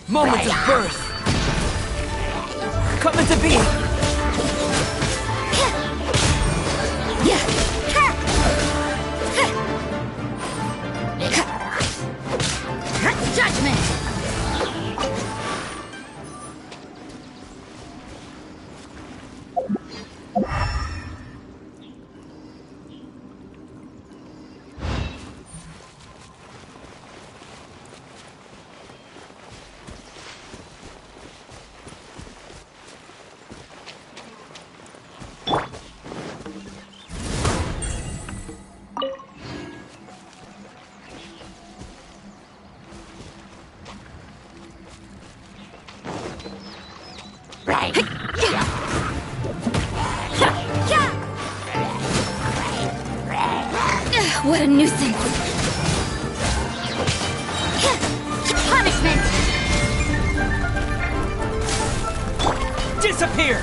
Moments of birth! Come into being! Judgment! What a nuisance! Punishment! Disappear!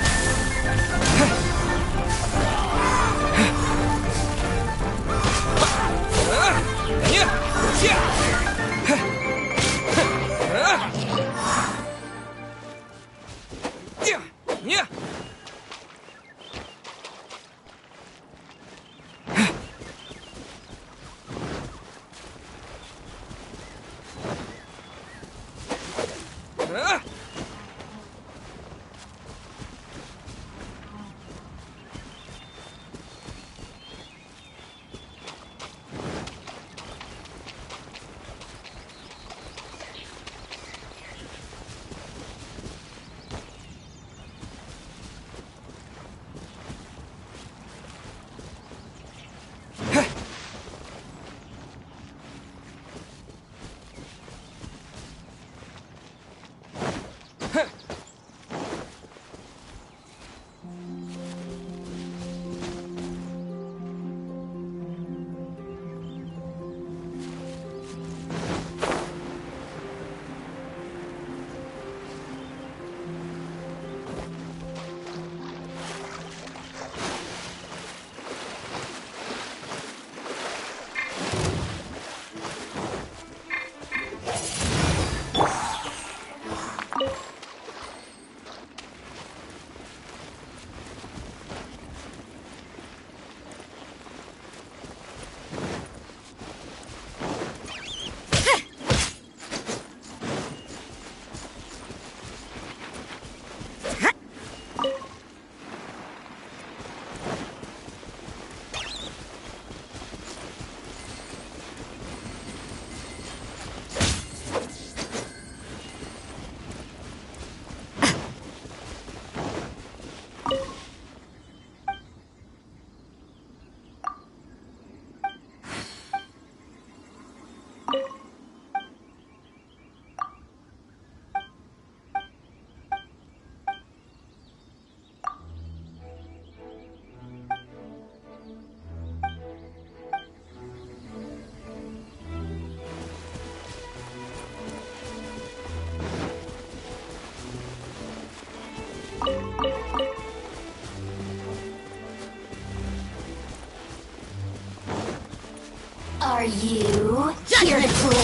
Are you here to play?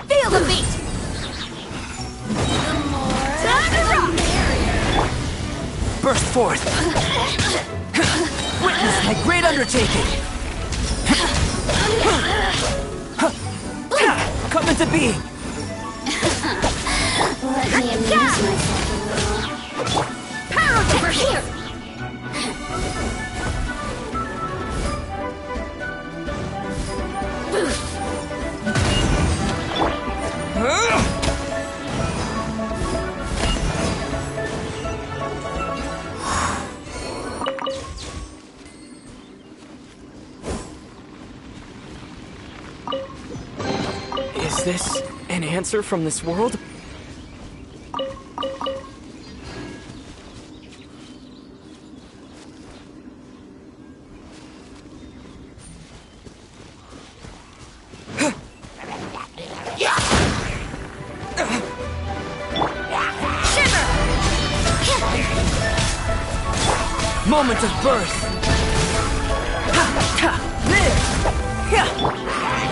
Feel the beat! The more the merrier. Burst forth! Witness my great undertaking! Come into being! Let me amuse myself a little. Power over here! Is this an answer from this world? Moment of birth! Live!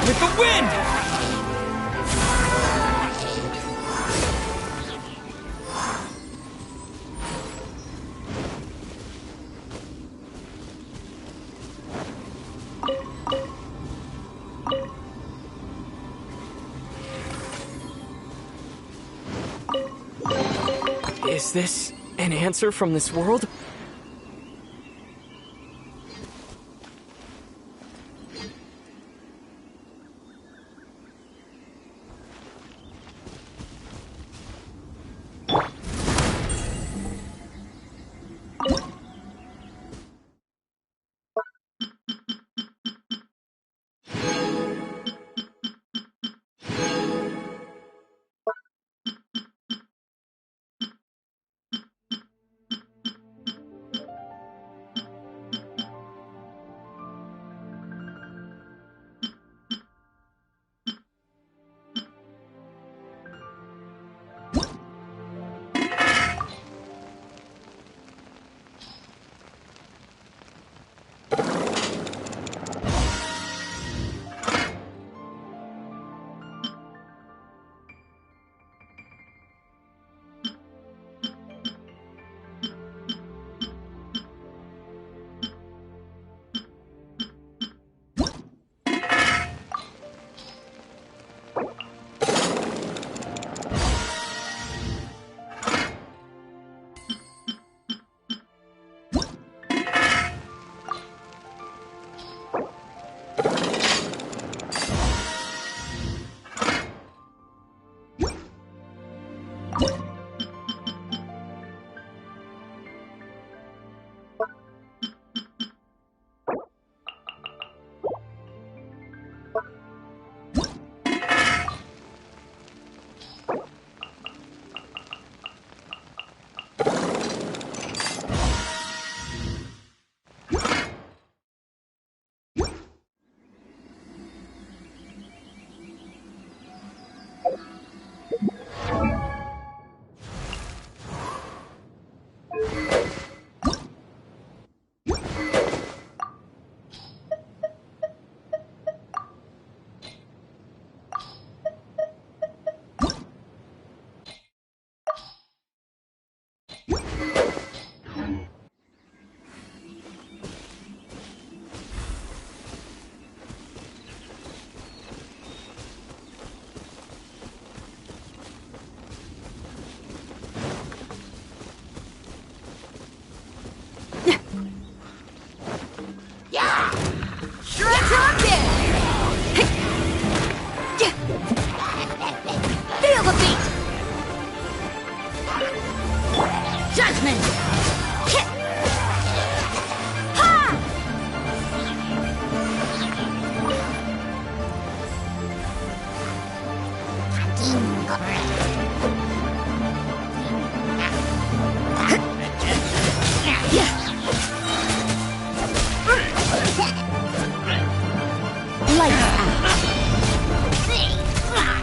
With the wind! Is this an answer from this world?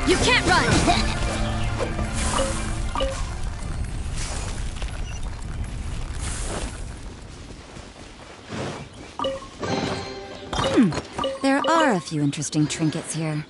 You can't run! There are a few interesting trinkets here.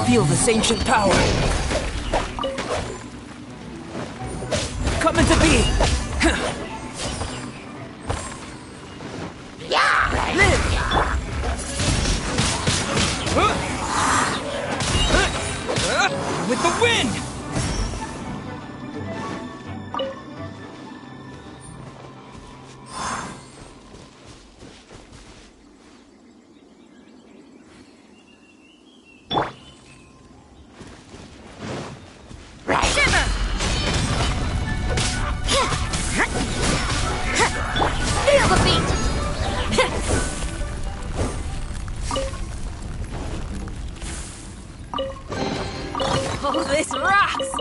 Feel this ancient power. Come into being. Live. With the wind. Oh, this rocks!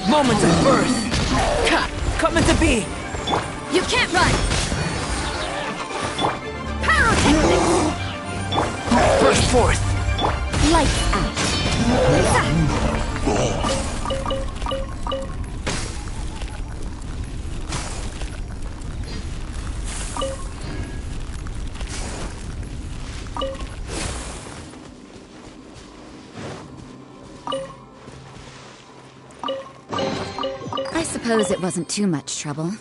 Moment of birth! Come into being! You can't run! Pyrotechnics! Burst forth! Lights out. I suppose it wasn't too much trouble.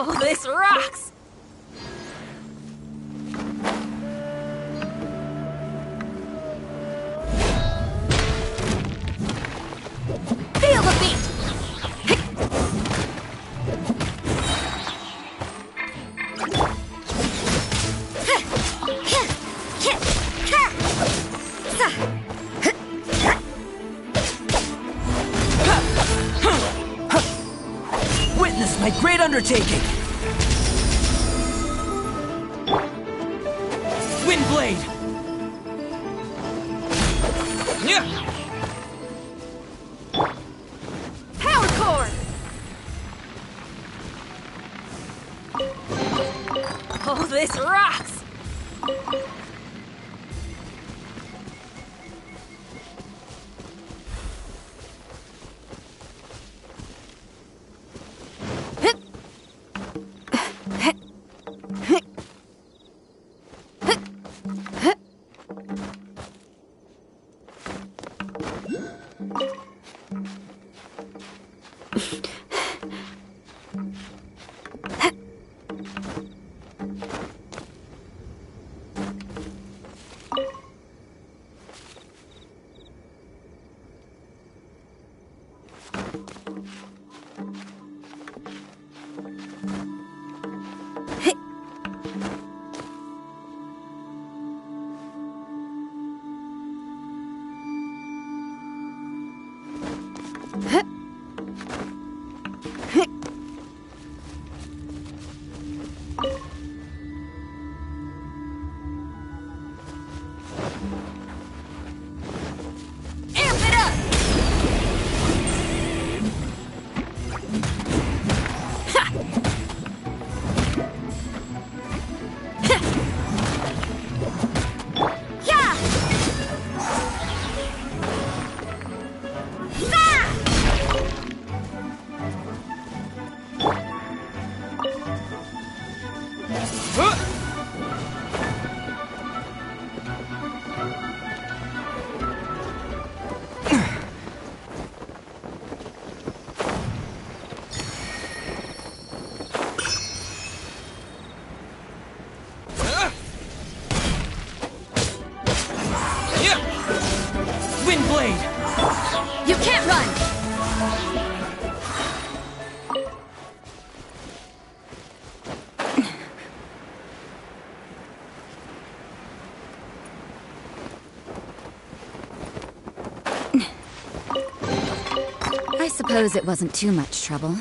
Oh, this rocks! Feel the beat! Witness my great undertaking! Windblade! Power core! Oh, this rocks! Windblade! You can't run! I suppose it wasn't too much trouble.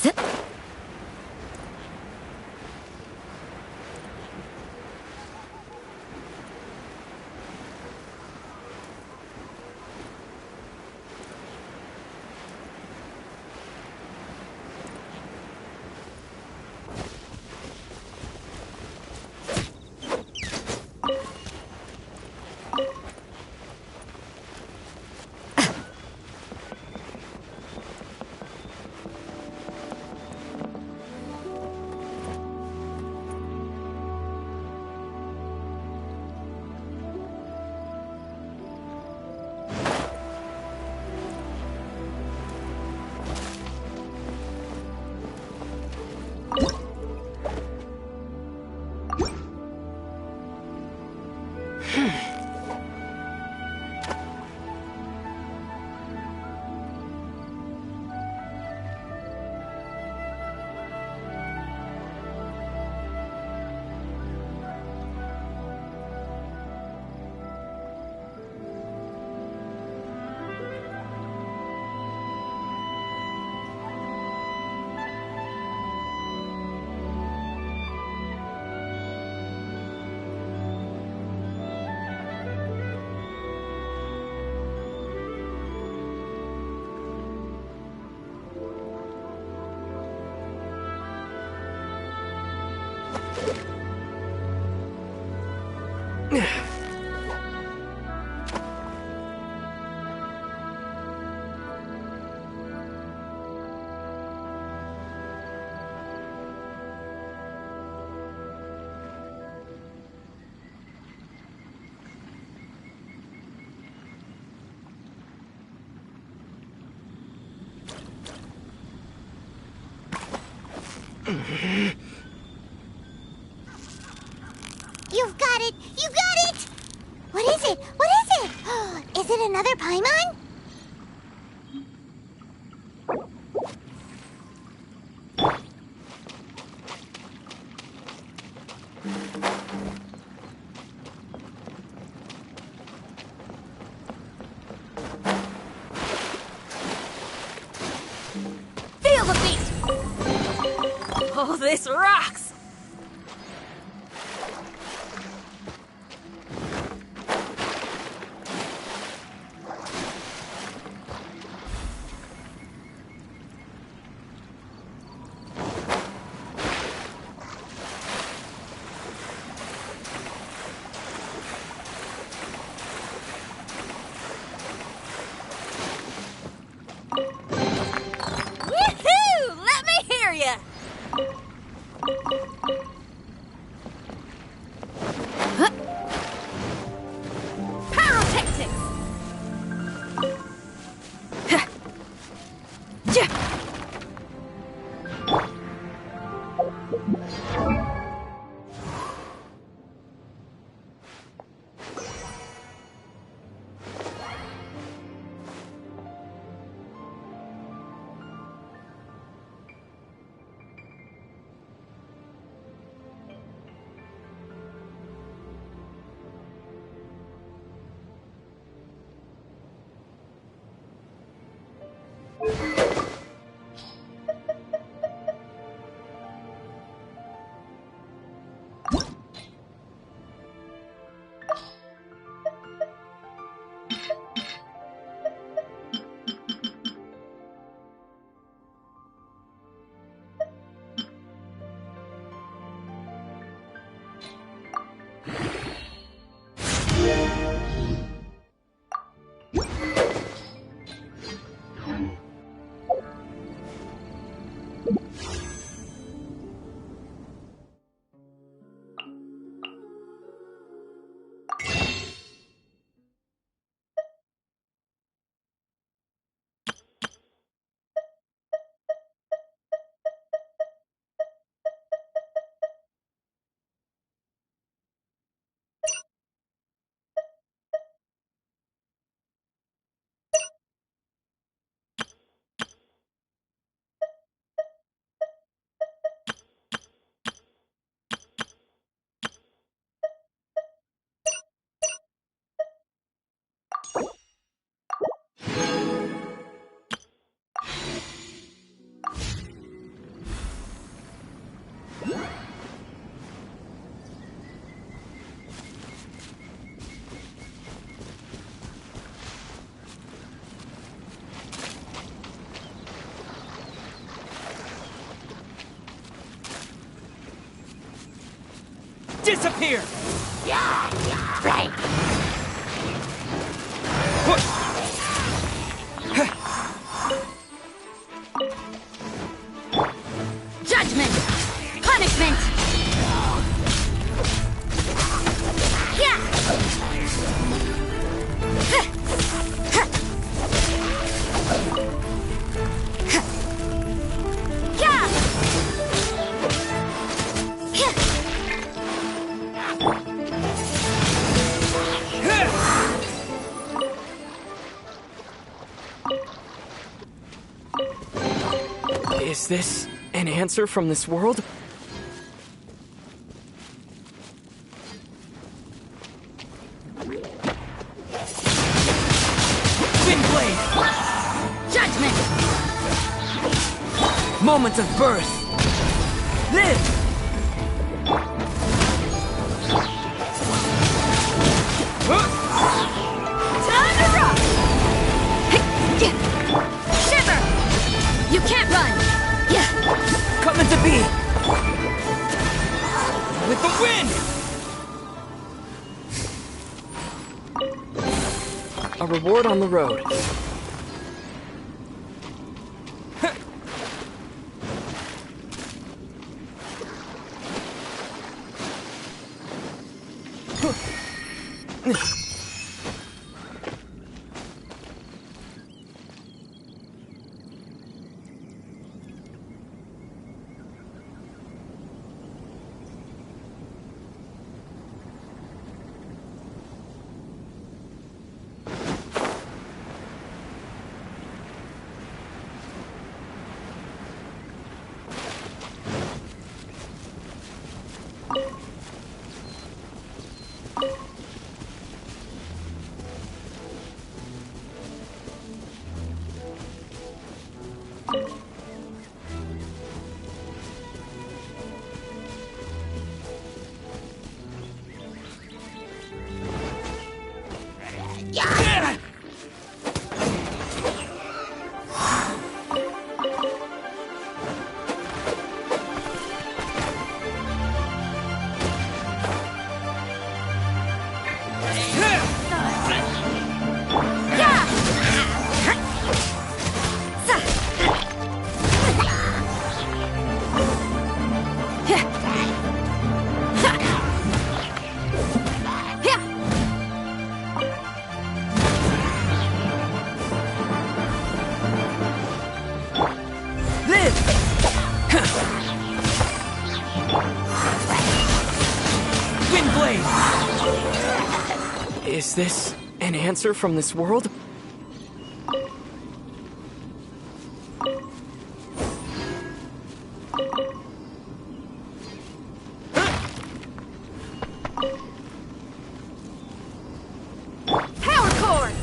Zip. You've got it! You got it! What is it? What is it? Is it another Paimon? Feel the beat! Oh, this rocks! Woohoo! Let me hear ya! Pyrotactics! Disappear! Yeah, right. Judgment! Punishment! Is this an answer from this world? Windblade! Judgment! Moment of birth! Live! Time to rock! Shiver! You can't run! Coming to be! With the wind! A reward on the road. Is this an answer from this world? Power cord!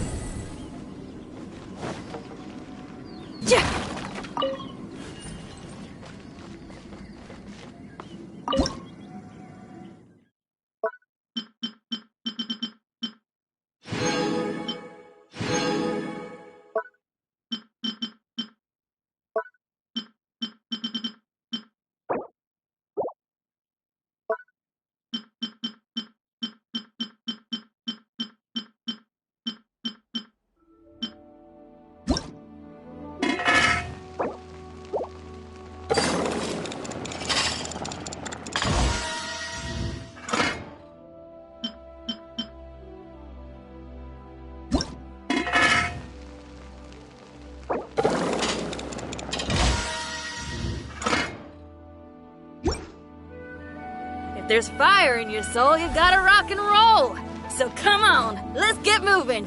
If there's fire in your soul, you gotta rock and roll. So come on, let's get moving.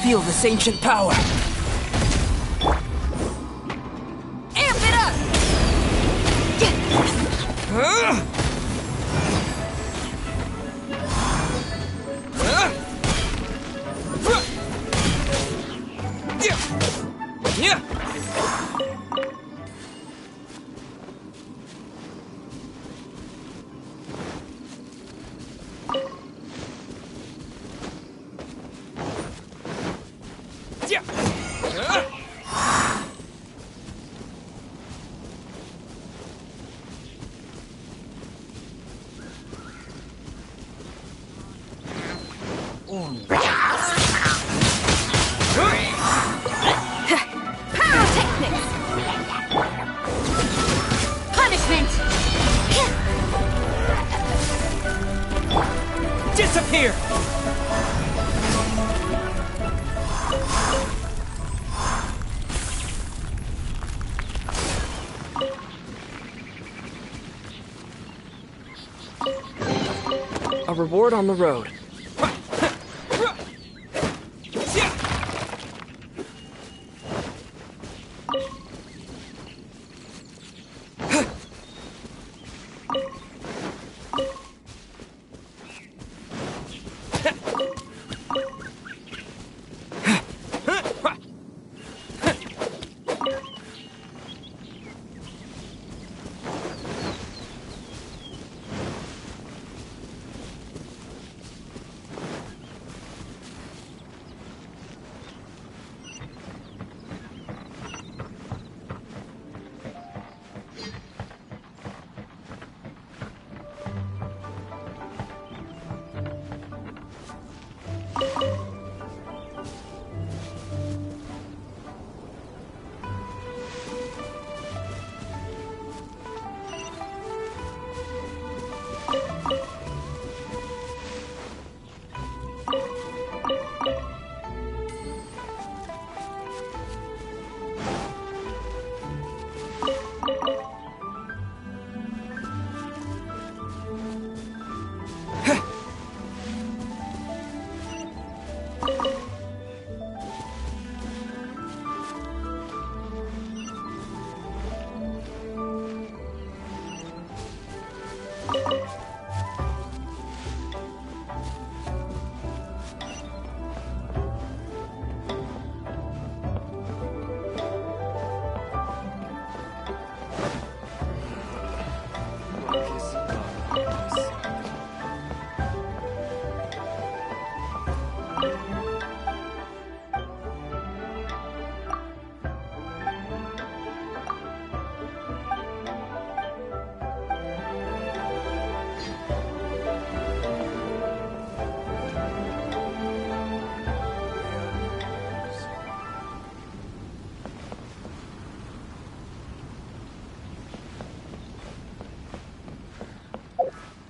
Feel this ancient power. Amp it up! Here! A reward on the road.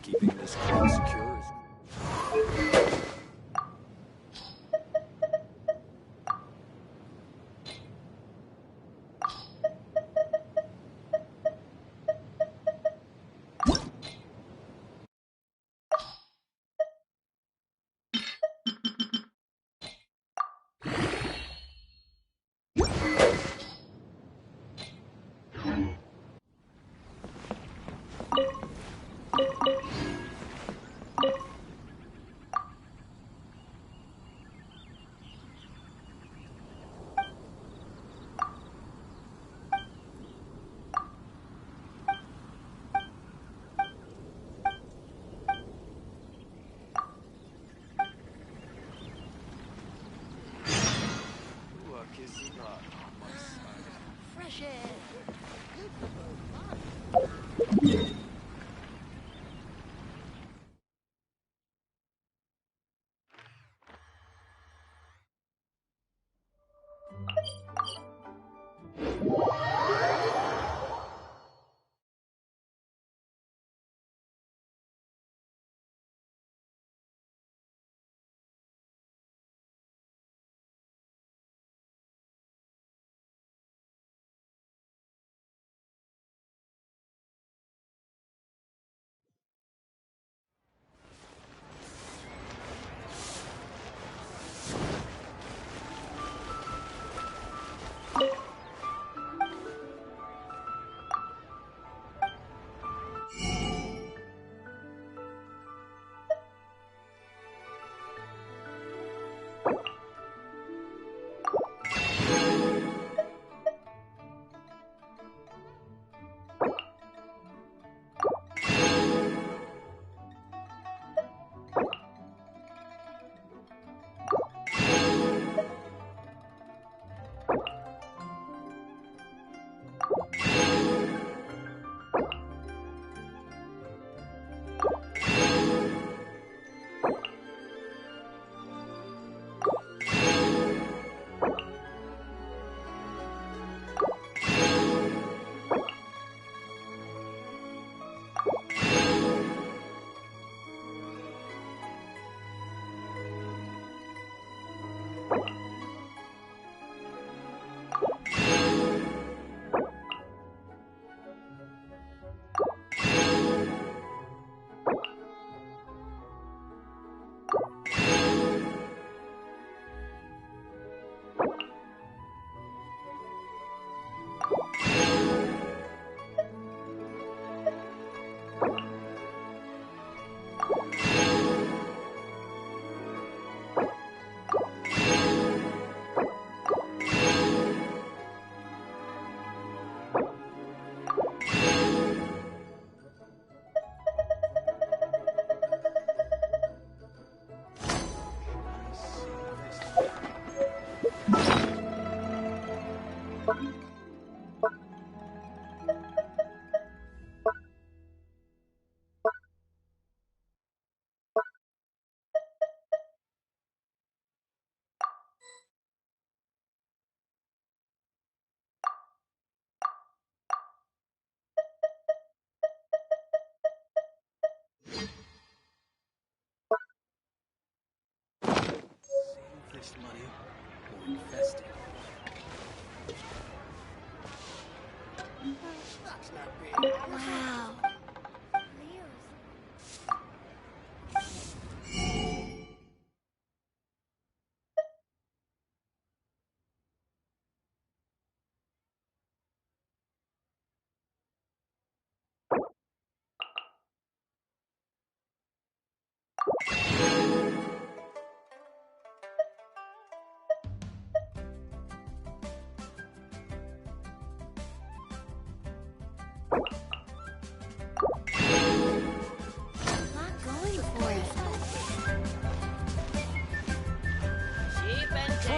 Keeping this close secure is... Fresh air.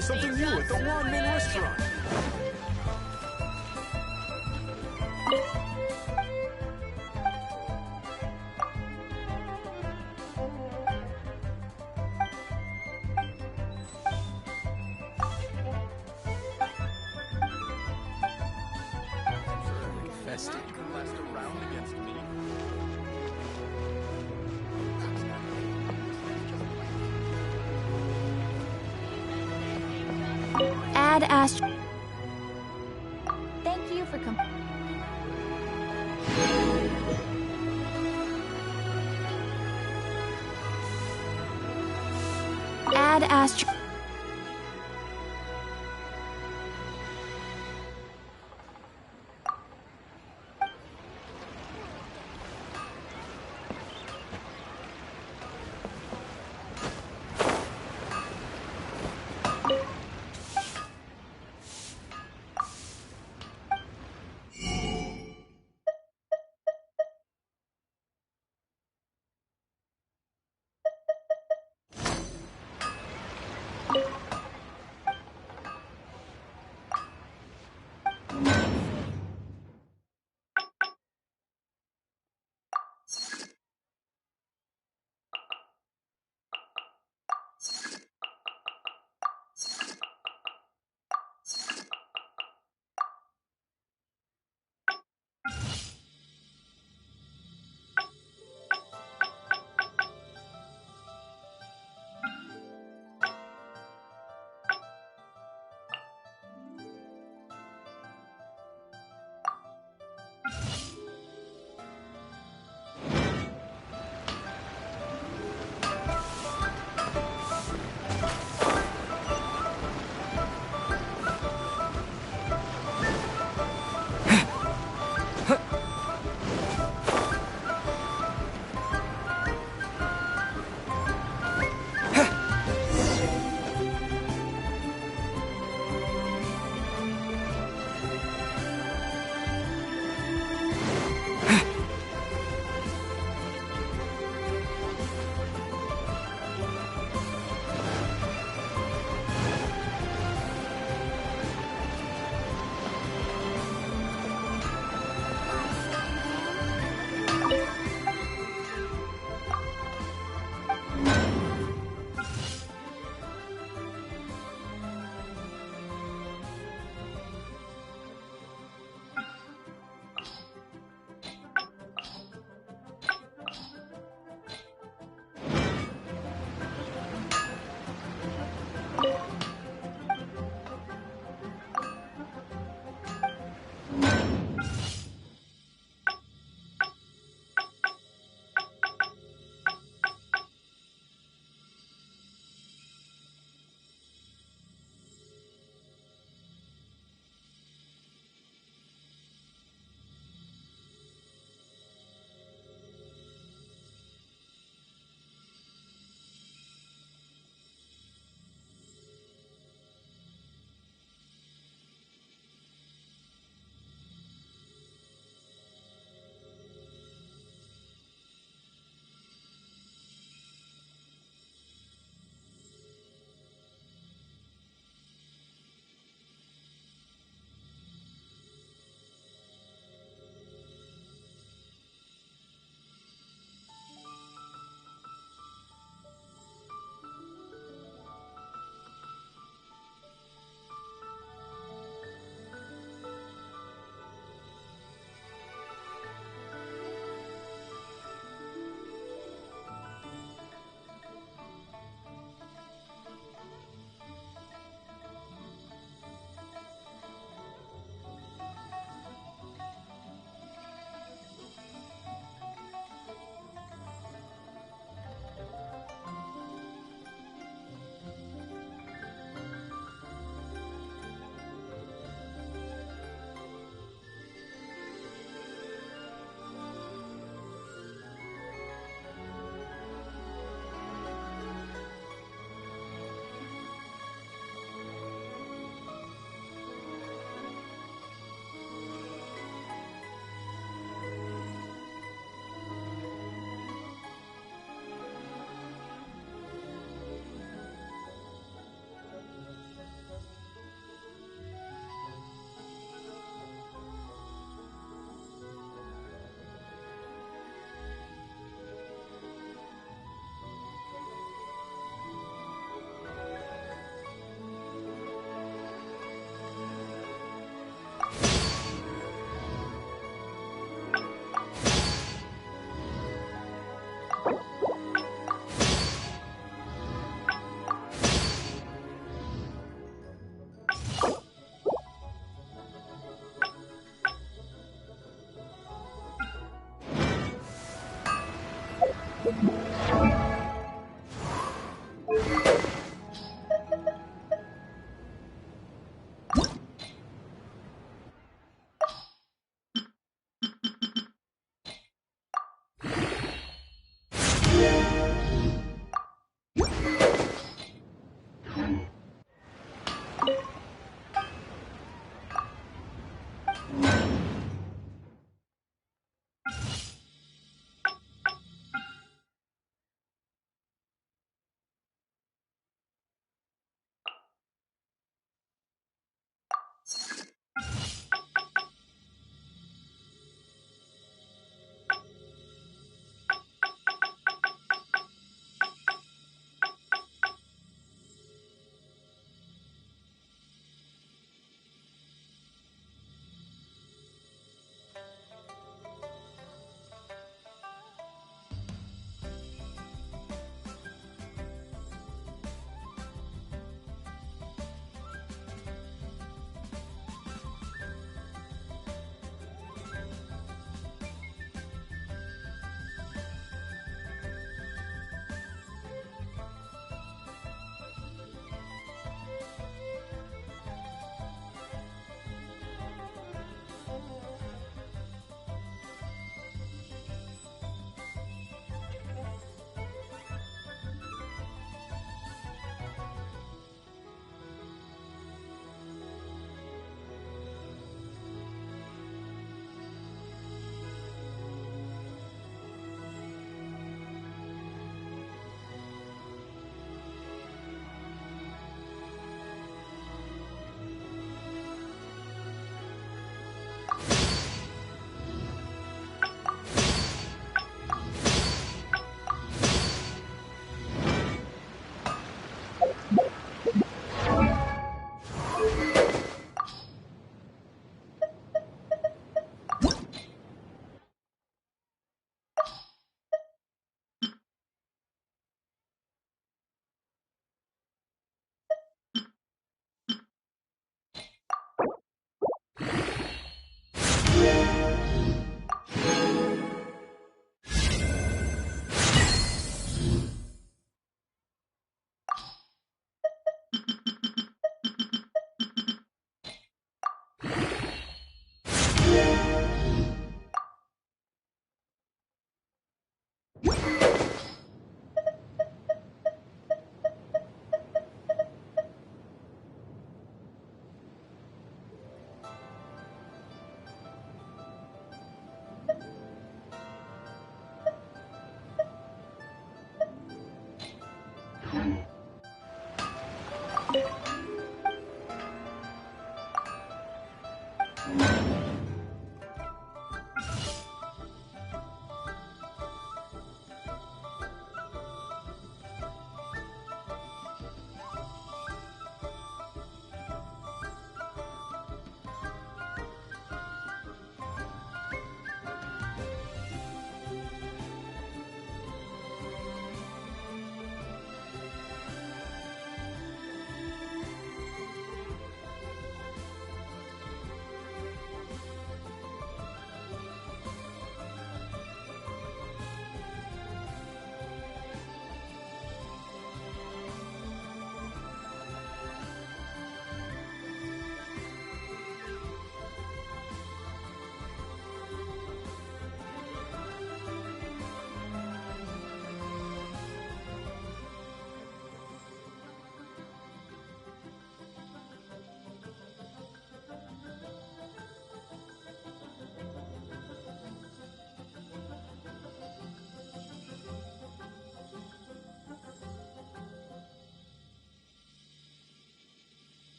try something new at the Ramen restaurant. Infested. Last around against me. Ad Astra. Thank you for Ad Astra.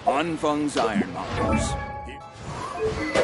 Anfang's Ironmongers.